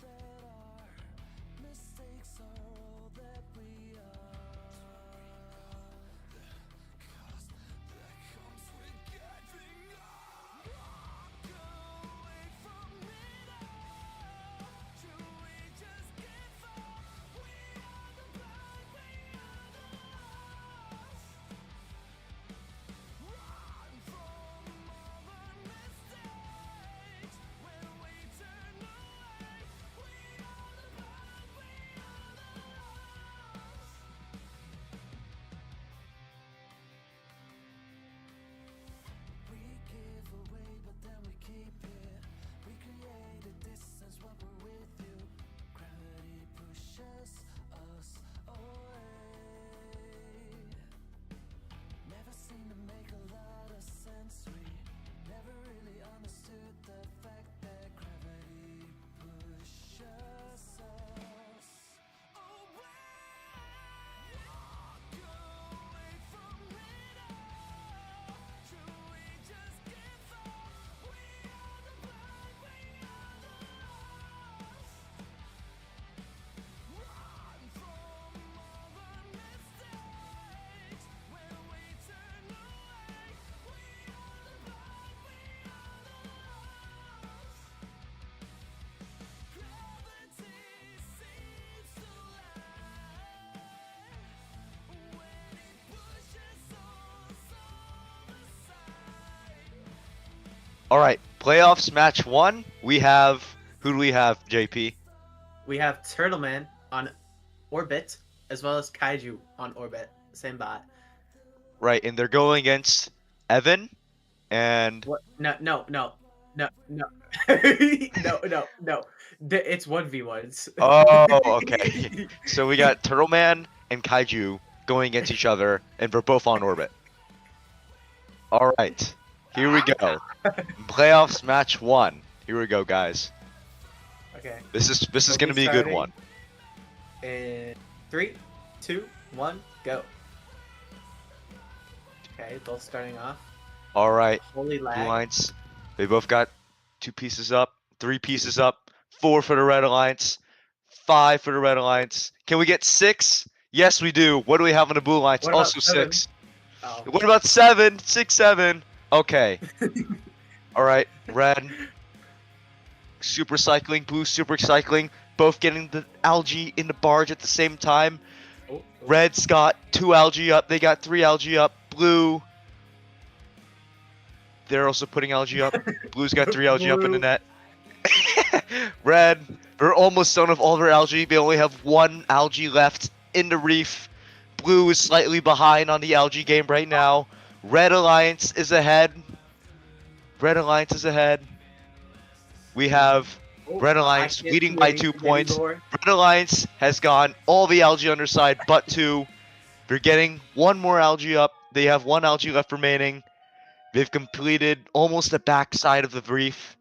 that our mistakes are all that we are. Cause that comes with giving up. Walk away from it all. Should we just give up? We are the blind, we are the lost. Run from all the mistakes. When we turn away, we are the blind, we are the lost. We give away, but then we keep it. We create a distance when we're with you. Gravity pushes us away. Never seemed to make a lot of sense. We never really understood the fact that gravity pushes us away. Walk away from it all. Should we just give up? We are the blind, we are the lost. Run from all the mistakes. When we turn away, we are the blind, we are the lost. Gravity seems to lie when it pushes us all aside. All right, playoffs match 1. We have who do we have, JP? We have Turtleman on Orbit, as well as Kaiju on Orbit. Same bot. Right, and they're going against Evan and What? No. no. It's 1v1s. oh, okay. So we got Turtleman and Kaiju going against each other, and we're both on Orbit. All right. Here we go. Playoffs match 1. Here we go, guys. Okay. This is We'll gonna be a good starting one. In 3, 2, 1, go. Okay, both starting off. All right. Holy Blue lag. Alliance. They both got 2 pieces up, 3 pieces up, 4 for the Red Alliance, 5 for the Red Alliance. Can we get 6? Yes, we do. What do we have on the Blue Alliance? What about Also 7? 6. Oh. What about 7? 6, 7. Okay. All right. Red. Super cycling. Blue super cycling. Both getting the algae in the barge at the same time. Oh, Red's got 2 algae up. They got 3 algae up. Blue. They're also putting algae up. Blue's got 3 algae up in the Blue. net. Red. They're almost done with all their algae. They only have 1 algae left in the reef. Blue is slightly behind on the algae game right now. Red Alliance is ahead. Red Alliance is ahead. We have Red Alliance leading by 2 points. Red Alliance has gone all the algae on their side but 2. They're getting 1 more algae up. They have 1 algae left remaining. They've completed almost the back side of the reef.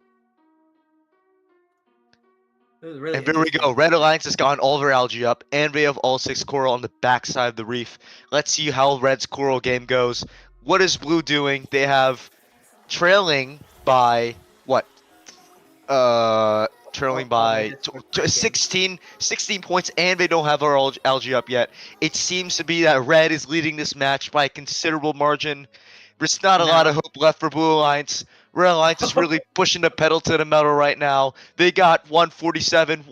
Really And there we go. Red Alliance has gotten all their algae up, and they have all 6 coral on the back side of the reef. Let's see how Red's coral game goes. What is Blue doing? They have trailing by what? Trailing by 16 points, and they don't have our algae up yet. It seems to be that Red is leading this match by a considerable margin. There's not a lot of hope left for Blue Alliance. Red Alliance is really pushing the pedal to the metal right now. They got 147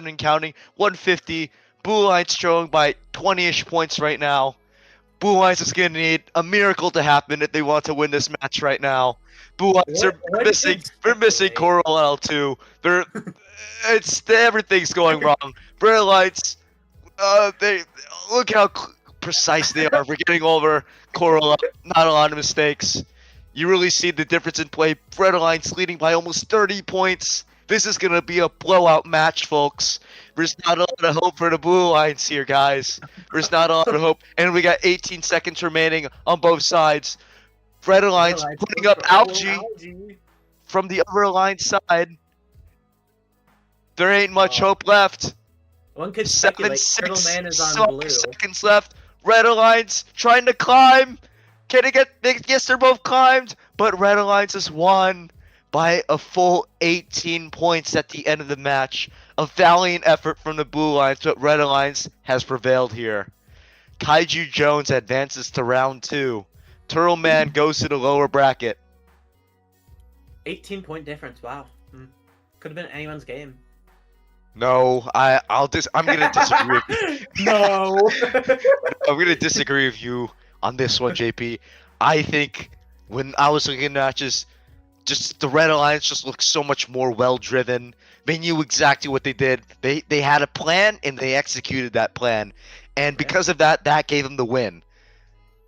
and counting, 150. Blue Alliance trailing by 20-ish points right now. Blue Alliance is going to need a miracle to happen if they want to win this match right now. Blue Alliance are missing. They're missing Coral L2. Everything's going wrong. Red Alliance, they look how precise they are for getting over Coral up. Not a lot of mistakes. You really see the difference in play. Red Alliance leading by almost 30 points. This is going to be a blowout match, folks. There's not a lot of hope for the Blue Alliance here, guys. There's not a lot of hope. And we got 18 seconds remaining on both sides. Red Alliance putting up algae from the other Alliance side. There ain't much hope left. One could 7, speculate 6, Turtle Man is on blue. seconds left. Red Alliance trying to climb. Can it get? Yes, they're both climbed, but Red Alliance has won by a full 18 points at the end of the match. A valiant effort from the Blue Alliance, but Red Alliance has prevailed here. Kaiju Jones advances to round 2. Turtle Man goes to the lower bracket. 18-point difference. Wow. Could have been anyone's game. No, I'm gonna disagree with you. No. I'm gonna disagree with you on this one, JP. I think when I was looking at matches, just the Red Alliance just looked so much more well-driven. They knew exactly what they did. They had a plan and they executed that plan, and because of that, that gave them the win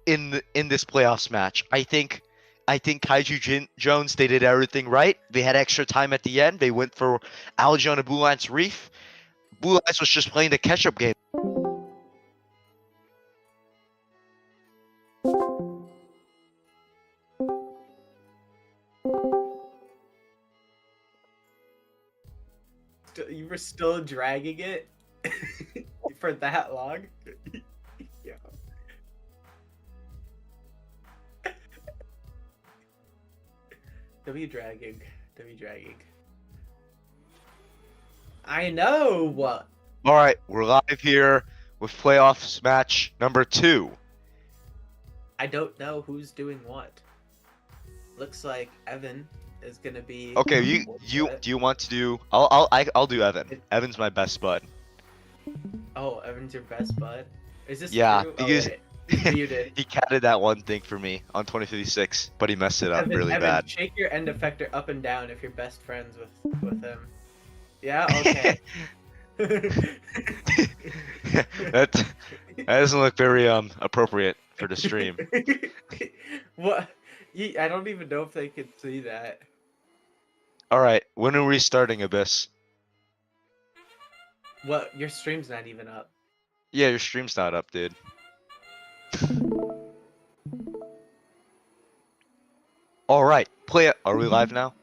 in this playoffs match. I think Kaiju Jones, they did everything right. They had extra time at the end. They went for algae on the Blue Alliance reef. Blue Alliance was just playing the catch-up game. You were still dragging it for that long? Yeah. W dragging. I know what. All right, we're live here with playoffs match number 2. I don't know who's doing what. Looks like Evan is gonna be. Okay, do you want to do? I'll do Evan. Evan's my best bud. Oh, Evan's your best bud. Is this Yeah, true? because He's muted. he catted that one thing for me on 2056, but he messed it up really Evan, bad. Shake your end effector up and down if you're best friends with him. Yeah. Okay. that doesn't look very appropriate for the stream. What? I don't even know if they could see that. All right, when are we starting, Abyss? What? Your stream's not even up. Yeah, your stream's not up, dude. All right, Are we live now?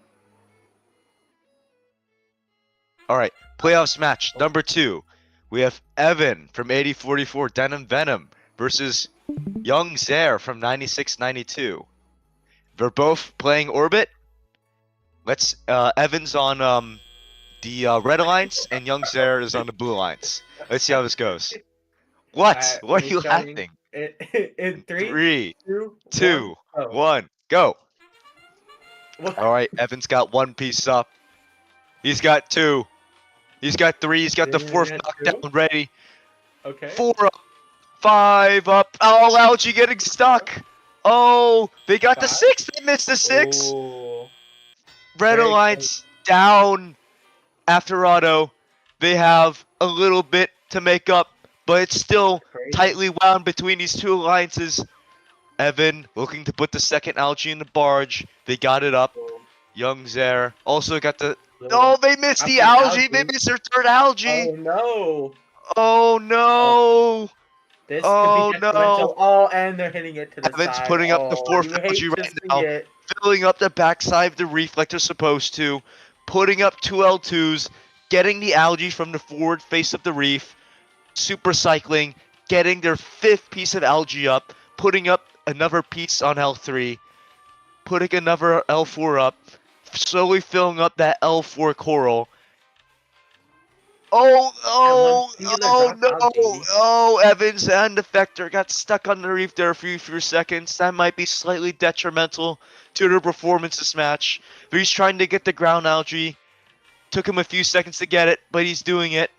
All right, playoffs match number 2. We have Evan from 8044 Denim Venom versus Young Zaire from 9692. They're both playing Orbit. Let's Evan's on the red alliance and Young Zaire is on the blue alliance. Let's see how this goes. What? Alright, What are we're you starting laughing? in 3, 3, 2, 2, 1, go. 1, go. What? All right, Evan's got 1 piece up. He's got 2. He's got 3. He's got the 4th Yeah, knockdown 2. ready. Okay. 4 up. 5 up. Oh, Algae getting stuck. Oh, they got the 5. 6. They missed the 6. Oh, Red very Alliance down after auto. They have a little bit to make up, but it's still crazy. tightly wound between these two alliances. Evan looking to put the second Algae in the barge. They got it up. Oh, Young Zaire also got the... so- Oh, they missed the After Algae. They Algae. missed their third Algae. Oh no! Oh, no. This Oh, could be detrimental. no. Oh, and they're hitting it to the Evan's side. putting up the Oh, 4th you hate Algae to right see now. it. Filling up the backside of the reef like they're supposed to, putting up 2 L2s, getting the algae from the forward face of the reef, super cycling, getting their 5th piece of algae up, putting up another piece on L3, putting another L4 up, slowly filling up that L4 coral. Oh Singular no! drop algae. Oh, Evans and Defector got stuck on the reef there for a few seconds. That might be slightly detrimental to their performance this match. But he's trying to get the ground algae. Took him a few seconds to get it, but he's doing it.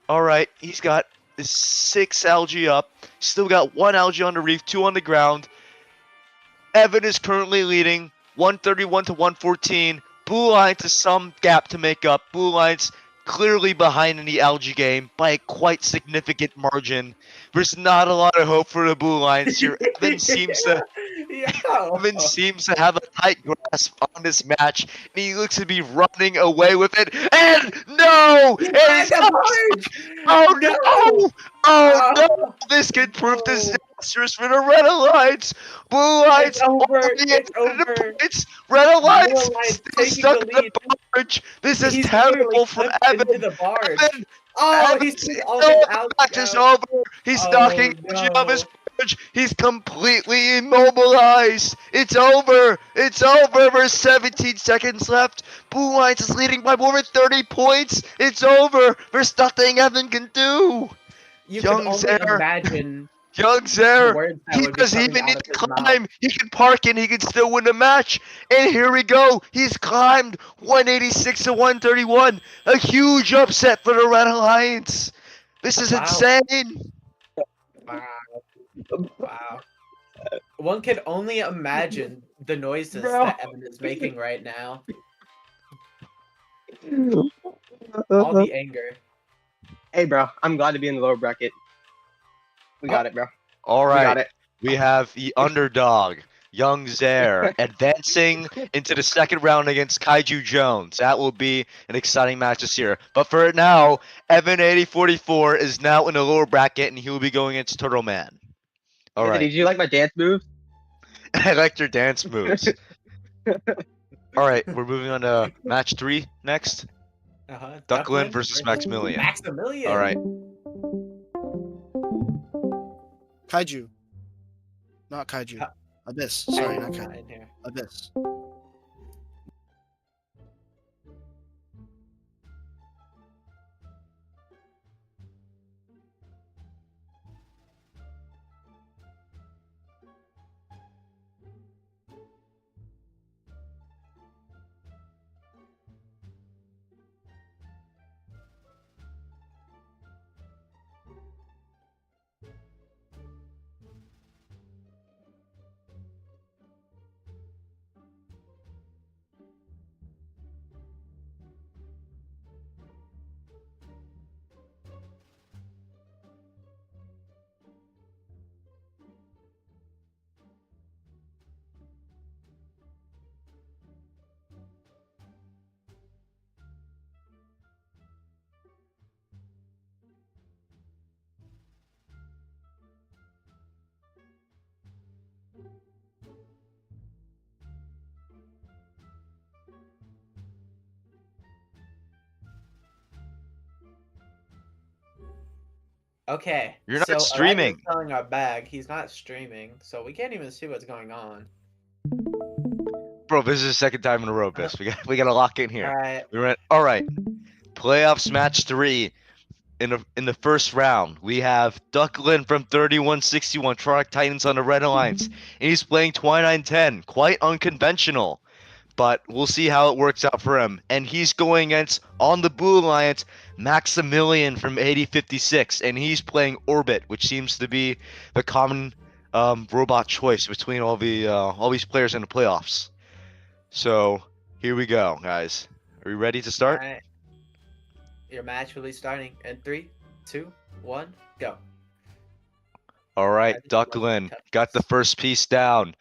All right, he's got the 6 algae up. Still got 1 algae on the reef, 2 on the ground. Evan is currently leading 131 to 114. Blue Lions has some gap to make up. Blue Lions clearly behind in the algae game by a quite significant margin. There's not a lot of hope for the Blue Lions here. Evan seems to have a tight grasp on this match, and he looks to be running away with it. And no! And he's oh No! no! Oh no! Oh, This could prove no. disastrous for the Red Alliance. Blue Alliance It's over. already It's into the over. points. Red Alliance Alliance still taking stuck the in the lead. barge. This is He's terrible literally from slipped into Evan. the barge. Evan, Oh, Evan, he's all no, his the algae match is out. over. He's Oh, knocking Algae off his barge. He's completely immobilized. It's over. It's over. There's 17 seconds left. Blue Lions is leading by more than 30 points. It's over. There's nothing Evan can do. You Young can only Zaire. imagine Young the Zaire, words that he would be doesn't coming even out need of to his climb. mouth. He can park and he can still win the match. And here we go. He's climbed 186 to 131. A huge upset for the Red Alliance. This is Wow. insane. Wow. Wow. One could only imagine the noises that Evan is making right now. All the anger. Hey, bro, I'm glad to be in the lower bracket. We got it, bro. All We got right. it. We have the underdog, Young Zaire, advancing into the second round against Kaiju Jones. That will be an exciting match this year. But for now, Evan 8044 is now in the lower bracket, and he will be going against Turtle Man. All Anthony, right. did you like my dance move? I liked your dance moves. All right, we're moving on to match 3 next. Duckland versus Maximilian. Maximilian. All right. Kaiju. Not Kaiju. Abyss. Sorry, not Kaiju. Abyss. Okay. You're not so streaming. Elijah's selling our bag. He's not streaming, so we can't even see what's going on. Bro, this is the second time in a row, Biss. We gotta lock in here. All right. All right. Playoffs match 3. In the first round, we have Ducklin from 3161 Toronto Titans on the Red Alliance, and he's playing 2910. Quite unconventional, but we'll see how it works out for him. And he's going against, on the Blue Alliance, Maximilian from 8056, and he's playing Orbit, which seems to be the common robot choice between all these players in the playoffs. So here we go, guys. Are you ready to start? All right. Your match will be starting in 3, 2, 1, go. All right, Ducklin got the first piece down.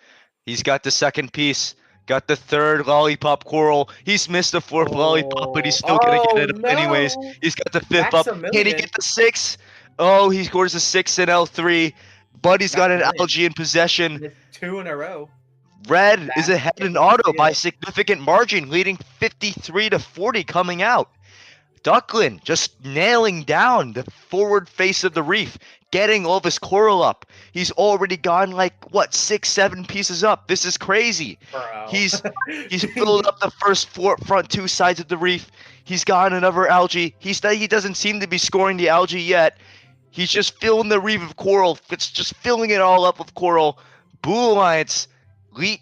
He's got the second piece. Got the third lollipop coral. He's missed the fourth lollipop, but he's still gonna get it up anyways. He's got the fifth up. Can he get the 6? Oh, he scores a 6 in L3. Buddy's got an algae in possession. It's 2 in a row. Red is ahead in auto by a significant margin, leading 53-40 coming out. Ducklin just nailing down the forward face of the reef, getting all this coral up. He's already gone like, what, 6, 7 pieces up. This is crazy. Bro. He's filled up the front 2 sides of the reef. He's got another algae. He doesn't seem to be scoring the algae yet. He's just filling the reef of coral. It's just filling it all up with coral. Blue Alliance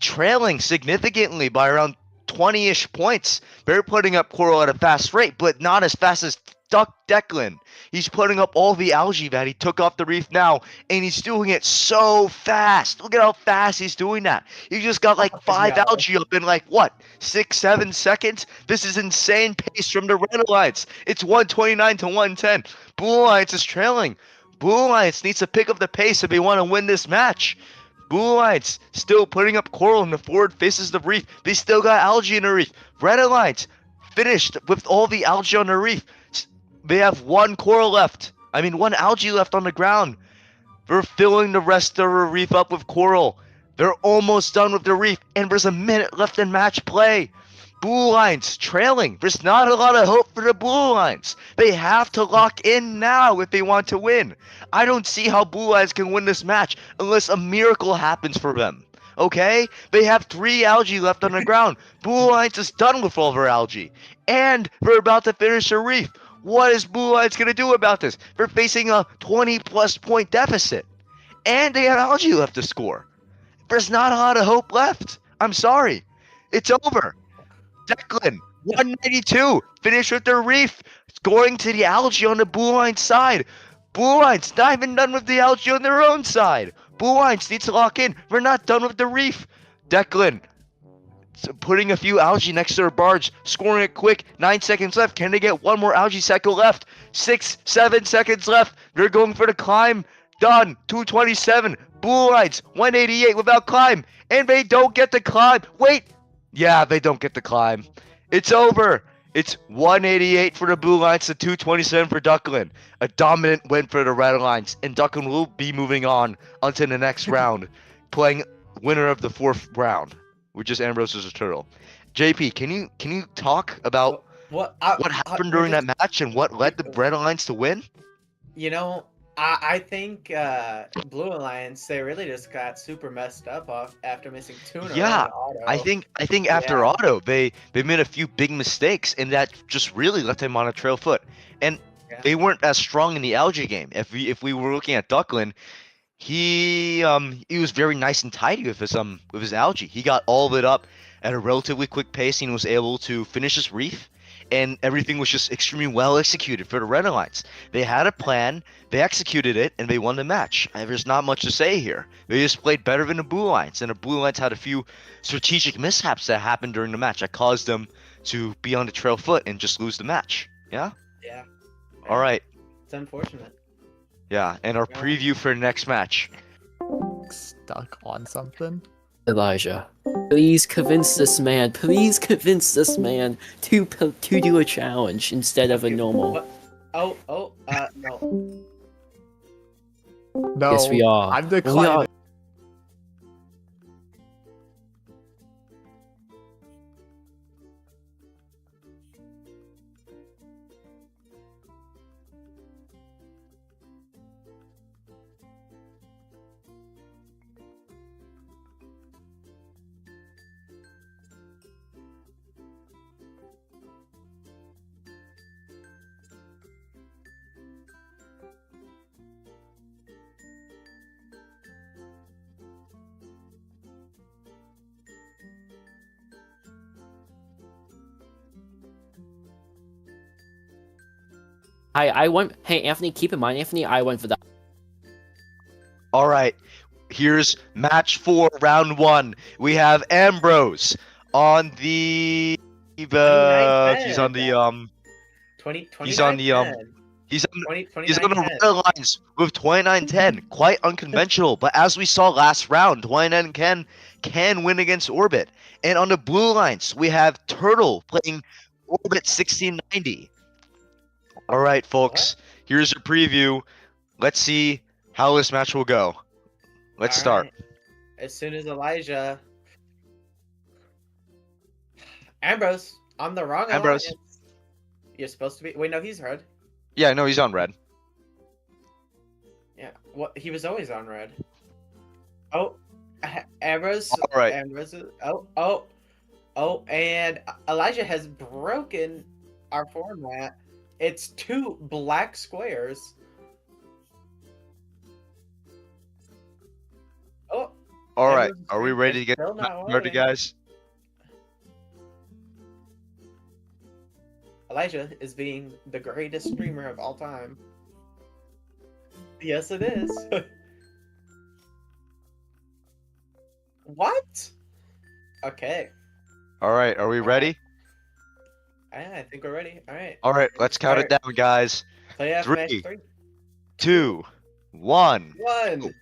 trailing significantly by around 20-ish points. They're putting up coral at a fast rate, but not as fast as Declan. He's putting up all the algae that he took off the reef now, and he's doing it so fast. Look at how fast he's doing that. He just got like 5 algae up in like, what, 6, 7 seconds? This is insane pace from the Red Alliance. It's 129 to 110. Blue Alliance is trailing. Blue Alliance needs to pick up the pace if they want to win this match. Blue Alliance still putting up coral in the forward faces of the reef. They still got algae in the reef. Red Alliance finished with all the algae on the reef. They have 1 coral left. 1 algae left on the ground. They're filling the rest of the reef up with coral. They're almost done with the reef, and there's a minute left in match play. Blue Alliance trailing. There's not a lot of hope for the Blue Alliance. They have to lock in now if they want to win. I don't see how Blue Alliance can win this match unless a miracle happens for them. Okay? They have 3 algae left on the ground. Blue Alliance is done with all their algae. And they're about to finish the reef. What is Blue Alliance going to do about this? They're facing a 20-plus point deficit. And they have algae left to score. There's not a lot of hope left. I'm sorry. It's over. Declan, 192, finish with their reef, scoring to the algae on the Blue Alliance side. Blue Alliance not even done with the algae on their own side. Blue Alliance needs to lock in. We're not done with the reef. Declan, putting a few algae next to their barge, scoring it quick. 9 seconds left. Can they get 1 more algae cycle left? 6, 7 seconds left. They're going for the climb. Done. 227. Blue Alliance, 188 without climb. And they don't get the climb. Wait. Yeah, they don't get the climb. It's over. It's 188 for the Blue Alliance to 227 for Ducklin. A dominant win for the Red Alliance, and Ducklin will be moving on until the next round, playing winner of the 4th round, which is Ambrose vs. Turtle. JP, can you talk about what happened during that match and what led the Red Alliance to win? I think Blue Alliance, they really just got super messed up after missing 2 in a row in auto. I think after auto they made a few big mistakes, and that just really left him on a trail foot. And they weren't as strong in the algae game. If we were looking at Ducklin, he was very nice and tidy with his algae. He got all of it up at a relatively quick pace, and was able to finish his reef. And everything was just extremely well executed for the Red Alliance. They had a plan, they executed it, and they won the match. There's not much to say here. They just played better than the Blue Alliance, and the Blue Alliance had a few strategic mishaps that happened during the match that caused them to be on the trail foot and just lose the match. Yeah? Yeah. All right. It's unfortunate. Yeah, and our preview for the next match. Stuck on something? Elijah, please convince this man. Please convince this man to do a challenge instead of a normal. No. No. Yes, we are. I'm declining. I went. Hey, Anthony, keep in mind, Anthony, I went for that. All right, here's match 4, round 1. We have Ambrose on the. He's on the 20, He's on 29, the 10. He's on, 20, he's 29, on the 10. red lines with 29-10. Quite unconventional, but as we saw last round, 29-10 can win against Orbit. And on the blue lines, we have Turtle playing Orbit 1690. All right, folks, here's your preview. Let's see how this match will go. Let's start. Alright. As soon as Elijah. Ambrose, on the wrong Ambrose. alliance. You're supposed to be. Wait, no, he's red. Yeah, no, he's on red. Yeah, what? He was always on red. Oh, Ambrose. All right. Ambrose. Oh, and Elijah has broken our format. It's 2 black squares. Oh. All right, Ambrose is are we green. ready to It's get still not ready, loading. guys? Elijah is being the greatest streamer of all time. Yes, it is. What? Okay. All right, are we ready? I think we're ready. All right. All right, let's count it down, guys. Playoff match 3. 2, 1. 1.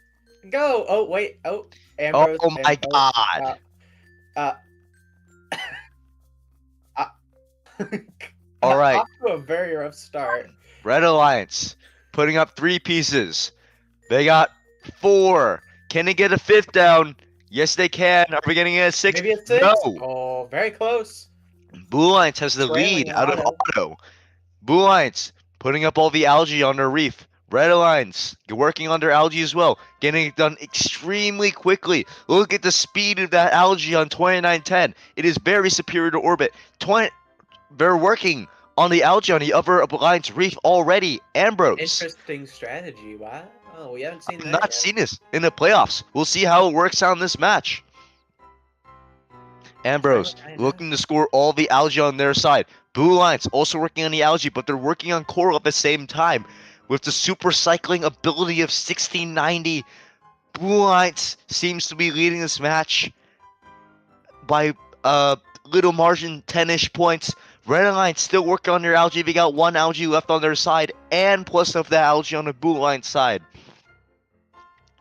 Go. Oh wait. Oh. Oh, Ambrose. my God. All right. Off to a very rough start. Red Alliance putting up 3 pieces. They got 4. Can they get a 5th down? Yes, they can. Are we getting a 6th? Maybe a 6. No. Oh, very close. Blue Alliance has the Trailing lead out of Auto. Auto. Blue Alliance putting up all the algae on their reef. Red Alliance working on their algae as well, getting it done extremely quickly. Look at the speed of that algae on 2910. It is very superior to Orbit. They're working on the algae on the other Alliance reef already. Ambrose. Interesting strategy. Wow. Oh, we haven't seen that Not yet. seen this in the playoffs. We'll see how it works out in this match. Ambrose looking to score all the algae on their side. Blue Alliance also working on the algae, but they're working on coral at the same time. With the super cycling ability of 1690, Blue Alliance seems to be leading this match by little margin, 10-ish points. Red Alliance still working on their algae. They got 1 algae left on their side, and plus of the algae on the Blue Alliance side.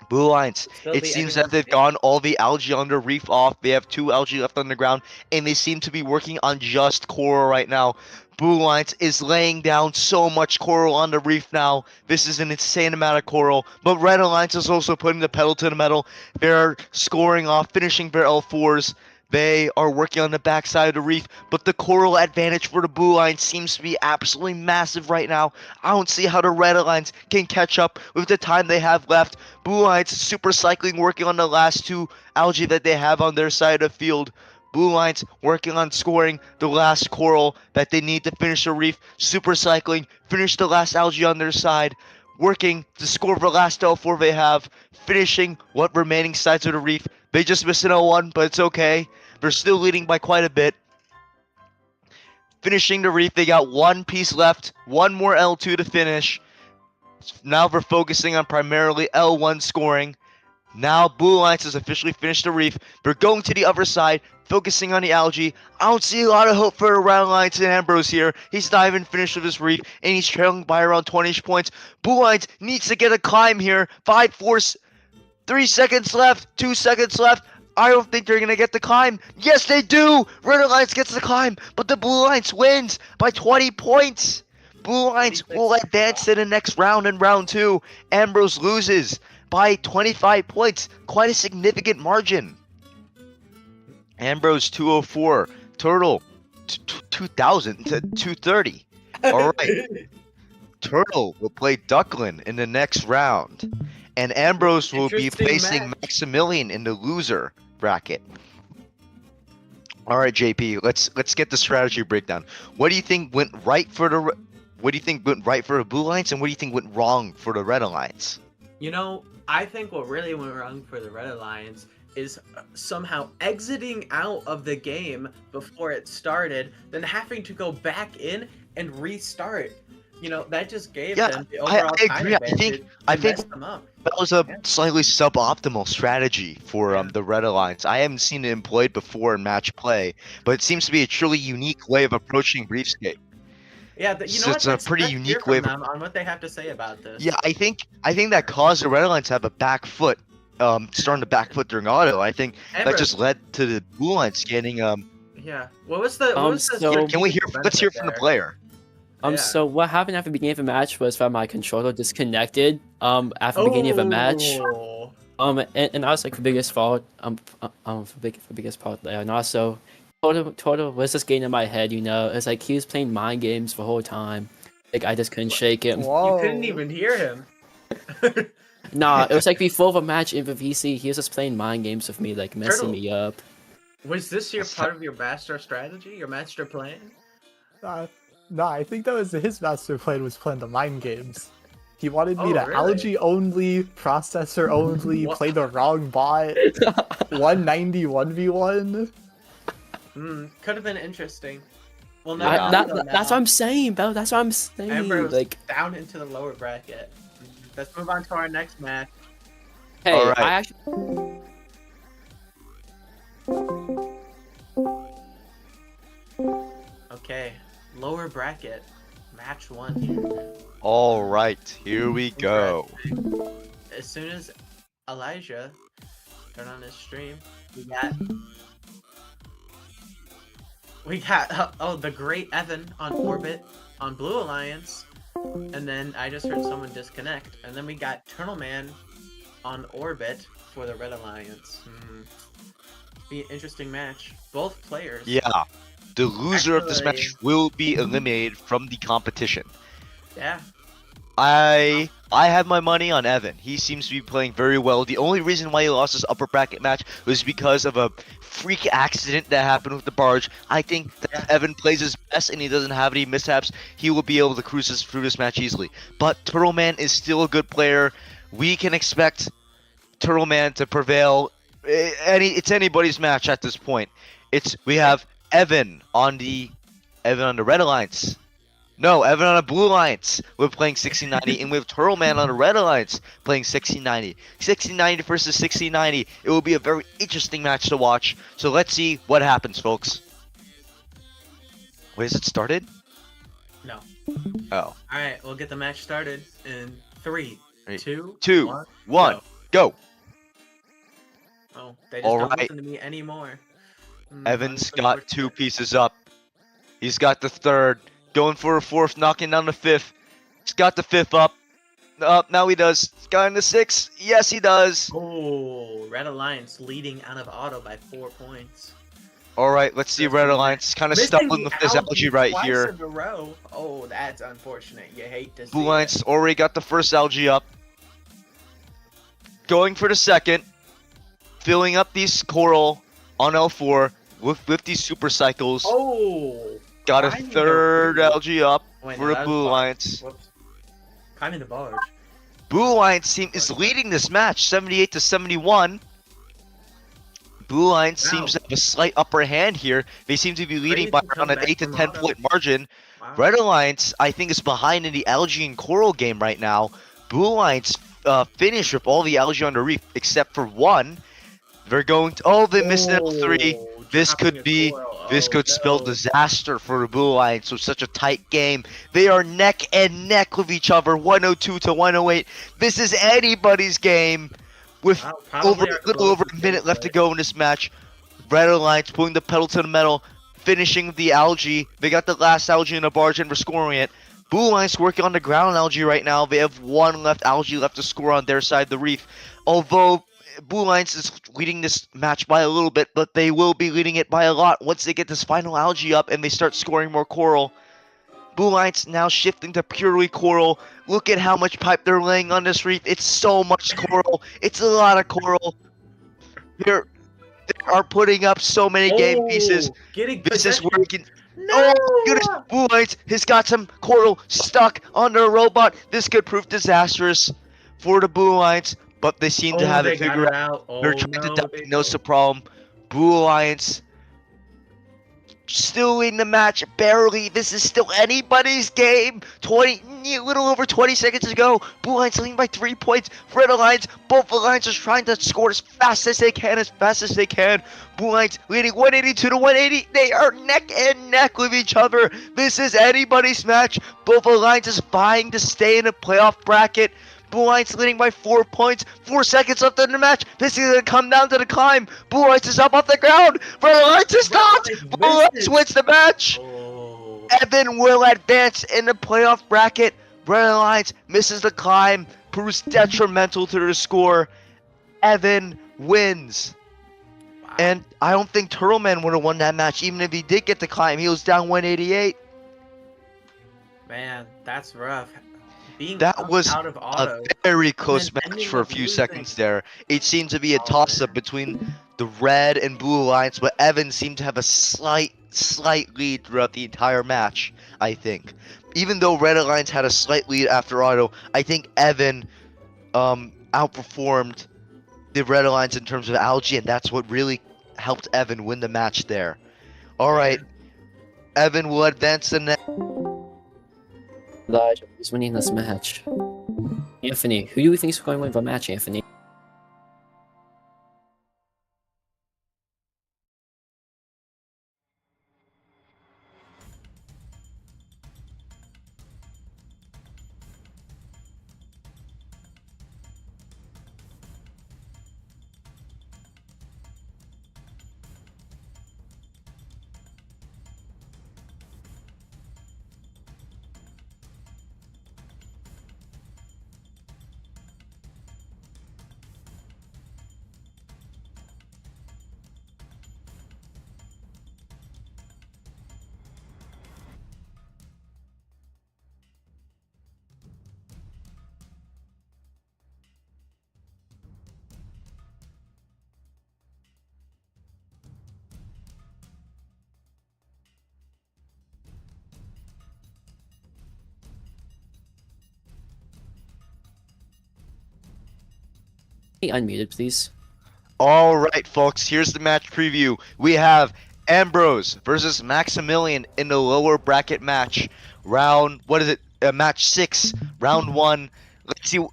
Blue Alliance, it seems that they've gone all the algae on the reef off. They have 2 algae left on the ground, and they seem to be working on just coral right now. Blue Alliance is laying down so much coral on the reef now. This is an insane amount of coral. But Red Alliance is also putting the pedal to the metal. They're scoring off, finishing their L4s. They are working on the backside of the reef, but the coral advantage for the Blue Alliance seems to be absolutely massive right now. I don't see how the Red Alliance can catch up with the time they have left. Blue Alliance super cycling, working on the last 2 algae that they have on their side of the field. Blue Alliance working on scoring the last coral that they need to finish the reef. Super cycling, finish the last algae on their side. Working to score the last L4 they have. Finishing what remaining sides of the reef. They just missed an L1, but it's okay. They're still leading by quite a bit. Finishing the reef, they got 1 piece left. 1 more L2 to finish. Now we're focusing on primarily L1 scoring. Now Blue Alliance has officially finished the reef. They're going to the other side, focusing on the algae. I don't see a lot of hope for the Red Alliance and Ambrose here. He's not even finished with his reef, and he's trailing by around 20-ish points. Blue Alliance needs to get a climb here. 5, 4, 3 seconds left. 2 seconds left. I don't think they're going to get the climb. Yes, they do. Red Alliance gets the climb, but the Blue Alliance wins by 20 points. Blue Alliance will advance to the next round in round 2. Ambrose loses by 25 points. Quite a significant margin. Ambrose 204. Turtle 2000 to 230. All right. Turtle will play Ducklin in the next round. And Ambrose will be facing Maximilian in the loser bracket. All right, JP, let's get the strategy breakdown. What do you think went right for the Blue Alliance, and what do you think went wrong for the Red Alliance? You know, I think what really went wrong for the Red Alliance is somehow exiting out of the game before it started, then having to go back in and restart. you know, that just gave Yeah, them the I overall time agree. advantage. I to think mess them up. that was a Yeah. slightly suboptimal strategy for the Red Alliance. I haven't seen it employed before in match play, but it seems to be a truly unique way of approaching Reefscape. Yeah, you know what? It's a pretty Let's hear unique way from of. them on what they have to say about this. Yeah, I think that caused the Red Alliance to have a back foot, starting to back foot during auto. I think that Amber, just led to the Blue Alliance getting yeah. What was the so- Can we hear? Let's hear from the player. Yeah. So what happened after the beginning of the match was that my controller disconnected. After the beginning of the match. Oh. And that was like the biggest fault. The biggest part there. And also, total was just getting in my head. You know, it's like he was playing mind games the whole time. Like I just couldn't shake him. Whoa. You couldn't even hear him. Nah, it was like before the match in the VC, he was just playing mind games with me, like messing Turtle. me up. Was this your part of your master strategy, your master plan? No, I think that was his master plan was playing the mind games. He wanted me Oh, to really? algae only, processor only, What? play the wrong bot, 190 1v1. Could have been interesting. Well, no, That's what I'm saying, bro. That's what I'm saying. Amber was Like, down into the lower bracket. Let's move on to our next match. hey, All right. I actually. Okay, lower bracket, match 1 here. All right, here we go. As soon as Elijah turned on his stream, we got the great Evan on Orbit on Blue Alliance, and then I just heard someone disconnect, and then we got Turtle Man on Orbit for the Red Alliance. Be an interesting match. Both players. Yeah, the loser of this match will be eliminated from the competition. Yeah. I have my money on Evan. He seems to be playing very well. The only reason why he lost his upper bracket match was because of a freak accident that happened with the barge. I think that if Evan plays his best and he doesn't have any mishaps, he will be able to cruise through this match easily. But Turtle Man is still a good player. We can expect Turtle Man to prevail. It's anybody's match at this point. We have Evan on the Red Alliance. No, Evan on a Blue Alliance. We're playing 1690, and we have Turtle Man on a Red Alliance playing 1690. 1690 versus 1690. It will be a very interesting match to watch. So let's see what happens, folks. Wait, is it started? No. Oh. Alright, we'll get the match started in 3, 2, 1, go. Oh, they just don't listen to me anymore. Evan's got 2 pieces up. He's got the 3rd. Going for a 4th, knocking down the 5th. He's got the 5th up. Now he does. He's got in the 6th. Yes, he does. Oh, Red Alliance leading out of auto by 4 points. Alright, let's see Red Alliance kind of stumbling with this algae right twice here. in a row. Oh, that's unfortunate. You hate to see Blue Alliance already got the 1st algae up. Going for the 2nd. Filling up these coral on L4 with these super cycles. Oh! Got a 3rd algae up Wait, for the Blue Alliance. Climbing the barge. Blue Alliance team is leading this match 78 to 71. Blue Alliance seems to have a slight upper hand here. They seem to be leading by around an 8 to 10 point margin. Red Alliance, I think, is behind in the algae and coral game right now. Blue Alliance finished with all the algae on the reef except for 1. They're going to. Oh, they missed an L3. This could spell disaster for the Blue Alliance with such a tight game. They are neck and neck with each other, 102 to 108. This is anybody's game. With a little over a minute left to go in this match. Red Alliance putting the pedal to the metal, finishing the algae. They got the last algae in the barge and we're scoring it. Blue Alliance working on the ground algae right now. They have 1 algae left to score on their side of the reef. Although Blue Alliance is leading this match by a little bit, but they will be leading it by a lot once they get this final algae up and they start scoring more coral. Blue Alliance now shifting to purely coral. Look at how much pipe they're laying on this reef. It's so much coral. It's a lot of coral. They are putting up so many game pieces. This is working. No! Oh my goodness! Blue Alliance has got some coral stuck on their robot. This could prove disastrous for the Blue Alliance. But they seem to have it figured out. They're trying to diagnose the problem. Blue Alliance still in the match, barely. This is still anybody's game. 20, a little over 20 seconds to go. Blue Lions leading by 3 points. Red Alliance, both Alliances are trying to score as fast as they can, Blue Lions leading 182 to 180. They are neck and neck with each other. This is anybody's match. Both Alliances vying to stay in the playoff bracket. Blue Lions leading by 4 points. 4 seconds left in the match. This is going to come down to the climb. Blue Lions is up off the ground. Red Alliance is not. Blue Lions wins the match. Oh. Evan will advance in the playoff bracket. Red Alliance misses the climb. Proves detrimental to their score. Evan wins. Wow. And I don't think Turtleman would have won that match even if he did get the climb. He was down 188. Man, that's rough. Being That was out of a auto. very close and then match ending for a up few losing. seconds there. It seemed to be a Oh, toss-up man. between the red and blue alliance, but Evan seemed to have a slight lead throughout the entire match, I think. Even though red alliance had a slight lead after auto, I think Evan outperformed the red alliance in terms of algae, and that's what really helped Evan win the match there. All right, Evan will advance the next. Elijah, who's winning this match? Anthony, who do you think is going to win the match, Anthony? Be unmuted, please. All right, folks, here's the match preview. We have Ambrose versus Maximilian in the lower bracket match. Match 6, round 1. Let's see.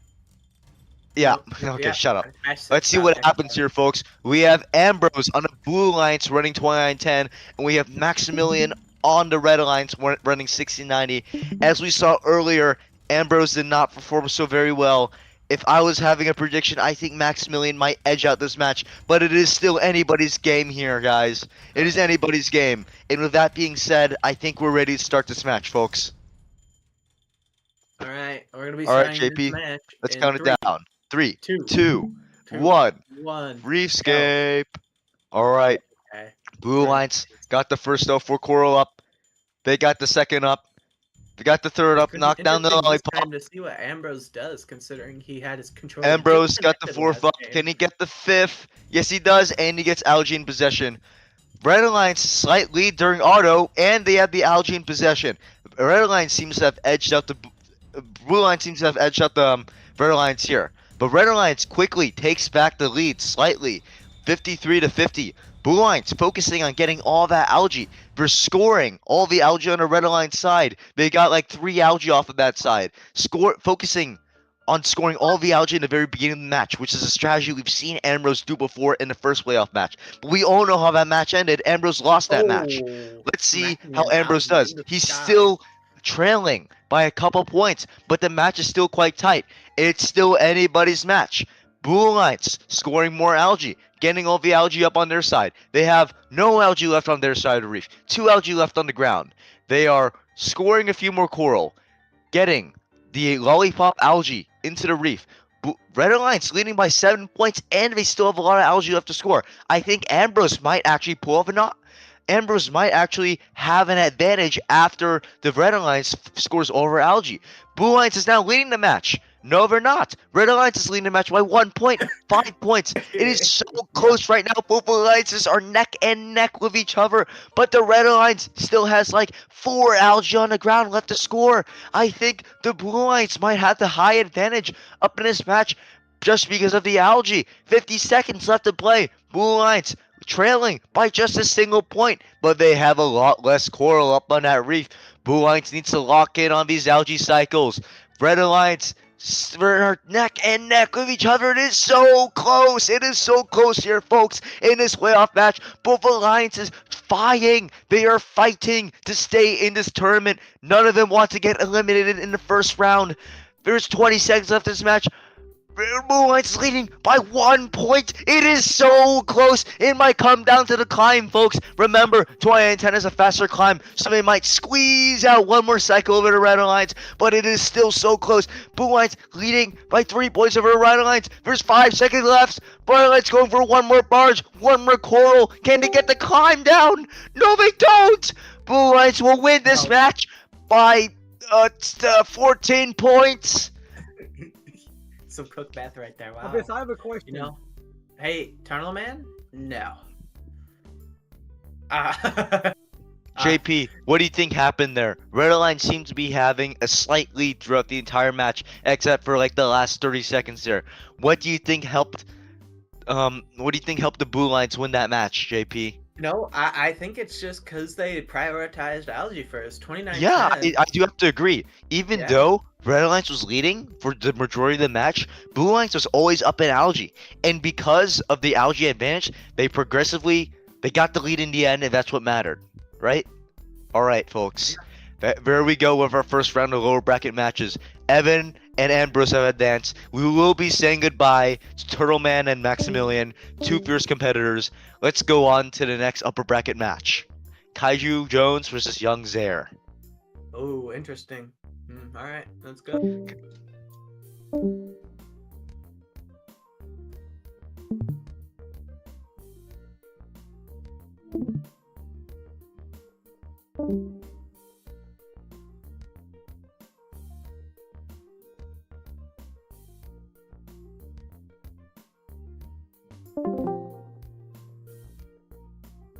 Yeah, okay, Yeah, shut up. match six, Let's see not what match happens seven. here, folks. We have Ambrose on the blue alliance running 2910, and we have Maximilian on the red alliance running 6090. As we saw earlier, Ambrose did not perform so very well. If I was having a prediction, I think Maximilian might edge out this match, but it is still anybody's game here, guys. It is anybody's game. And with that being said, I think we're ready to start this match, folks. All right, we're gonna be All right, starting JP, this match. let's in count it 3, down. 3, 2, 2, 2, 1. 1. Reefscape. All right. Okay. Blue Alliance got the first 04 Coral up. They got the second up. They got the third up. Pretty Knocked down the interesting this lollipop. time to see what Ambrose does, considering he had his controller. Ambrose got the disconnected fourth last up. game. Can he get the fifth? Yes, he does, and he gets algae in possession. Red Alliance slight lead during auto, and they have the algae in possession. Red Alliance seems to have edged out the Blue Alliance seems to have edged out the Red Alliance here. But Red Alliance quickly takes back the lead slightly, 53 to 50. Blue Alliance focusing on getting all that algae. They're scoring all the algae on the Red Alliance side. They got like 3 algae off of that side. Focusing on scoring all the algae in the very beginning of the match, which is a strategy we've seen Ambrose do before in the first playoff match. But we all know how that match ended. Ambrose lost that match. Let's see how smacking Ambrose algae does. in the He's sky. still trailing by a couple points, but the match is still quite tight. It's still anybody's match. Blue Alliance scoring more algae, getting all the algae up on their side. They have no algae left on their side of the reef, 2 algae left on the ground. They are scoring a few more coral, getting the lollipop algae into the reef. Red Alliance leading by 7 points, and they still have a lot of algae left to score. I think Ambrose might actually pull off Ambrose might actually have an advantage after the Red Alliance scores over algae. Blue Alliance is now leading the match. No, they're not. Red Alliance is leading the match by 1 point, 5 points. It is so close right now. Both alliances are neck and neck with each other, but the Red Alliance still has like 4 algae on the ground left to score. I think the Blue Alliance might have the high advantage up in this match just because of the algae. 50 seconds left to play. Blue Alliance trailing by just a single point, but they have a lot less coral up on that reef. Blue Alliance needs to lock in on these algae cycles. Red Alliance are neck and neck with each other. It is so close. It is so close here, folks, in this playoff match. Both alliances fighting. They are fighting to stay in this tournament. None of them want to get eliminated in the first round. There's 20 seconds left in this match. Blue Alliance is leading by 1 point. It is so close. It might come down to the climb, folks. Remember, 2010 is a faster climb, so they might squeeze out one more cycle over the Red Alliance, but it is still so close. Blue Alliance leading by 3 points over the Red Alliance. There's 5 seconds left. Red Alliance going for one more barge, one more coral. Can they get the climb down? No, they don't. Blue Alliance will win this match by 14 points. Some cook math right there. Wow. Abyss, I have a question. You know, hey, Eternal Man? No. JP, what do you think happened there? Red Alliance seems to be having a slight lead throughout the entire match, except for like the last 30 seconds there. What do you think helped? What do you think helped the Blue Alliance win that match, JP? No, I think it's just because they prioritized algae first. 29. Yeah, I do have to agree. Even though Red Alliance was leading for the majority of the match, Blue Alliance was always up in algae, and because of the algae advantage, they got the lead in the end, and that's what mattered, right? All right, folks. There we go with our first round of lower bracket matches. Evan and Ambrose have advanced. We will be saying goodbye to Turtleman and Maximilian, 2 fierce competitors. Let's go on to the next upper bracket match. Kaiju Jones versus Young Zaire. Oh, interesting. All right, that's good.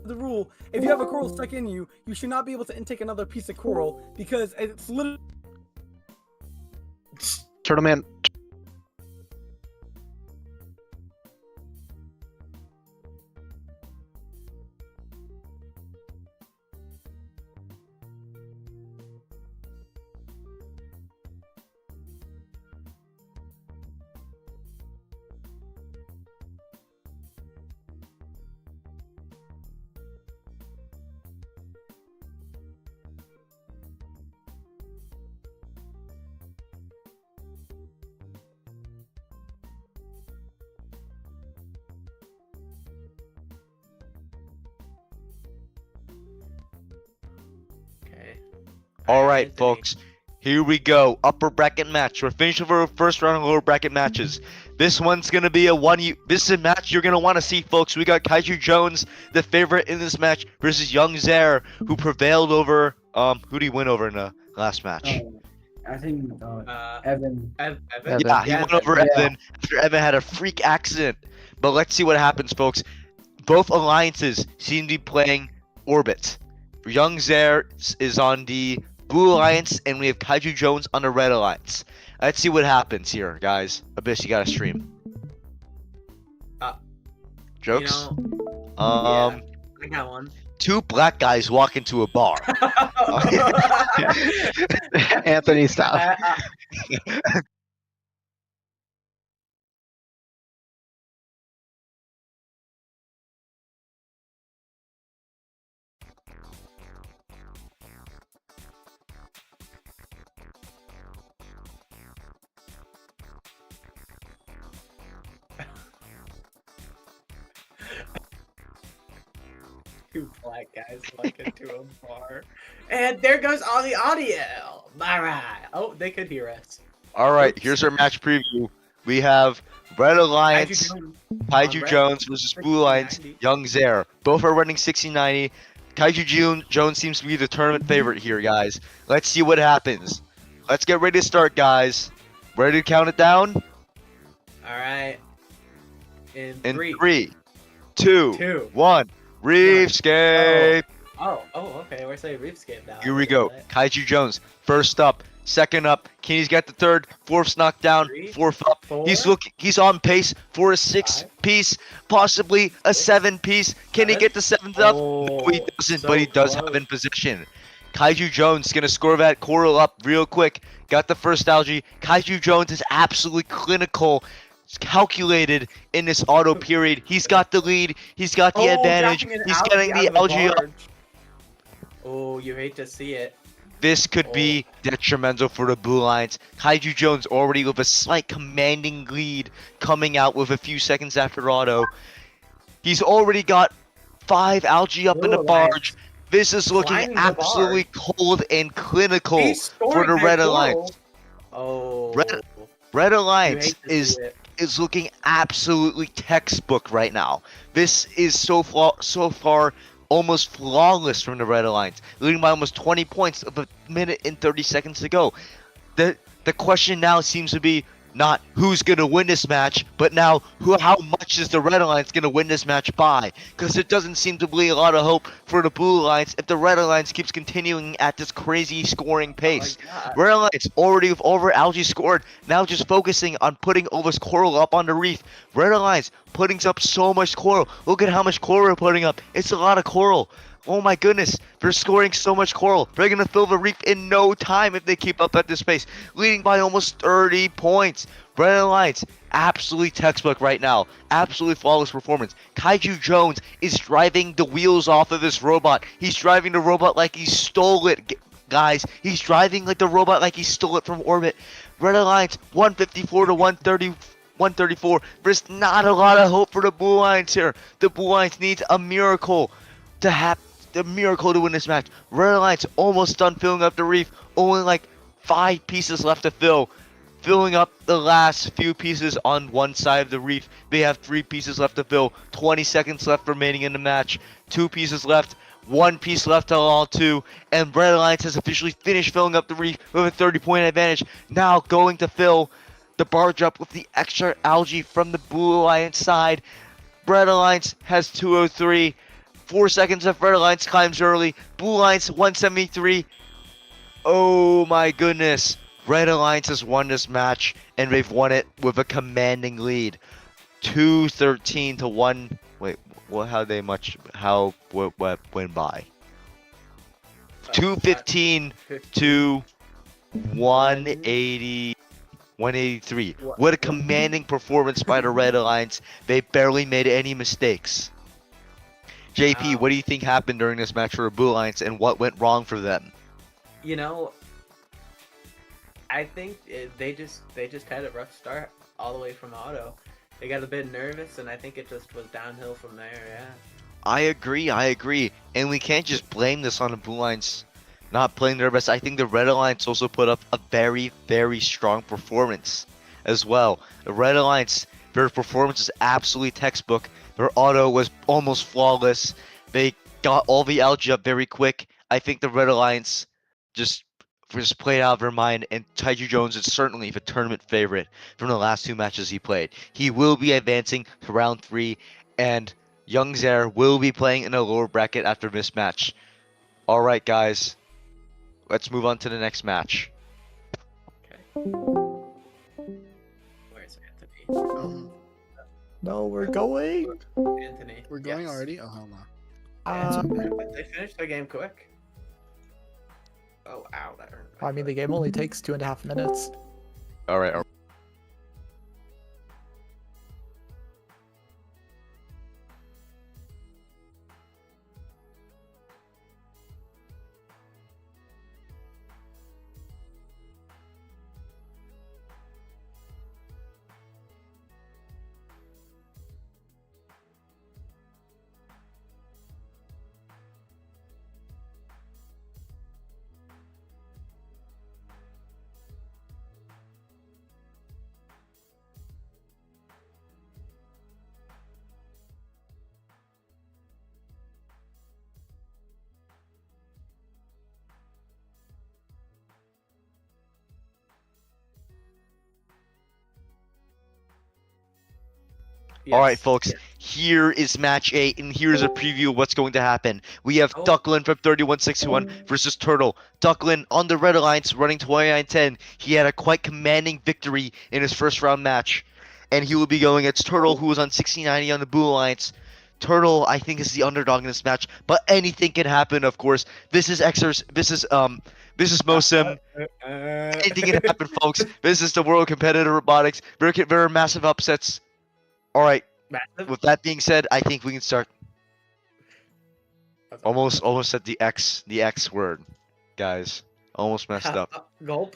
The rule: if you have a coral stuck in you, you should not be able to intake another piece of coral because it's literally. Turtle Man. All right, folks. Here we go. Upper bracket match. We're finishing for our first round of lower bracket matches. This one's gonna be this is a match you're gonna want to see, folks. We got Kaiju Jones, the favorite in this match, versus Young Zaire, who prevailed over who did he win over in the last match? I think Evan. Yeah, he went over Evan after Evan had a freak accident. But let's see what happens, folks. Both alliances seem to be playing Orbit. Young Zaire is on the Blue Alliance, and we have Kaiju Jones on the Red Alliance. Let's see what happens here, guys. Abyss, you gotta stream. Jokes? I got one. 2 black guys walk into a bar. Anthony, stop. Two black guys walk into a bar. And there goes all the audio. All right. Oh, they could hear us. All right, here's our match preview. We have Red Alliance, Kaiju Jones versus Blue Alliance, Young Zaire. Both are running 60-90. Kaiju Jones seems to be the tournament favorite here, guys. Let's see what happens. Let's get ready to start, guys. Ready to count it down? All right. In 3, 2, 1. Reefscape. Oh, okay. We're saying Reefscape now. Here we go. Kaiju Jones. First up, second up. Kenny's got the third. Fourth's knocked down. Three, Fourth up. He's four, he's on pace for a 6-piece, possibly a 7-piece. Can he get the 7th up? No, he doesn't, but he does have in position. Kaiju Jones gonna score that coral up real quick. Got the first algae. Kaiju Jones is absolutely clinical. Calculated in this auto period. He's got the lead. He's got the advantage. He's getting the algae up. Oh, you hate to see it. This could be detrimental for the Blue Lions. Kaiju Jones already with a slight commanding lead coming out with a few seconds after auto. He's already got 5 algae up in the barge. This is looking absolutely cold and clinical for the Red Alliance. Oh. Red Alliance is looking absolutely textbook right now. This is so far almost flawless from the Red Alliance, leading by almost 20 points of a minute and 30 seconds to go. The question now seems to be not who's gonna win this match, but now how much is the Red Alliance gonna win this match by? Because it doesn't seem to be a lot of hope for the Blue Alliance if the Red Alliance keeps continuing at this crazy scoring pace. Red Alliance already with over algae scored, now just focusing on putting all this coral up on the reef. Red Alliance putting up so much coral. Look at how much coral we're putting up. It's a lot of coral. Oh my goodness, they're scoring so much coral. They're going to fill the reef in no time if they keep up at this pace, leading by almost 30 points. Red Alliance, absolutely textbook right now. Absolutely flawless performance. Kaiju Jones is driving the wheels off of this robot. He's driving the robot like he stole it, guys. He's driving like the robot like he stole it from orbit. Red Alliance, 154 to 134. There's not a lot of hope for the Blue Lions here. The Blue Lions needs a miracle to happen. The miracle to win this match. Red Alliance almost done filling up the reef. Only like 5 pieces left to fill. Filling up the last few pieces on one side of the reef. They have 3 pieces left to fill. 20 seconds left remaining in the match. 2 pieces left. 1 piece left to all 2. And Red Alliance has officially finished filling up the reef with a 30-point advantage. Now going to fill the barge up with the extra algae from the Blue Alliance side. Red Alliance has 203. 4 seconds of Red Alliance climbs early. Blue Alliance 173. Oh my goodness. Red Alliance has won this match, and they've won it with a commanding lead. 213 to 1. Wait, what went by? 215 to 180. 183. What a commanding performance by the Red Alliance. They barely made any mistakes. JP, what do you think happened during this match for the Blue Alliance, and what went wrong for them? You know, I think they just had a rough start all the way from auto. They got a bit nervous, and I think it just was downhill from there. Yeah. I agree, and we can't just blame this on the Blue Alliance not playing their best. I think the Red Alliance also put up a very, very strong performance as well. The Red Alliance, their performance is absolutely textbook. Their auto was almost flawless. They got all the algae up very quick. I think the Red Alliance just played out of their mind, and Kaiju Jones is certainly the tournament favorite from the last 2 matches he played. He will be advancing to round 3, and Young Zaire will be playing in a lower bracket after this match. All right, guys, let's move on to the next match. Okay. Where's Anthony? No, we're going. Anthony. We're going already? Oh, hell no. They finished the game quick. Oh, ow, that hurt. I mean, the game only takes 2.5 minutes. All right. All right, folks. Here is match 8, and here's a preview of what's going to happen. We have Ducklin from 3161 versus Turtle. Ducklin on the Red Alliance running 29-10. He had a quite commanding victory in his first round match. And he will be going against Turtle, who was on 1690 on the Blue Alliance. Turtle, I think, is the underdog in this match, but anything can happen, of course. This is MoSim. Anything can happen, folks. This is the World Competitive Robotics. Very massive upsets. All right. Massive? With that being said, I think we can start. Almost said the X word, guys. Almost messed up. Gulp.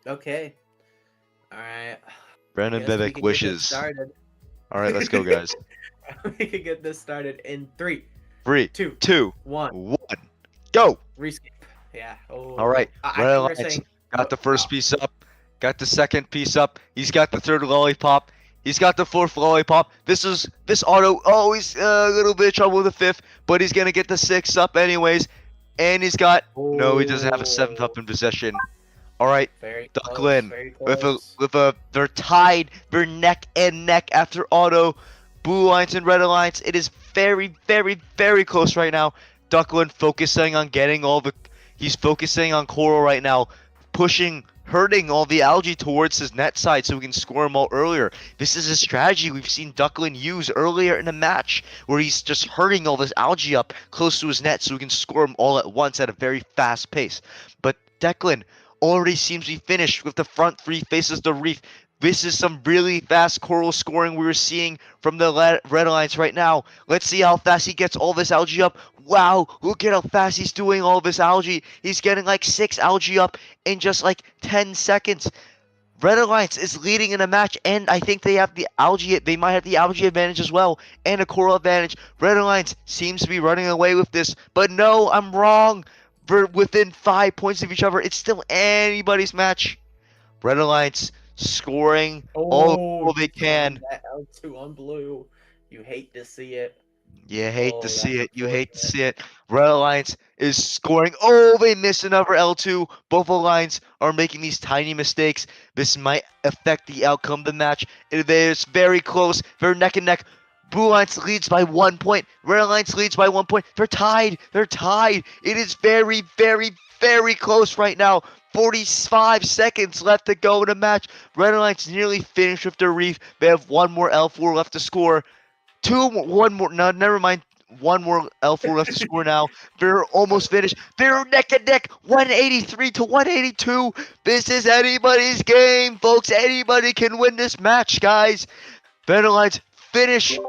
Okay. All right. Brandon Guess we Bevek can get this wishes. started. All right, let's go, guys. We can get this started in 3, 3, 2, 1, go. Reefscape. Yeah. Oh. All right. I Red think we're Alliance saying. got the first piece up. Got the second piece up. He's got the third lollipop. He's got the fourth lollipop. This auto. Oh, he's a little bit of trouble with the fifth, but he's gonna get the sixth up anyways. And he's got no. He doesn't have a seventh up in possession. All right, Very Ducklin close. with a they're tied. They're neck and neck after auto. Blue Alliance and Red Alliance. It is very, very, very close right now. Ducklin focusing on getting all the. He's focusing on Coral right now, hurting all the algae towards his net side so he can score them all earlier. This is a strategy we've seen Ducklin use earlier in the match, where he's just hurting all this algae up close to his net so he can score them all at once at a very fast pace. But Declan already seems to be finished with the front three faces the reef. This is some really fast Coral scoring we were seeing from the Red Alliance right now. Let's see how fast he gets all this algae up. Wow, look at how fast he's doing all this algae. He's getting like 6 algae up in just like 10 seconds. Red Alliance is leading in a match, and I think they have the algae. They might have the algae advantage as well, and a Coral advantage. Red Alliance seems to be running away with this, but no, I'm wrong. We're within 5 points of each other. It's still anybody's match. Red Alliance scoring all they can. That L2 on blue. You hate to see it. You hate to see it. You hate to see it. Red Alliance is scoring. Oh, they missed another L2. Both Alliance are making these tiny mistakes. This might affect the outcome of the match. It is very close. They're neck and neck. Blue Alliance leads by 1 point. Red Alliance leads by 1 point. They're tied. They're tied. It is very, very, very close right now. 45 seconds left to go in the match. Red Alliance nearly finished with their reef. They have one more L4 left to score. One more. No, never mind. One more L4 left to score now. They're almost finished. They're neck and neck. 183 to 182. This is anybody's game, folks. Anybody can win this match, guys. Red Alliance finish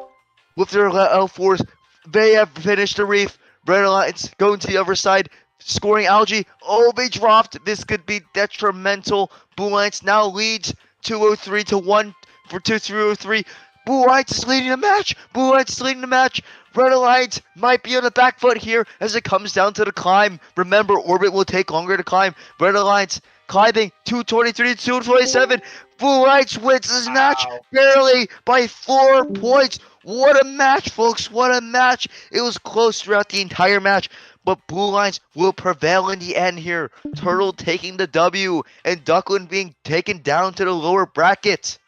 with their L4s. They have finished the reef. Red Alliance going to the other side. Scoring algae. Oh, they dropped. This could be detrimental. Blue Alliance now leads 203 to 1 for 2-3-0-3. Blue Alliance is leading the match. Blue Alliance is leading the match. Red Alliance might be on the back foot here as it comes down to the climb. Remember, orbit will take longer to climb. Red Alliance climbing 223 to 227. Blue Alliance wins this match barely by 4 points. What a match, folks. What a match. It was close throughout the entire match, but Blue Alliance will prevail in the end here. Turtle taking the W and Ducklin being taken down to the lower bracket.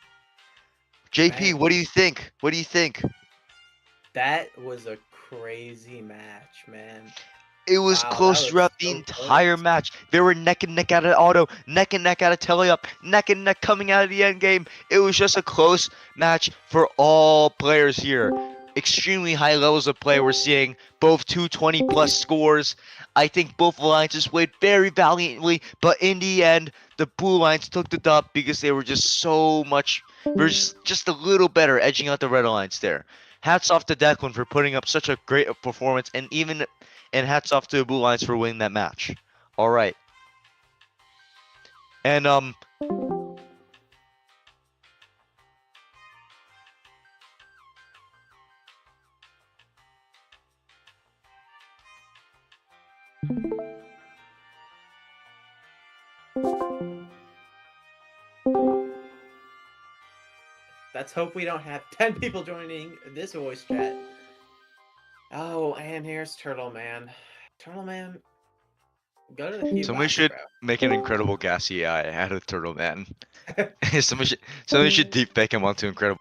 JP, what do you think? What do you think? That was a crazy match, man. It was close throughout the entire match. They were neck and neck out of auto, neck and neck out of teleup, neck and neck coming out of the end game. It was just a close match for all players here. Extremely high levels of play we're seeing. Both 220 plus scores. I think both alliances played very valiantly, but in the end, the Blue Alliance took the dub because they were just so much, just a little better, edging out the Red Alliance there. Hats off to Declan for putting up such a great performance, and hats off to the Blue Alliance for winning that match. All right. And let's hope we don't have 10 people joining this voice chat. Oh, and here's Turtle Man. Turtle Man, Go to the key Somebody box, should bro. make an incredible gassy AI out of Turtle Man. somebody should deep fake him onto incredible.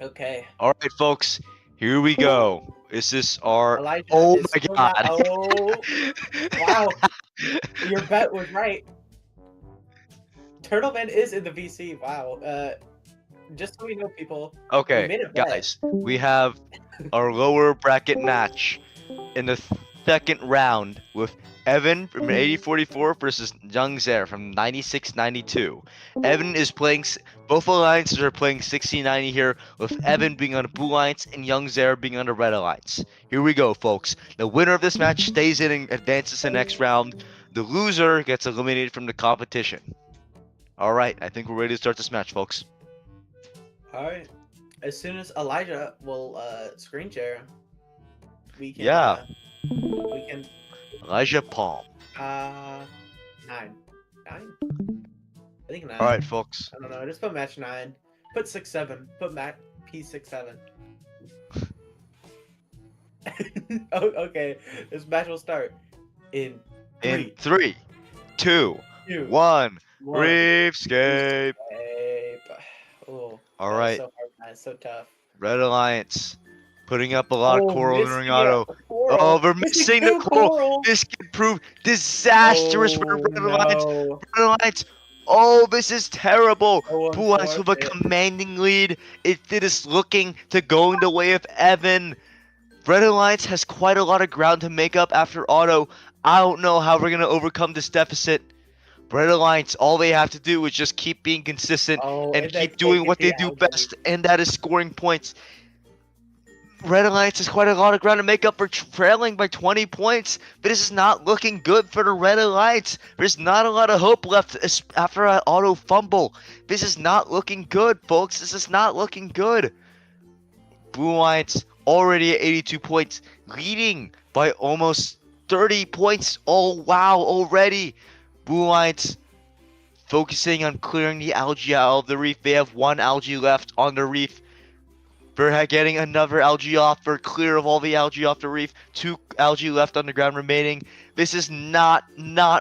Okay. All right, folks. Here we go. Is this our? Elijah Oh is my still not. God. Oh, wow. Your bet was right. Turtleman is in the VC. Wow. Just so we know, people, we Okay, made a bet. guys, we have our lower bracket match in the second round with Evan from 8044 versus Young Zer from 9692. Evan is playing, both alliances are playing 6090 here, with Evan being on the blue alliance and Young Zer being on the red alliance. Here we go, folks. The winner of this match stays in and advances to the next round. The loser gets eliminated from the competition. All right, I think we're ready to start this match, folks. All right. As soon as Elijah will screen share, we can. Yeah. We can. Elijah Palm. 9. 9. I think 9. All right, folks. I don't know. Just put match 9. Put 6-7. Put match P67. Oh, okay. This match will start in 3, In 3, 2, 2, 1. 1. Reefscape. Oh, All that was right. so hard, man. It's so tough. Red Alliance putting up a lot of coral during missing auto. a coral. Oh, we're missing the coral. This could prove disastrous for the Red Alliance. No. Red Alliance. Oh, this is terrible. So Blue Alliance with a unfortunate. commanding lead. It is looking to going the way of Evan. Red Alliance has quite a lot of ground to make up after auto. I don't know how we're going to overcome this deficit. Red Alliance, all they have to do is just keep being consistent and keep doing what they do best, and that is scoring points. Red Alliance has quite a lot of ground to make up for trailing by 20 points, but this is not looking good for the Red Alliance. There's not a lot of hope left after an auto fumble. This is not looking good, folks. This is not looking good. Blue Alliance already at 82 points, leading by almost 30 points. Oh, wow, already. Blue Alliance focusing on clearing the algae out of the reef. They have 1 algae left on the reef. They're getting another algae off. They're clear of all the algae off the reef. 2 algae left on the ground remaining. This is not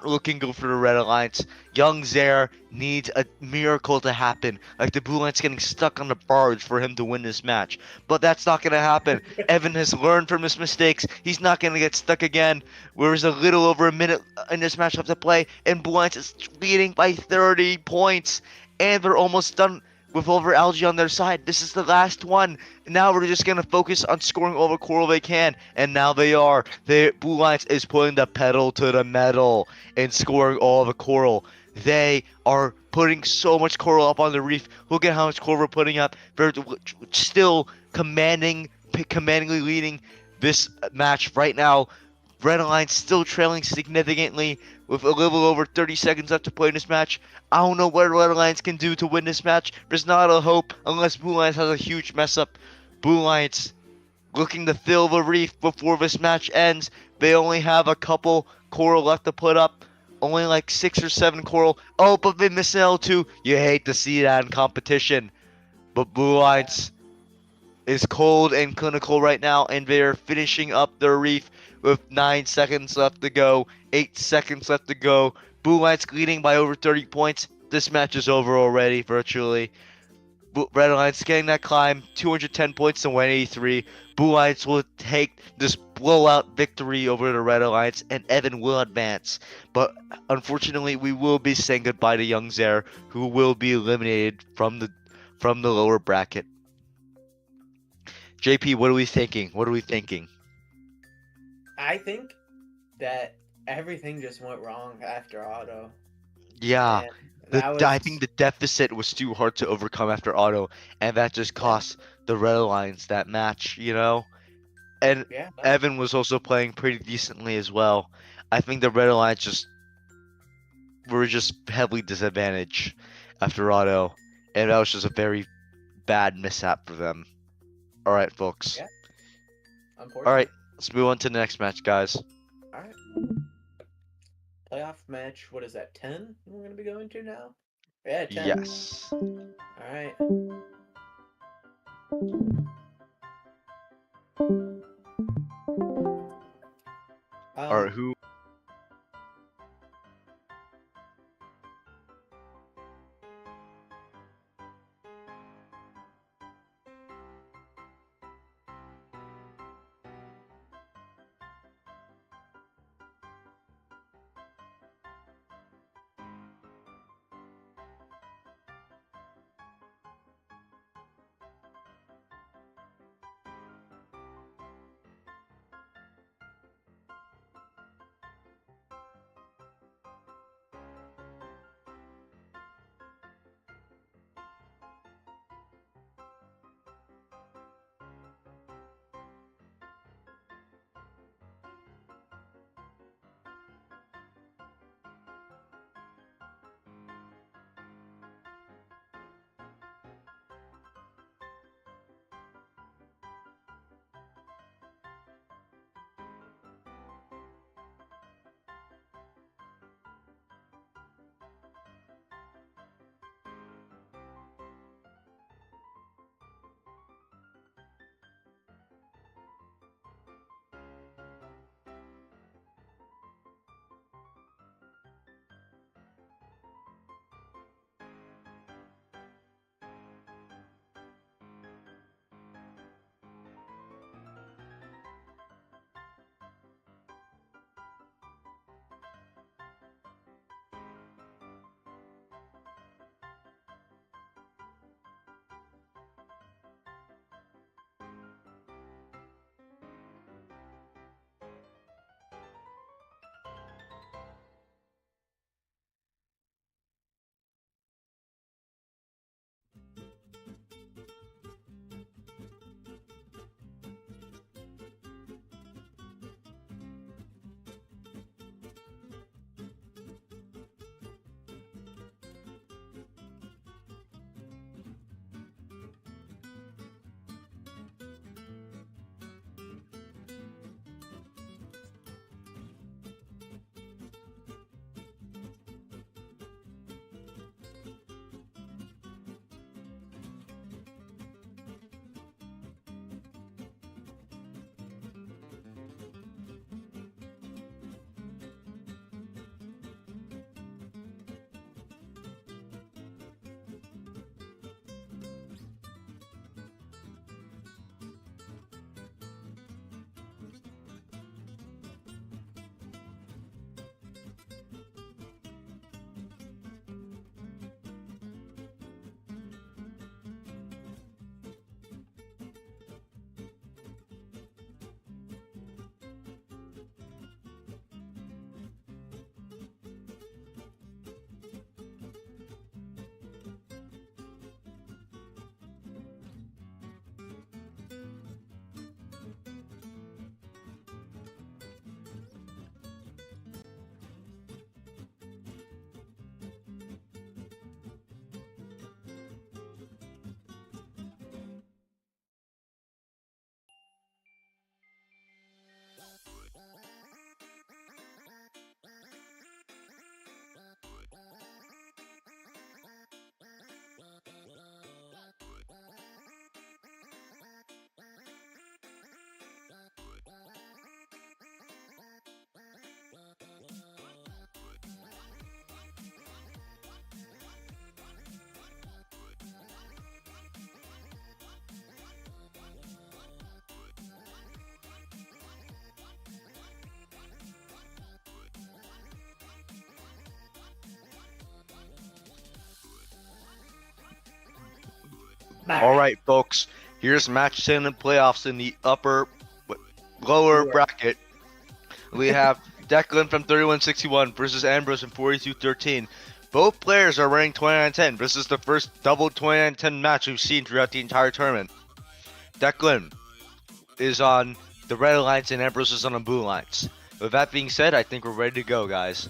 looking good for the Red Alliance. Young Zer needs a miracle to happen, like the Blue Alliance getting stuck on the barge for him to win this match. But that's not going to happen. Evan has learned from his mistakes. He's not going to get stuck again. There's a little over a minute in this match left to play, and Blue Alliance is leading by 30 points. And they're almost done with over algae on their side. This is the last one. Now we're just going to focus on scoring all the coral they can. And now they are. Blue Alliance is putting the pedal to the metal and scoring all the coral. They are putting so much coral up on the reef. Look at how much coral we're putting up. They're still commandingly leading this match right now. Red Alliance still trailing significantly with a little over 30 seconds left to play in this match. I don't know what Red Alliance can do to win this match. There's not a hope unless Blue Alliance has a huge mess up. Blue Alliance looking to fill the reef before this match ends. They only have a couple coral left to put up. Only like 6 or 7 coral. Oh, but they miss L2. You hate to see that in competition. But Blue Alliance is cold and clinical right now, and they're finishing up their reef with 9 seconds left to go, 8 seconds left to go. Blue Alliance leading by over 30 points. This match is over already, virtually. Red Alliance getting that climb, 210 points to 183. Blue Alliance will take this blowout victory over the Red Alliance, and Evan will advance. But unfortunately, we will be saying goodbye to Young Zer, who will be eliminated from the lower bracket. JP, what are we thinking? What are we thinking? I think that everything just went wrong after auto. Yeah. And I think the deficit was too hard to overcome after auto, and that just cost the Red Alliance that match, you know? And Evan was also playing pretty decently as well. I think the Red Alliance were just heavily disadvantaged after auto, and that was just a very bad mishap for them. All right, folks. Yeah. All right, let's move on to the next match, guys. All right. Playoff match. What is that? 10? We're gonna be going to now. Yeah, 10. Yes. All right. All right, who? All right, folks. Here's match 10 in playoffs in the lower bracket. We have Declan from 3161 versus Ambrose from 4213. Both players are running 29-10. This is the first double 29-10 match we've seen throughout the entire tournament. Declan is on the red alliance and Ambrose is on the blue alliance. With that being said, I think we're ready to go, guys.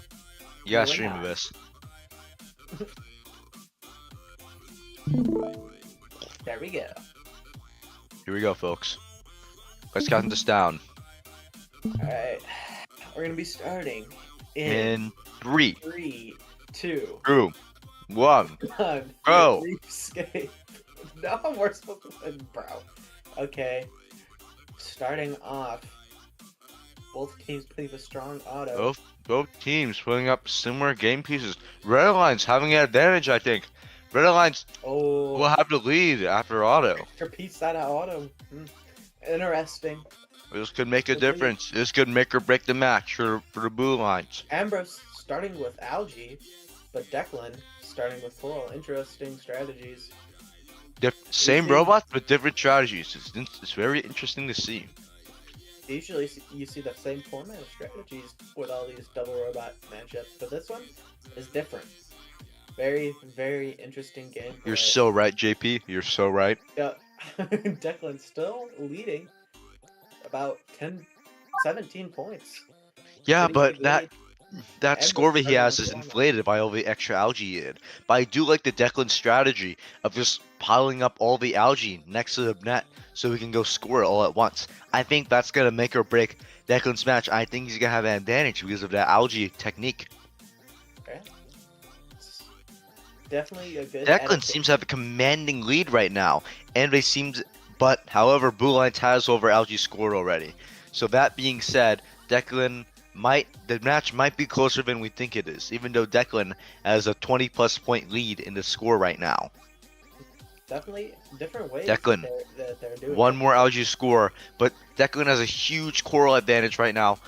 You gotta stream of this. There we go. Here we go, folks. Let's count this down. Alright. We're gonna be starting In 3, 2, 2, 1, 1. go! Reefscape. No, we're supposed to win, bro. Okay. Starting off. Both teams putting a strong auto. Both teams putting up similar game pieces. Red Alliance having an advantage, I think. Red Alliance will have the lead after auto. Extra piece out of auto. Interesting. This could make a difference. This could make or break the match for the blue lines. Ambrose starting with algae, but Declan starting with coral. Interesting strategies. Same robots, but different strategies. It's very interesting to see. Usually you see the same format of strategies with all these double robot matchups, but this one is different. Very, very interesting game. You're so right, JP. You're so right. Yeah, Declan's still leading about 17 points. Yeah, Pretty but good that score that he has is inflated by all the extra algae in. But I do like the Declan strategy of just piling up all the algae next to the net so we can go score it all at once. I think that's going to make or break Declan's match. I think he's going to have an advantage because of that algae technique. Okay. Definitely a good Declan seems to have a commanding lead right now, and however, Blue Lines has over algae scored already. So that being said, the match might be closer than we think it is, even though Declan has a 20+ point lead in the score right now. Definitely different ways Declan, that they're doing. one more algae score, but Declan has a huge coral advantage right now.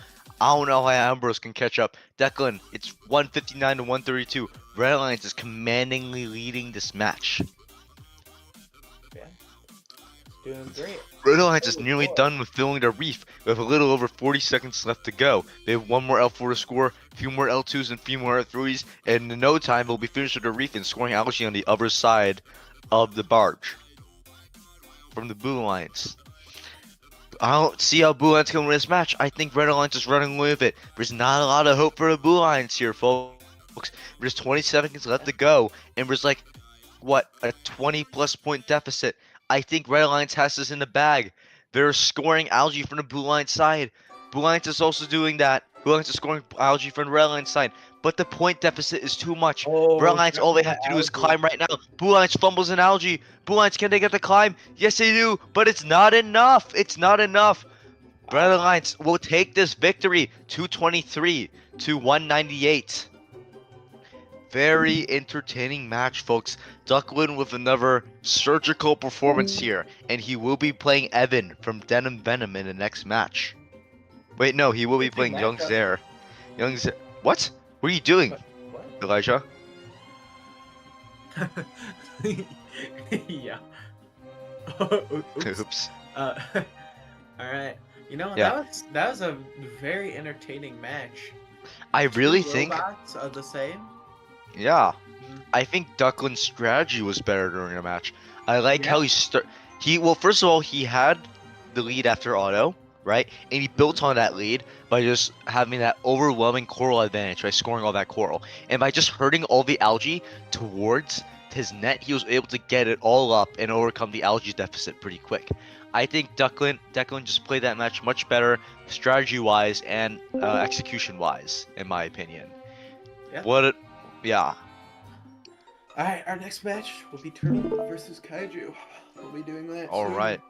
I don't know how Ambrose can catch up. Declan, it's 159 to 132. Red Alliance is commandingly leading this match. Yeah. Doing great. Red Alliance is nearly done with filling their reef. We have a little over 40 seconds left to go. They have one more L4 to score, a few more L2s and a few more L3s, and in no time they'll be finished with their reef and scoring algae on the other side of the barge. From the Blue Alliance. I don't see how Blue Alliance can win this match. I think Red Alliance is running away with it. There's not a lot of hope for the Blue Alliance here, folks. There's 20 seconds left to go, and there's like, what, a 20+ point deficit. I think Red Alliance has this in the bag. They're scoring algae from the Blue Alliance side. Blue Alliance is also doing that. Blue Alliance is scoring algae from the Red Alliance side. But the point deficit is too much. Red Alliance, all they have to do is climb right now. Blue Alliance fumbles in algae. Blue Alliance, can they get the climb? Yes, they do, but it's not enough. It's not enough. Red Alliance will take this victory 223 to 198. Very entertaining match, folks. Ducklin with another surgical performance here, and he will be playing Evan from Denim Venom in the next match. Wait, no, he will be playing Young Zare. What? What are you doing, Elijah? Yeah. Oops. All right. You know, Yeah. that was a very entertaining match. I really think. Robots are the same. Yeah, I think Ducklin's strategy was better during the match. I like how well, first of all, he had the lead after auto, right? And he built on that lead by just having that overwhelming coral advantage by scoring all that coral. And by just hurting all the algae towards his net, he was able to get it all up and overcome the algae deficit pretty quick. I think Declan just played that match much better, strategy-wise and execution-wise, in my opinion. Yeah. Yeah. Alright, our next match will be Turtle versus Kaiju. We'll be doing that All soon. right.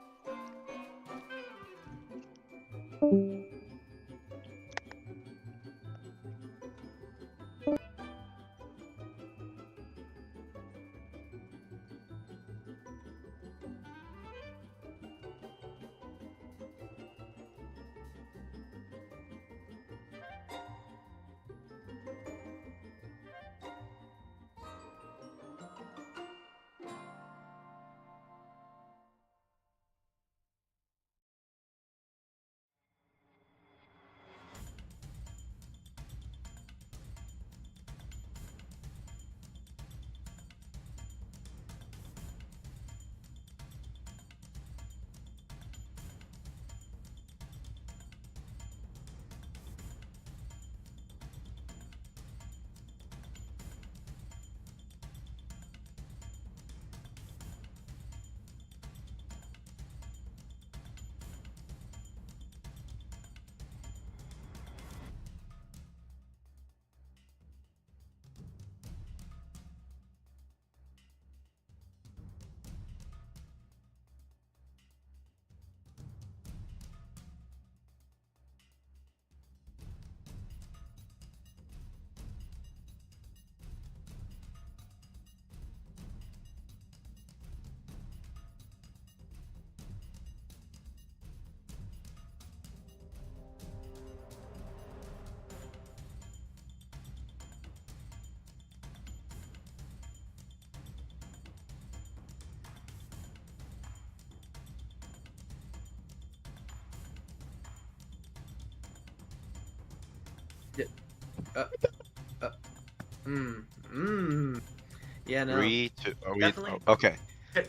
Yeah, no. 3, 2. Are we? Definitely. Okay.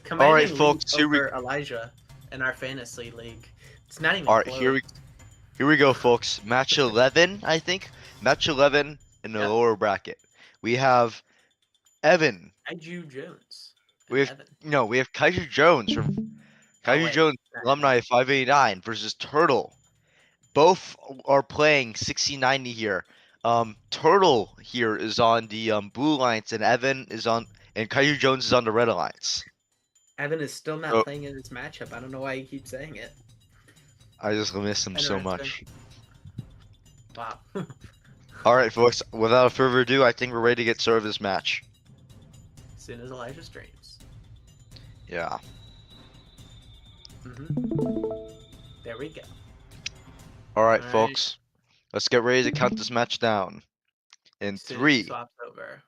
Commanding All right, lead folks. Here we. over Elijah in our fantasy league. It's not even All right. close. Here we go, folks. Match 11, I think. Match 11 in the Yep. lower bracket. We have Evan. Kaiju Jones. We have we have Kaiju Jones from Kaiju wait. Jones alumni 589 versus Turtle. Both are playing 60-90 here. Turtle here is on the blue alliance, and Evan is on, and Kaiju Jones is on the red alliance. Evan is still not playing in this matchup. I don't know why he keeps saying it. I just miss him so much. Wow. All right, folks. Without further ado, I think we're ready to get started with this match. As soon as Elijah streams. Yeah. There we go. All right, folks. Let's get ready to count this match down. In 3. Swaps over.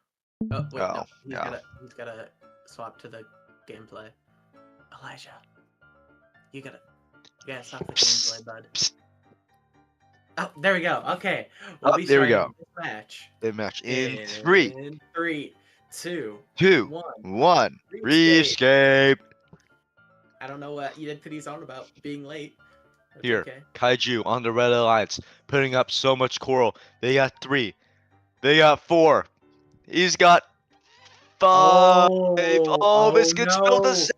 Oh wait, no. He's gotta swap to the gameplay. Elijah, you gotta stop the gameplay, bud. Oh, there we go. Okay. There we go. This match in 3. In 3, 2, 1. Reefscape. I don't know what Identity's on about being late. That's Here, okay. Kaiju on the red alliance, putting up so much coral. They got 3. They got 4. He's got 5. This gets filled to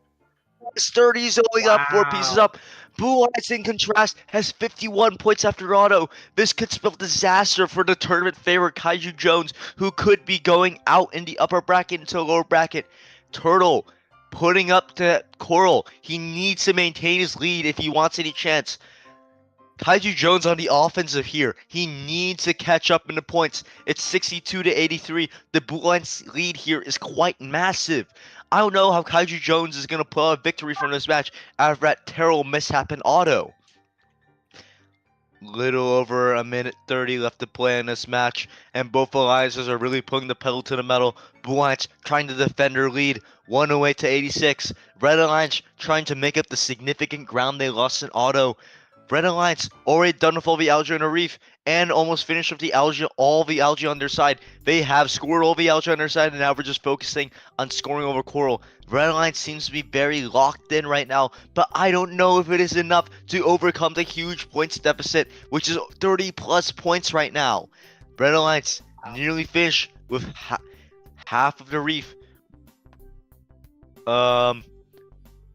30. He's only got 4 pieces up. Blue Alliance, in contrast, has 51 points after auto. This could spell disaster for the tournament favorite Kaiju Jones, who could be going out in the upper bracket into the lower bracket. Turtle putting up to coral. He needs to maintain his lead if he wants any chance. Kaiju Jones on the offensive here. He needs to catch up in the points. It's 62-83. The Blue Alliance lead here is quite massive. I don't know how Kaiju Jones is going to pull out a victory from this match after that terrible mishap in auto. Little over a minute 30 left to play in this match, and both alliances are really putting the pedal to the metal. Blue Alliance trying to defend their lead, 108-86. Red Alliance trying to make up the significant ground they lost in auto. Red Alliance already done with all the algae in a reef and almost finished with all the algae on their side. They have scored all the algae on their side, and now we're just focusing on scoring over coral. Red Alliance seems to be very locked in right now, but I don't know if it is enough to overcome the huge points deficit, which is 30 plus points right now. Red Alliance nearly finished with half of the reef. Red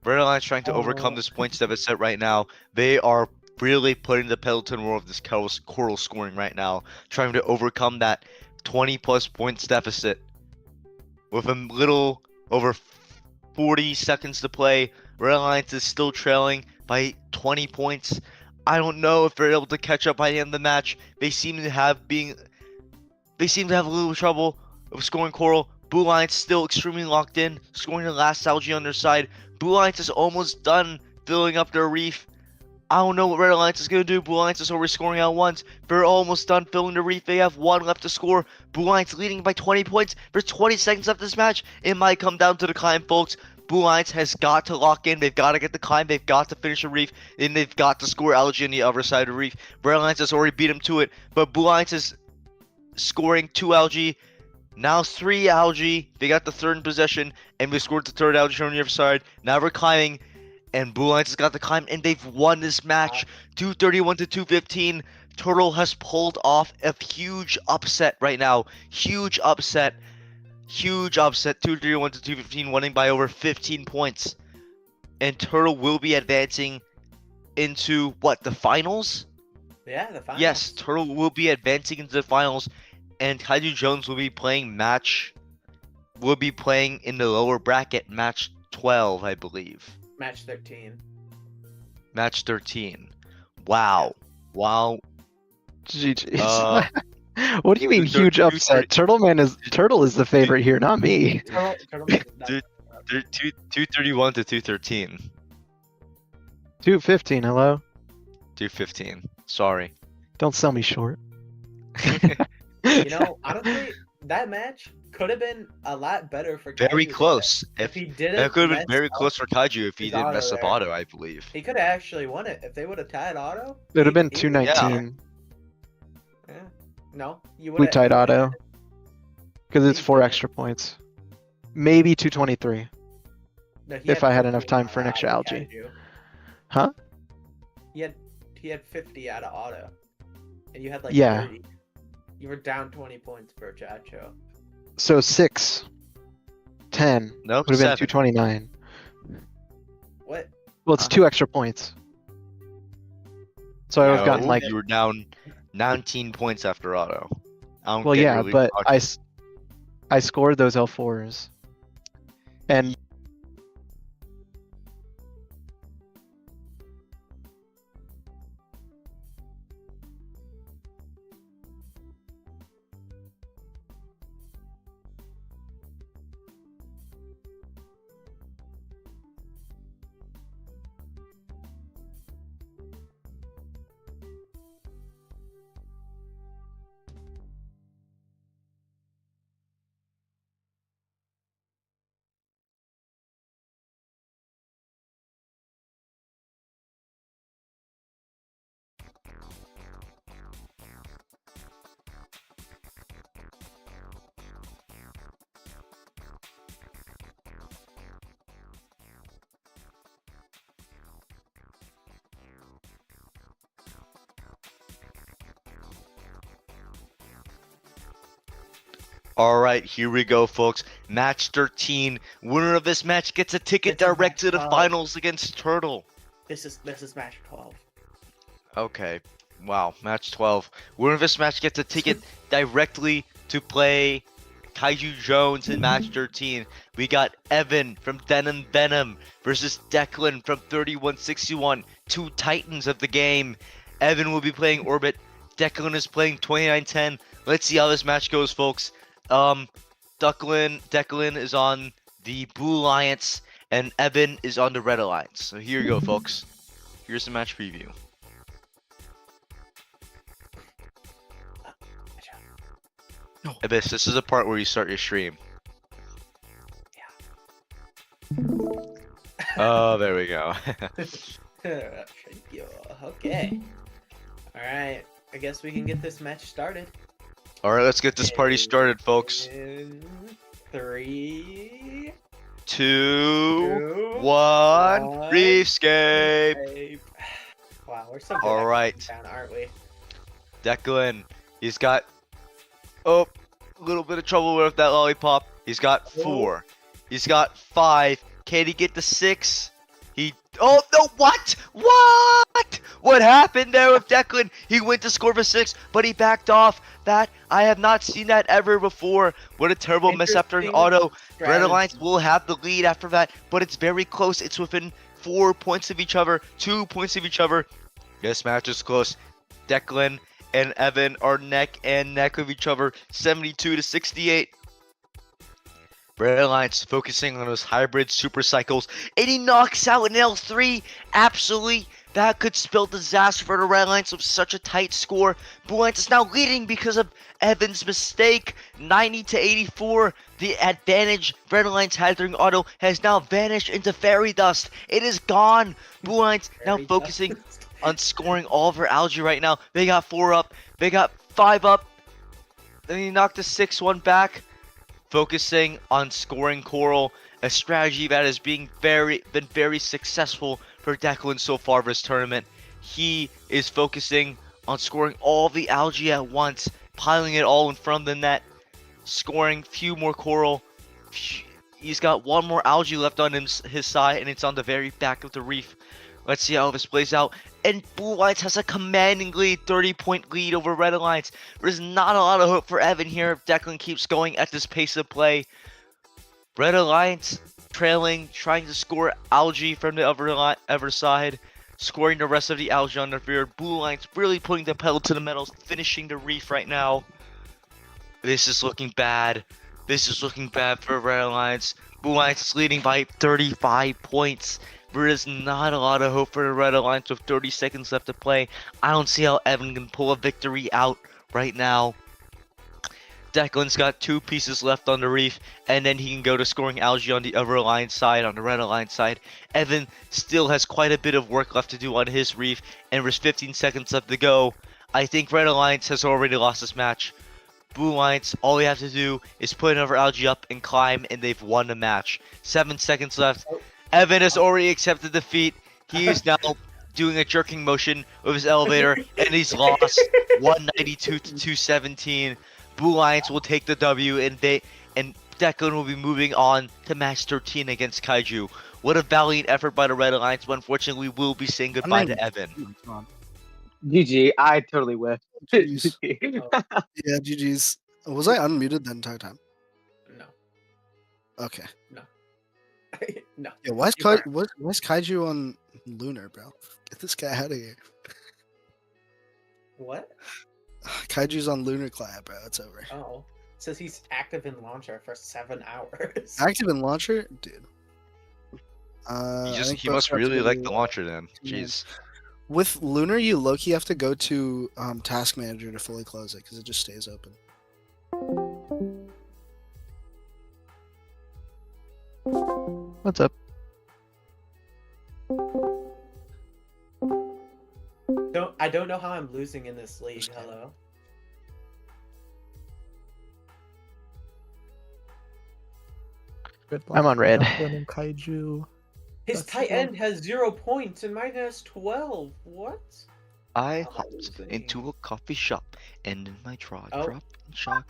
Alliance trying to overcome this points deficit right now. They are really putting the pedal to the metal of this coral scoring right now, trying to overcome that 20 plus points deficit. With a little over 40 seconds to play, Red Alliance is still trailing by 20 points. I don't know if they're able to catch up by the end of the match. They seem to have a little trouble of scoring coral. Blue Alliance still extremely locked in, scoring the last algae on their side. Blue Alliance is almost done filling up their reef. I don't know what Red Alliance is going to do. Blue Alliance is already scoring out once. They're almost done filling the reef. They have 1 left to score. Blue Alliance leading by 20 points. There's 20 seconds left this match. It might come down to the climb, folks. Blue Alliance has got to lock in. They've got to get the climb. They've got to finish the reef. And they've got to score algae on the other side of the reef. Red Alliance has already beat them to it. But Blue Alliance is scoring 2 algae. Now 3 algae. They got the 3rd in possession. And they scored the 3rd algae on the other side. Now we're climbing. And Blue Alliance has got the climb, and they've won this match 231-215. Turtle has pulled off a huge upset right now. Huge upset. 231-215, winning by over 15 points. And Turtle will be advancing into the finals? Yeah, the finals. Yes, Turtle will be advancing into the finals, and Kaiju Jones will be playing in the lower bracket, match 12, I believe. Match 13. Match 13. Wow. GG. What do you mean huge upset? Turtle is the favorite here, not me. 231-213. 215, hello? 215. Sorry. Don't sell me short. Honestly, that match could have been a lot better for Kaiju. Very close. If he didn't, that could have been very close for Kaiju if he didn't mess up auto, I believe. He could have actually won it if they would have tied auto. It would have been 219. Yeah. No, you would. Blue Tide auto. Because it's 4 extra points. Maybe 223. No, If I had enough time for an extra algae. Huh? He had 50 out of auto, and you had like Yeah. 30. You were down 20 points per Chacho. So 6, 10 Nope, would have been 7. 229. What? Well, it's 2 extra points. So I would have gotten No, like. you were down 19 points after auto. I don't Well, get yeah, really but talking- I scored those L4s. And All right, here we go, folks. Match 13. Winner of this match gets a ticket This is direct to match the 12. finals against Turtle. This is match 12. Okay. Wow, match 12. Winner of this match gets a ticket directly to play Kaiju Jones in match 13. We got Evan from Denim Venom versus Declan from 3161. 2 titans of the game. Evan will be playing Orbit. Declan is playing 2910. Let's see how this match goes, folks. Declan is on the Blue Alliance, and Evan is on the Red Alliance. So here you go, folks. Here's the match preview. Abyss, this is the part where you start your stream. Oh, there we go. Thank you. Okay. All right. I guess we can get this match started. All right, let's get this party started, folks. 3, 2, 1. 1. Reefscape. Wow, we're so good All at right. down, aren't we? Declan, he's got a little bit of trouble with that lollipop. He's got 4. He's got 5. Can he get the 6? Oh no! What happened there with Declan? He went to score for 6, but he backed off. That I have not seen that ever before. What a terrible miss after an auto. Red Alliance will have the lead after that, but it's very close. It's within 4 points of each other, 2 points of each other. This match is close. Declan and Evan are neck and neck with each other, 72-68. Red Alliance focusing on those hybrid super cycles, and he knocks out an L3. Absolutely, that could spell disaster for the Red Alliance with such a tight score. Blue Alliance is now leading because of Evan's mistake, 90-84. The advantage Red Alliance had during auto has now vanished into fairy dust. It is gone. Blue Alliance now focusing on scoring all of her algae right now. They got 4 up. They got 5 up. Then he knocked the 6-1 back. Focusing on scoring coral, a strategy that has been very successful for Declan so far this tournament. He is focusing on scoring all the algae at once, piling it all in front of the net, scoring few more coral. He's got 1 more algae left on his side, and it's on the very back of the reef. Let's see how this plays out. And Blue Alliance has a commanding lead, 30-point lead over Red Alliance. There's not a lot of hope for Evan here if Declan keeps going at this pace of play. Red Alliance trailing, trying to score algae from the other side, scoring the rest of the algae on the field. Blue Alliance really putting the pedal to the metal, finishing the reef right now. This is looking bad. This is looking bad for Red Alliance. Blue Alliance is leading by 35 points. There is not a lot of hope for the Red Alliance with 30 seconds left to play. I don't see how Evan can pull a victory out right now. Declan's got 2 pieces left on the reef, and then he can go to scoring algae on the other Alliance side, on the Red Alliance side. Evan still has quite a bit of work left to do on his reef, and there's 15 seconds left to go. I think Red Alliance has already lost this match. Blue Alliance, all we have to do is put another algae up and climb, and they've won the match. 7 seconds left. Evan has already accepted defeat. He is now doing a jerking motion with his elevator, and he's lost 192 to 217. Blue Alliance will take the W, and Declan will be moving on to match 13 against Kaiju. What a valiant effort by the Red Alliance, but unfortunately, we will be saying goodbye to Evan. GG, I totally whiffed. Jeez. Yeah, GG's. Was I unmuted the entire time? No. Okay. No. No. Yeah, why is You weren't. why's Kaiju on Lunar, bro? Get this guy out of here. What? Kaiju's on Lunar Clad, bro. It's over. Oh. It says he's active in launcher for 7 hours. Active in launcher? Dude. He must really like the launcher then. Jeez. With Lunar, you low-key have to go to Task Manager to fully close it because it just stays open. What's up? I don't know how I'm losing in this league. Hello. Good luck, I'm on red. Declan and Kaiju. His That's tight wrong. end has 0 points and mine has 12. What? I Oh, hopped losing. into a coffee shop, and in my draw Oh. dropped in shock.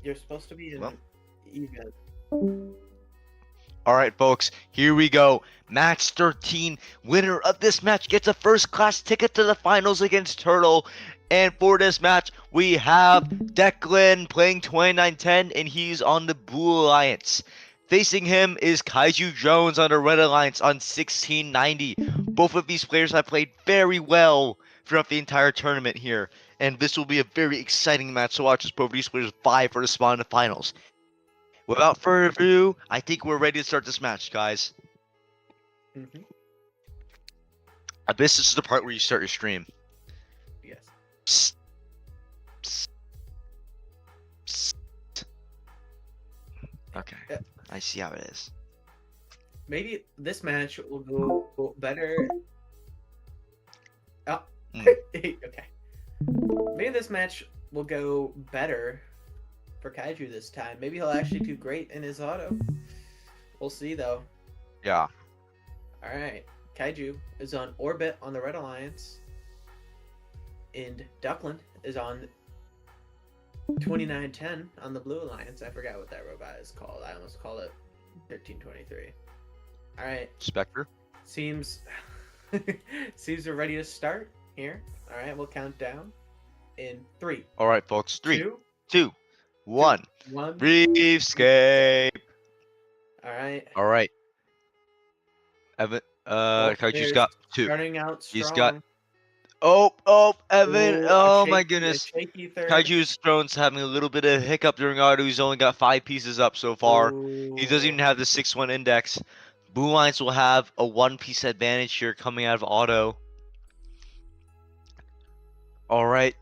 You're supposed to be in Well. even. All right, folks, here we go. Match 13. Winner of this match gets a first-class ticket to the finals against Turtle. And for this match, we have Declan playing 2910, and he's on the Blue Alliance. Facing him is Kaiju Jones on the Red Alliance on 1690. Both of these players have played very well throughout the entire tournament here. And this will be a very exciting match to watch as both of these players vie for the spot in the finals. Without further ado, I think we're ready to start this match, guys. Mm-hmm. Abyss, this is the part where you start your stream. Yes. Psst. Psst. Psst. Okay, Yeah. I see how it is. Maybe this match will go better. Oh. Okay. Maybe this match will go better for Kaiju this time. Maybe he'll actually do great in his auto. We'll see, though. Yeah. Alright. Kaiju is on Orbit on the Red Alliance. And Duckland is on 2910 on the Blue Alliance. I forgot what that robot is called. I almost called it 1323. Alright. Spectre. Seems we're ready to start here. Alright, we'll count down in 3. All right, folks. 3, 2, 2, 1. 1. Reefscape. Alright. All right. Evan, Kaiju's got 2. Starting out strong. He's got. Oh, Evan. Ooh, Oh a my shaky- goodness. a shaky third. Kaiju's drone's having a little bit of hiccup during auto. He's only got 5 pieces up so far. He doesn't even have the 6-1 index. Blue Lines will have a 1-piece advantage here coming out of auto. All right.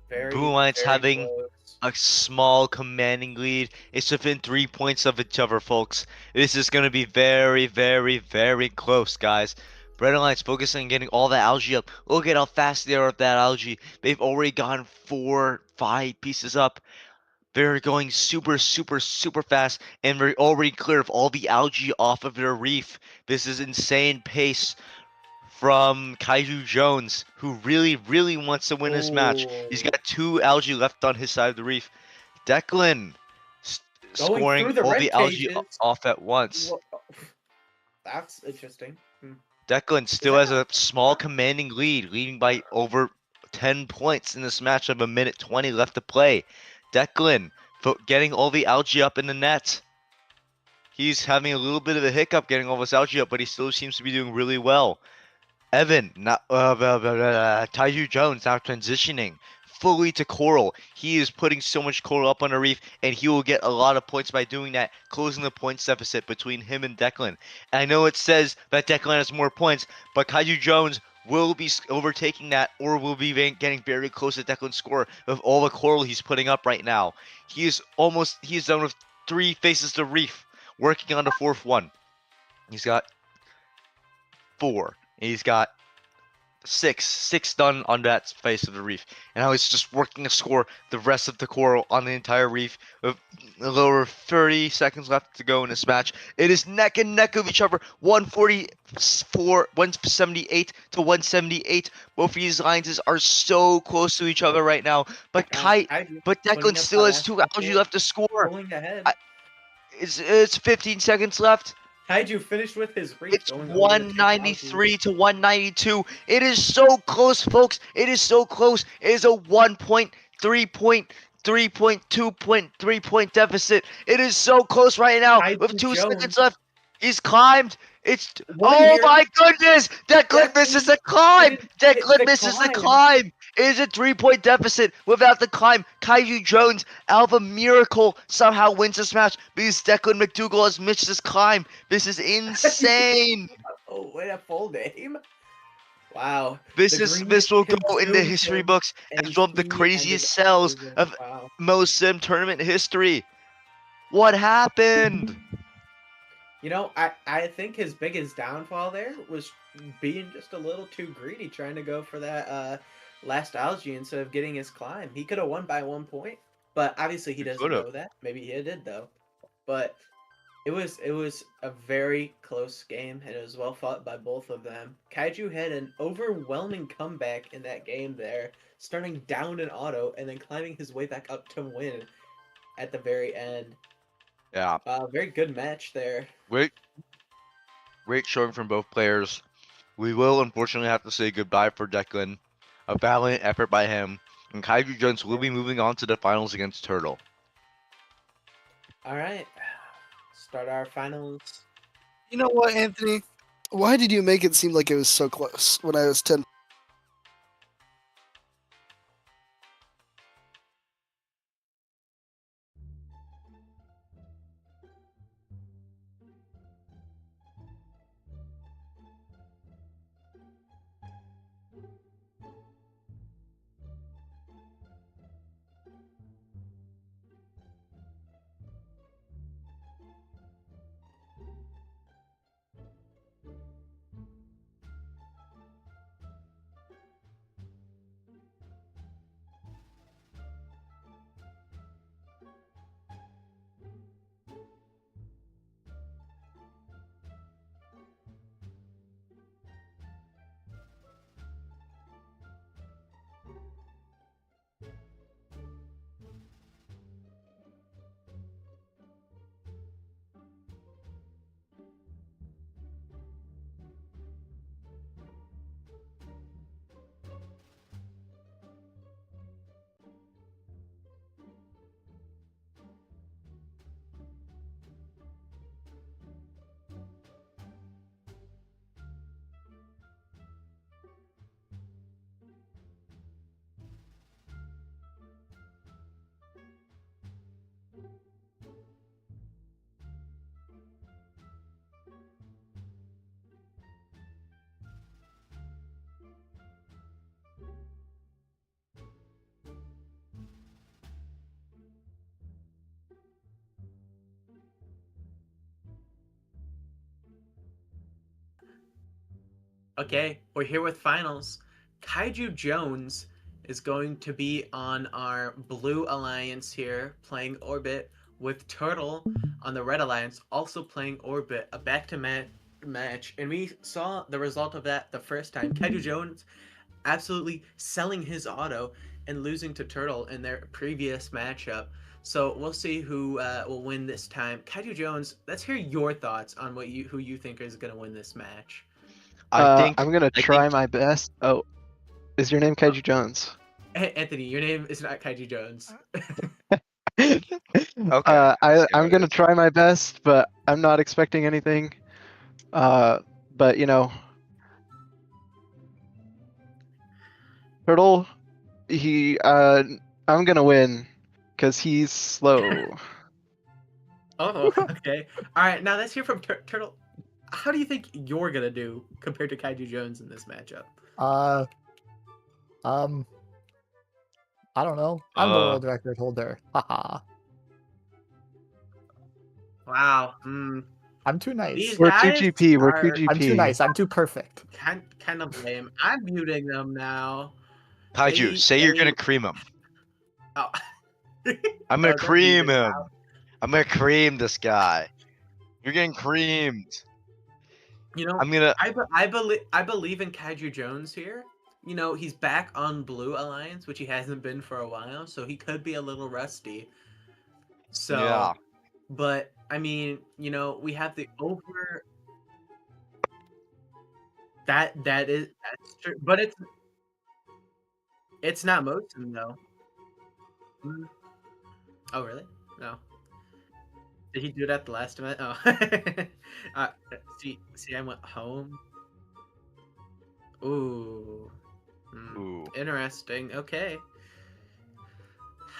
Very, Blue Lines very having close. a small commanding lead. It's within 3 points of each other, folks. This is going to be very, very, very close, guys. Red Alliance focusing on getting all the algae up. Look at how fast they are with that algae. They've already gotten 4, 5 pieces up. They're going super, super, super fast, and they're already clear of all the algae off of their reef. This is insane pace from Kaiju Jones, who really, really wants to win this match. He's got 2 algae left on his side of the reef. Declan Going scoring through the all red the algae cages. off at once. That's interesting. Declan still has a small commanding lead, leading by over 10 points in this match of 1:20 left to play. Declan getting all the algae up in the net. He's having a little bit of a hiccup getting all this algae up, but he still seems to be doing really well. Evan, Taiju Jones now transitioning fully to Coral. He is putting so much Coral up on the reef, and he will get a lot of points by doing that, closing the points deficit between him and Declan. And I know it says that Declan has more points, but Kaiju Jones will be overtaking that, or will be getting very close to Declan's score with all the Coral he's putting up right now. He is done with 3 faces to reef, working on the 4th one. He's got 4. He's got six done on that face of the reef, and now he's just working to score the rest of the coral on the entire reef with a little over 30 seconds left to go in this match. It is neck and neck of each other, 178 to 178. Both of these lines are so close to each other right now, but Declan still has 2 algae left to score. Going ahead. It's 15 seconds left. Kaiju finished with his reef. It's 193 to 192. It is so close, folks. It is so close. It is a 3.2 point deficit. It is so close right now. With 2 seconds left, he's climbed. Oh my goodness! Declan misses the climb. Declan misses the climb. It is a 3-point deficit without the climb. Kaiju Jones, out of a miracle, somehow wins this match because Declan McDougal has missed his climb. This is insane. Oh, wait, a full name? Wow. This will go in the history books as one of the craziest sells of MoSim tournament history. What happened? You know, I think his biggest downfall there was being just a little too greedy, trying to go for that last algae instead of getting his climb. He could have won by 1 point, but obviously he doesn't know that. Maybe he did though. But it was a very close game, and it was well fought by both of them. Kaiju had an overwhelming comeback in that game there, starting down in auto and then climbing his way back up to win at the very end. Yeah. Very good match there. Great showing from both players. We will unfortunately have to say goodbye for Declan. A valiant effort by him. And Kaiju Jones will be moving on to the finals against Turtle. Alright. Start our finals. You know what, Anthony? Why did you make it seem like it was so close when I was 10? Okay, we're here with finals. Kaiju Jones is going to be on our blue alliance here, playing Orbit, with Turtle on the red alliance, also playing Orbit, a back-to-back match. And we saw the result of that the first time. Kaiju Jones absolutely selling his auto and losing to Turtle in their previous matchup. So we'll see who will win this time. Kaiju Jones, let's hear your thoughts on who you think is going to win this match. I'm gonna try my best. Oh, is your name Kaiju Jones? Hey, Anthony, your name is not Kaiju Jones. Okay. I'm gonna try my best, but I'm not expecting anything. But you know, Turtle, I'm gonna win, cause he's slow. Oh, okay. All right, now let's hear from Turtle. How do you think you're gonna do compared to Kaiju Jones in this matchup? I don't know. I'm the world record holder. Haha. Wow. I'm too nice. These We're guys 2GP. We're are 2GP. I'm too nice. I'm too perfect. kind of lame. I'm muting them now. Kaiju, say you're gonna cream him. Oh. I'm No, gonna they're cream muted him. now. I'm gonna cream this guy. You're getting creamed. You know, I'm gonna. I believe in Kaiju Jones here. You know, he's back on Blue Alliance, which he hasn't been for a while, so he could be a little rusty. So, Yeah. but I mean, you know, we have the over. That's true, but it's not MoSim though. Oh really? No. Did he do it at the last event? Oh. See, I went home. Ooh. Ooh. Interesting. Okay.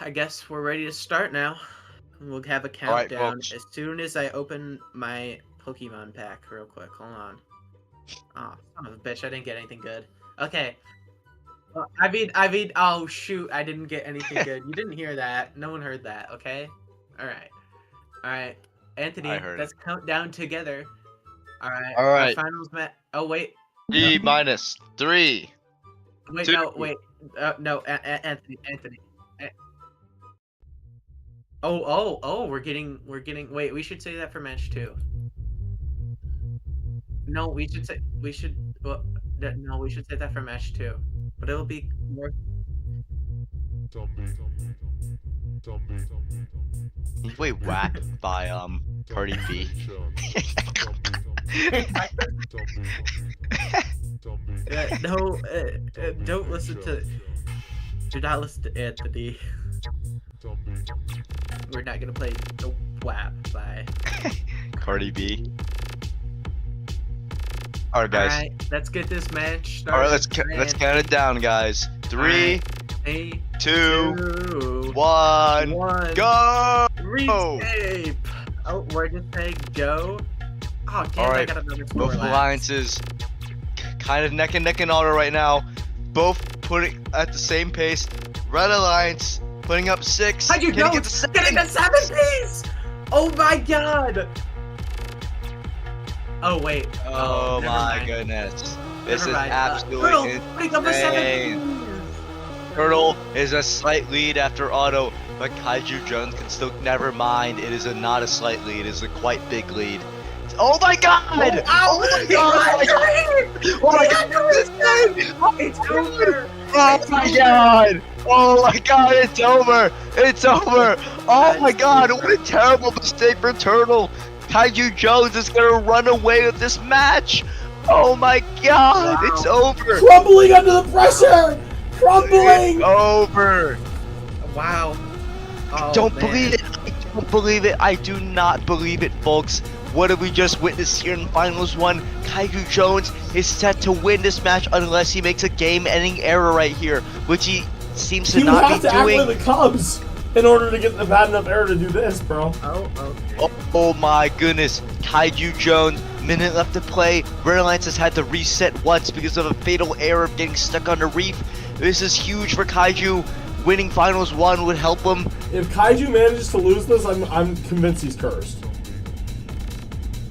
I guess we're ready to start now. We'll have a Alright, countdown folks. as soon as I open my Pokemon pack real quick. Hold on. Oh, son of a bitch, I didn't get anything good. Okay. I mean, oh shoot, I didn't get anything good. You didn't hear that. No one heard that, okay? Alright. Anthony, I heard let's count down together. Alright. All right. Our finals Oh, wait. D minus 3. Wait, Two. no, wait. No, Anthony. We're getting. Wait, we should say that for match 2. No, we should say Well, no, we should say that for match 2. But it'll be more. Wait, whack by Cardi B. No, don't listen to. Do not listen to Anthony. We're not gonna play the WAP by Cardi B. Alright, guys. Alright, let's get this match started. Alright, let's count it down, guys. 3, 2, 1, go! Reefscape! Oh, we're just saying go. Oh, damn, I Alright, got another score both left. alliances kind of neck and neck in order right now. Both putting at the same pace. Red Alliance putting up 6. How'd you Can he know? get the 7? Getting the 7 piece! Oh my god! Oh wait. Oh never my mind. goodness. This Never is mind. absolutely Turtle, putting up a 7 insane. piece! Turtle is a slight lead after auto, but Kaiju Jones can still never mind. It is not a slight lead, it is a quite big lead. Oh my god! Oh my god! Oh my god! It's over! Oh my god! Oh my god, it's over! It's over! Oh my god, what a terrible mistake for Turtle! Kaiju Jones is gonna run away with this match! Oh my god, Wow. it's over! Crumbling under the pressure! Crumbling! It's over! Wow. Oh, Don't man. believe it! I don't believe it! I do not believe it, folks! What have we just witnessed here in Finals 1? Kaiju Jones is set to win this match unless he makes a game-ending error right here, which he seems to He would not have be to act doing. like the Cubs in order to get the bad enough error to do this, bro. Oh, okay. Oh my goodness, Kaiju Jones, minute left to play. Red Alliance has had to reset once because of a fatal error of getting stuck on the reef. This is huge for Kaiju. Winning Finals 1 would help him. If Kaiju manages to lose this, I'm convinced he's cursed.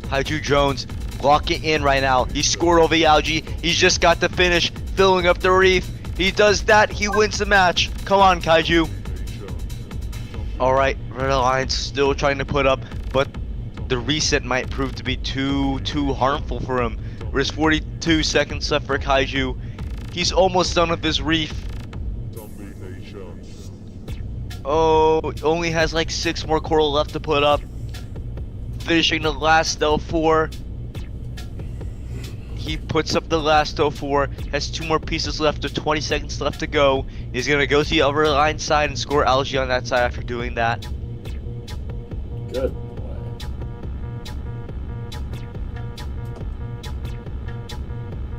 Kaiju Jones locking in right now. He scored over the algae. He's just got to finish filling up the reef. He does that, he wins the match. Come on, Kaiju. Alright, Red Alliance still trying to put up, but the reset might prove to be too harmful for him. There's 42 seconds left for Kaiju. He's almost done with his reef. Oh, only has like 6 more coral left to put up. Finishing the last L4. He puts up the last L4, has 2 more pieces left with 20 seconds left to go. He's gonna go to the other line side and score algae on that side after doing that. Good.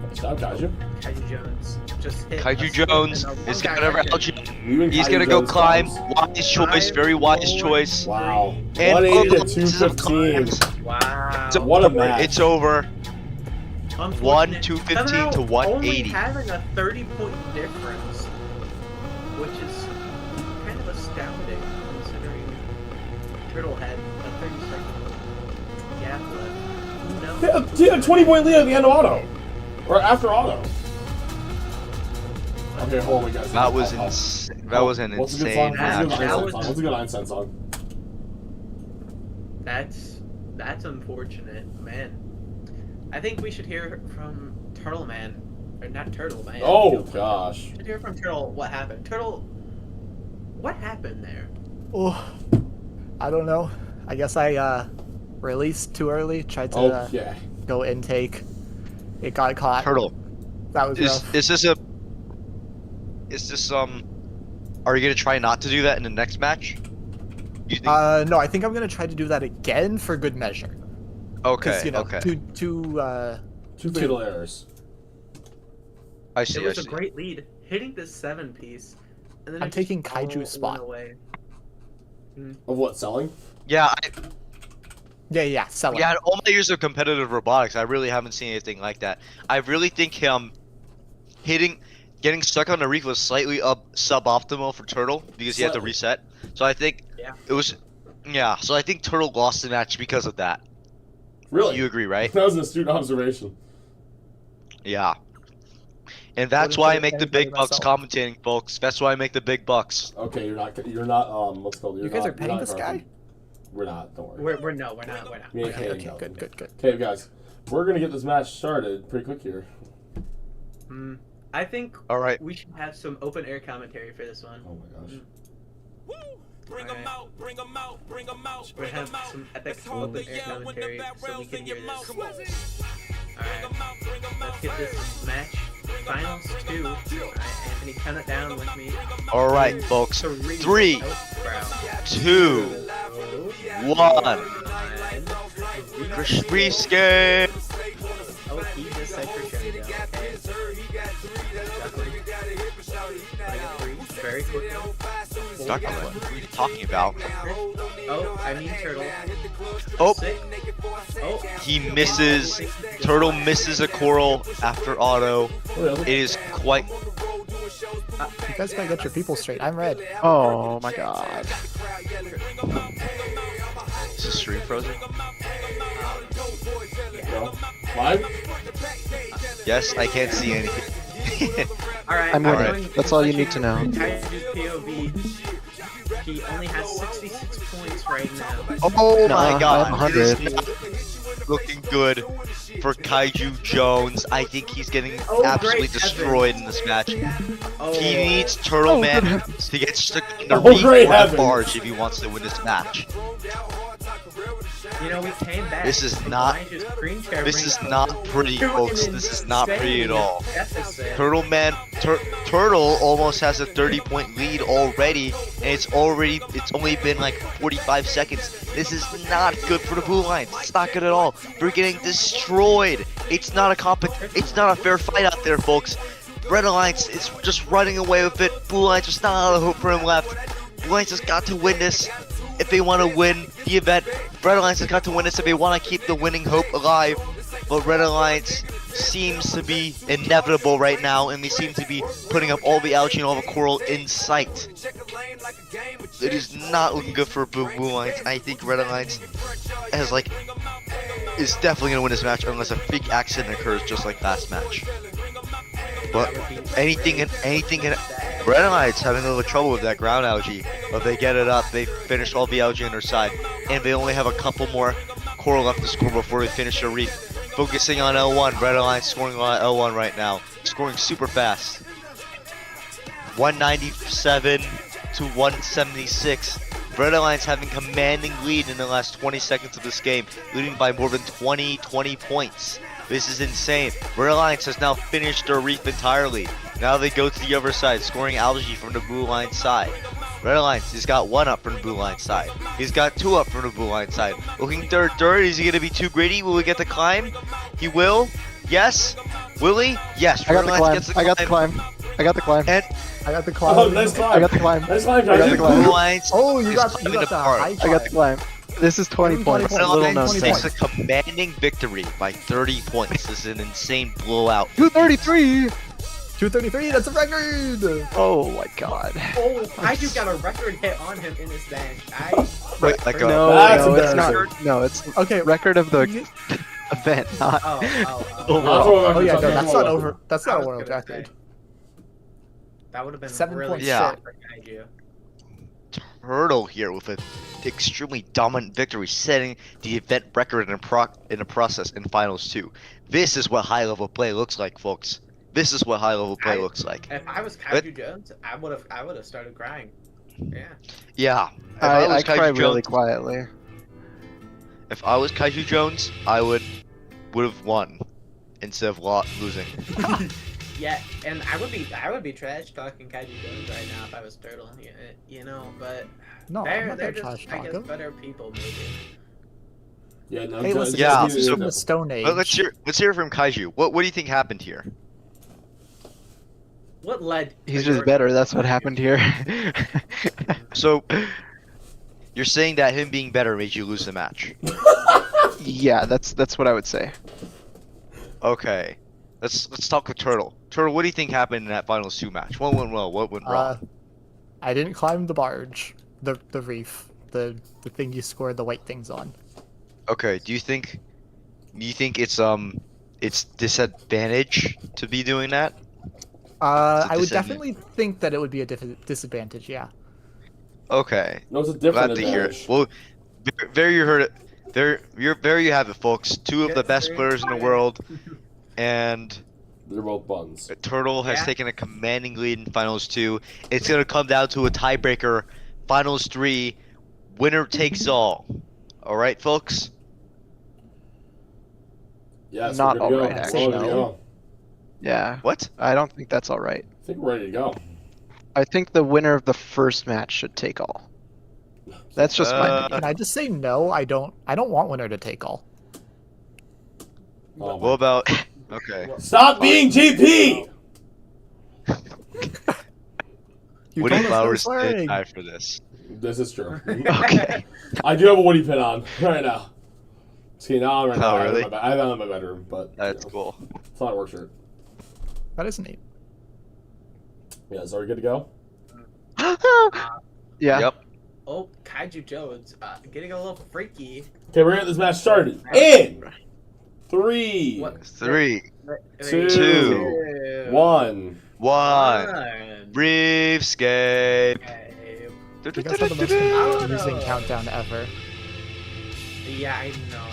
Nice job, Kaiju. Kaiju Jones just hit. Kaiju a spin Jones in the wrong is gonna direction. He's gonna go climb. Wise choice, very wise 5, choice. Wow. And 180 to both losses of 215. Wow. It's What a over. match. It's over. Unfortunate. 215 Somehow to 180. Only having a 30-point difference, which is kind of astounding considering Turtle had a 30-second gap left. Who knows? He had a 20-point lead at the end of auto. Or after auto. Okay, hold on, guys. That was insane. That was an What's a good insane song? match. What's a good Einstein song? That's unfortunate, man. I think we should hear from Turtle Man, or not Turtle Man. Oh gosh. We should hear from Turtle what happened. Turtle, what happened there? Oh, I don't know. I guess I released too early. Tried to go intake. It got caught. Turtle. That was rough. Is this are you gonna try not to do that in the next match? You think? No, I think I'm gonna try to do that again for good measure. Okay. You know, okay. Two fatal errors. I see. It was I a see. great lead, hitting the 7-piece, and then I'm it taking just all Kaiju's spot. went away. Of what, selling? Yeah. Yeah, selling. Yeah. In all my years of competitive robotics, I really haven't seen anything like that. I really think getting stuck on the reef was slightly suboptimal for Turtle because he had to reset. So I think it was. Yeah. So I think Turtle lost the match because of that. Really? You agree, right? That was an astute observation. Yeah. And that's why I make the big bucks commentating, folks. That's why I make the big bucks. Okay, you're not what's it called? You guys are paying this guy? We're not, don't worry. We're not. Okay, good. Okay, guys. We're gonna get this match started pretty quick here. I think all right. we should have some open air commentary for this one. Oh my gosh. Bring them out, bring them out, bring them out. We're gonna have some epic open air commentary so we can hear this. Alright, let's get this match. Finals 2. Anthony, count it down with me. All right, folks. 3, 2, 1. Reefscape. Oh, he just said crescendo. Very quickly. Duckling. What are you talking about? Oh, I mean Turtle. Oh. 6. Oh. He misses. Turtle misses a coral after auto. It is quite. You guys gotta get your people straight. I'm red. Oh my god. Is the stream frozen? No. Live? Yes, I can't see anything. Alright, I'm winning. That's all you need to know. Kaiju's POV. He only has 66 points right now. Oh my god. I'm It is 100. not looking good for Kaiju Jones. I think he's getting Oh, absolutely great, destroyed Evan. in this match. Oh. He needs Turtle Man to get stuck in the Oh, reef great or the heavens. barge if he wants to win this match. You know, we came back. This is not. Elijah's screen share This is brings not pretty, to folks. an This is not pretty at all. deficit. Turtle Man, Turtle almost has a 30-point lead already, and it's only been like 45 seconds. This is not good for the Blue Lions. It's not good at all. They're getting destroyed. It's not a fair fight out there, folks. Red Alliance is just running away with it. Blue Lions just not a lot of hope for him left. Blue Lions has got to win this if they want to win the event. Red Alliance has got to win this if they want to keep the winning hope alive. But Red Alliance seems to be inevitable right now, and they seem to be putting up all the algae and all the coral in sight. It is not looking good for Blue Alliance. I think Red Alliance is definitely gonna win this match unless a freak accident occurs, just like last match. But anything and Red Alliance having a little trouble with that ground algae, but they get it up. They finish all the algae on their side, and they only have a couple more coral left to score before they finish their reef. Focusing on L1, Red Alliance scoring on L1 right now, scoring super fast. 197 to 176. Red Alliance having commanding lead in the last 20 seconds of this game, leading by more than 20 points. This is insane. Red Alliance has now finished their reef entirely. Now they go to the other side, scoring algae from the Blue Line side. Red Alliance, he's got 1 up from the Blue Line side. He's got 2 up from the Blue Line side. Looking third, is he going to be too greedy? Will he get the climb? He will. Yes. Willie? Yes. I got the Red climb. Alliance gets I got the climb. I got the climb. And I got the climb. Oh, nice climb. I got the climb. Nice climb, I got guys. the climb. Blue Alliance Oh, you is got coming the apart. high I got the climb. This is 20 points. Red Little known Alliance thing. takes a commanding victory by 30 points. This is an insane blowout. 233. 233. That's a record. Oh my god. Oh, Kaiju got a record hit on him in this match. Wait, like No, That's no, it's not. embarrassing. No, it's Okay. record of the event, not Oh, Oh yeah, no, that's not over. over. That's I not a was world gonna record. say. That would have been 7 really points. Yeah. shit for Kaiju. Turtle here with an extremely dominant victory, setting the event record in a process in Finals 2. This is what high-level play looks like, folks. This is what high-level play looks like. If I was Kaiju Jones, I would have started crying. Yeah. Yeah. If I was cry Kaiju really Jones, quietly. if I was Kaiju Jones, I would have won instead of losing. Yeah, and I would be trash talking Kaiju Jones right now if I was Turtle, you know, but No, I'm they're not they're gonna just trash I guess talk him. better people maybe. Yeah, no, Hey, listen, Yeah, this is so- from the Stone Age. But let's hear from Kaiju. What do you think happened here? What led? He's to just your- better. That's what happened here. So you're saying that him being better made you lose the match? Yeah, that's what I would say. Okay. Let's talk with Turtle. Turtle, what do you think happened in that Finals 2 match? What went well? What went wrong? I didn't climb the barge, the reef, the thing you scored the white things on. Okay. Do you think it's disadvantage to be doing that? I would disadvantage? definitely think that it would be a disadvantage. Yeah. Okay. No, it's a different Glad to hear advantage. it. Well, there you heard it. There you have it, folks. Two of the best players in the world, and They're both buns. Turtle has Yeah. taken a commanding lead in Finals 2. It's gonna come down to a tiebreaker. Finals 3, winner takes all. All right, folks. Yes, Not we're good to alright, go. actually. We're ready to go. Yeah. What? I don't think that's all right. I think we're ready to go. I think the winner of the first match should take all. That's just my opinion. Can I just say no? I don't want winner to take all. Oh, What about? Okay. stop being GP! You Woody told us no Flowers did swearing. die for this. This is true. Okay. I do have a Woody pin on right now. See, now I'm right now. Oh, really? I have it in my bedroom, but That's you know, cool. it's not a work shirt. That is neat. Yeah, so are we good to go? Yeah. Yep. Oh, Kaiju Jones, getting a little freaky. Okay, we're getting this match started. In 3, What? 3, 2, 1. Reefscape. Okay. You guys have the most confusing countdown ever. Yeah, I know.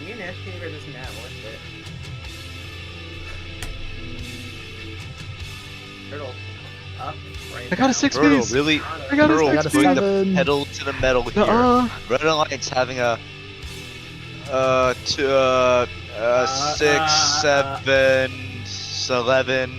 Me and Anthony were just not with it. Turtle, up right I got a now. 6 Turtle piece. really. I got a Turtle I got a putting the 7. pedal to the metal here. Nuh-uh. Red Alliance having a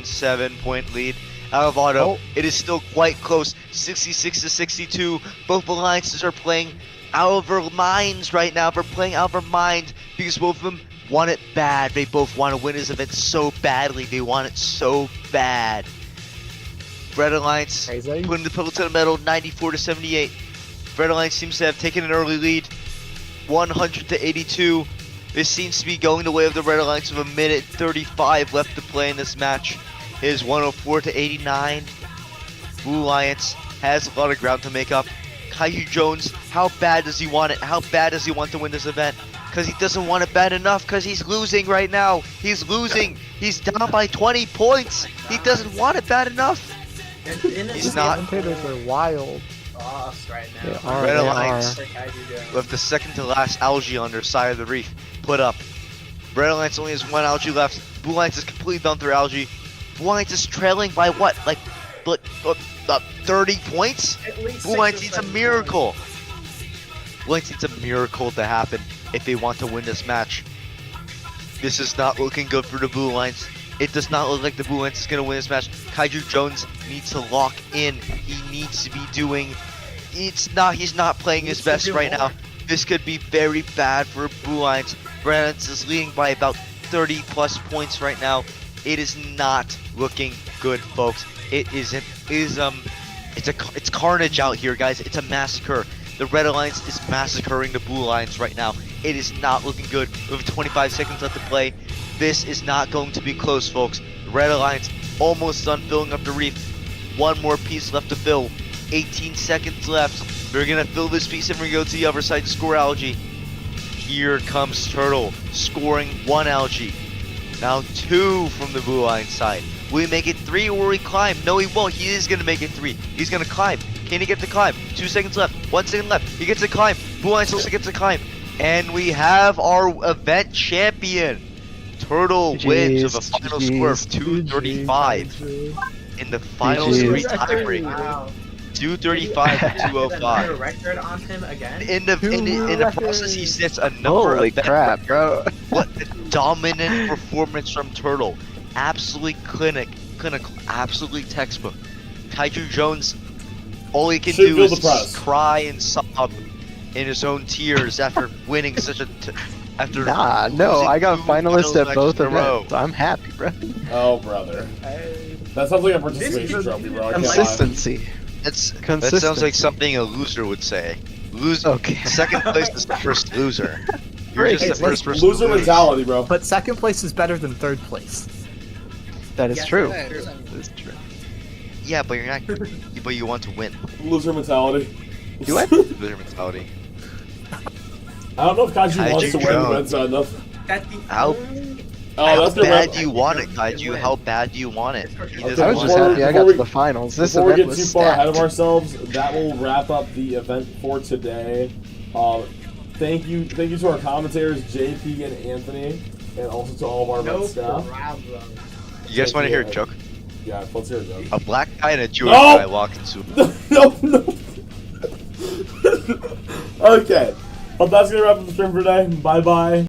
7-point lead. Out of auto, Oh. it is still quite close. 66-62. Both alliances are playing out of their minds right now. They're playing out of their minds because both of them want it bad. They both want to win this event so badly. They want it so bad. Red Alliance Crazy. putting the pedal to the metal, 94-78. Red Alliance seems to have taken an early lead, 100-82. This seems to be going the way of the Red Alliance with 1:35 left to play in this match. It is 104-89. Blue Alliance has a lot of ground to make up. Kaiju Jones, how bad does he want it? How bad does he want to win this event? Because he doesn't want it bad enough, because he's losing right now. He's losing. He's down by 20 points. He doesn't want it bad enough. He's not. Commentators are wild. Lost right now. They are. Red they Alliance are. Kaiju Jones. with the second to last algae on their side of the reef put up. Red Alliance only has 1 algae left. Blue Alliance is completely done through algae. Blue Alliance is trailing by what? Like 30 points? At least Blue 6 Alliance or needs a 7 miracle. Blue Alliance needs a miracle to happen if they want to win this match. This is not looking good for the Blue Alliance. It does not look like the Blue Alliance is going to win this match. Kaiju Jones needs to lock in. He needs to be doing... He's not playing his best right now. This could be very bad for Blue Alliance. Red Alliance is leading by about 230 plus points right now. It is not looking good, folks. It's carnage out here, guys. It's a massacre. The Red Alliance is massacring the Blue Alliance right now. It is not looking good. We have 25 seconds left to play. This is not going to be close, folks. The Red Alliance almost done filling up the reef. One more piece left to fill. 18 seconds left. We're gonna fill this piece and we're gonna go to the other side to score algae. Here comes Turtle, scoring 1 algae. Now 2 from the Blue Alliance side. Will he make it 3 or will he climb? No, he won't. He is gonna make it 3. He's gonna climb. Can he get to climb? 2 seconds left. 1 second left. He gets to climb. Blue Alliance also gets to climb. And we have our event champion. Turtle wins with a final score of 235 in the final three tiebreaker. Wow. 235 to 205. A record on him again. In the process, he sets a number Holy of crap, bro. What a dominant performance from Turtle. Absolutely clinical, absolutely textbook. Kaiju Jones, all he can do is cry and sob in his own tears after winning such a. Nah, no, I got finalists at both events. I'm happy, bro. Oh, brother. That sounds like a participation trophy, bro. Consistency. That sounds like something a loser would say. Okay. Second place is the first loser. You're just the first person. Loser mentality, bro. But second place is better than third place. That is true. That is true. Yeah, but you're not. But you want to win. Loser mentality. Do I? Loser mentality. I don't know if Kaiju wants to win, but it's not enough. How bad do you want it, Kaiju? How bad do you want it? I was just happy I got to the finals. This before we event get too was far ahead of stacked. ourselves, that will wrap up the event for today. Thank you to our commentators, JP and Anthony, and also to all of our event staff. You guys want to hear a joke? Yeah, let's hear a joke. A black guy and a Jewish guy walk into. No. Okay. Well, that's gonna wrap up the stream for today. Bye bye.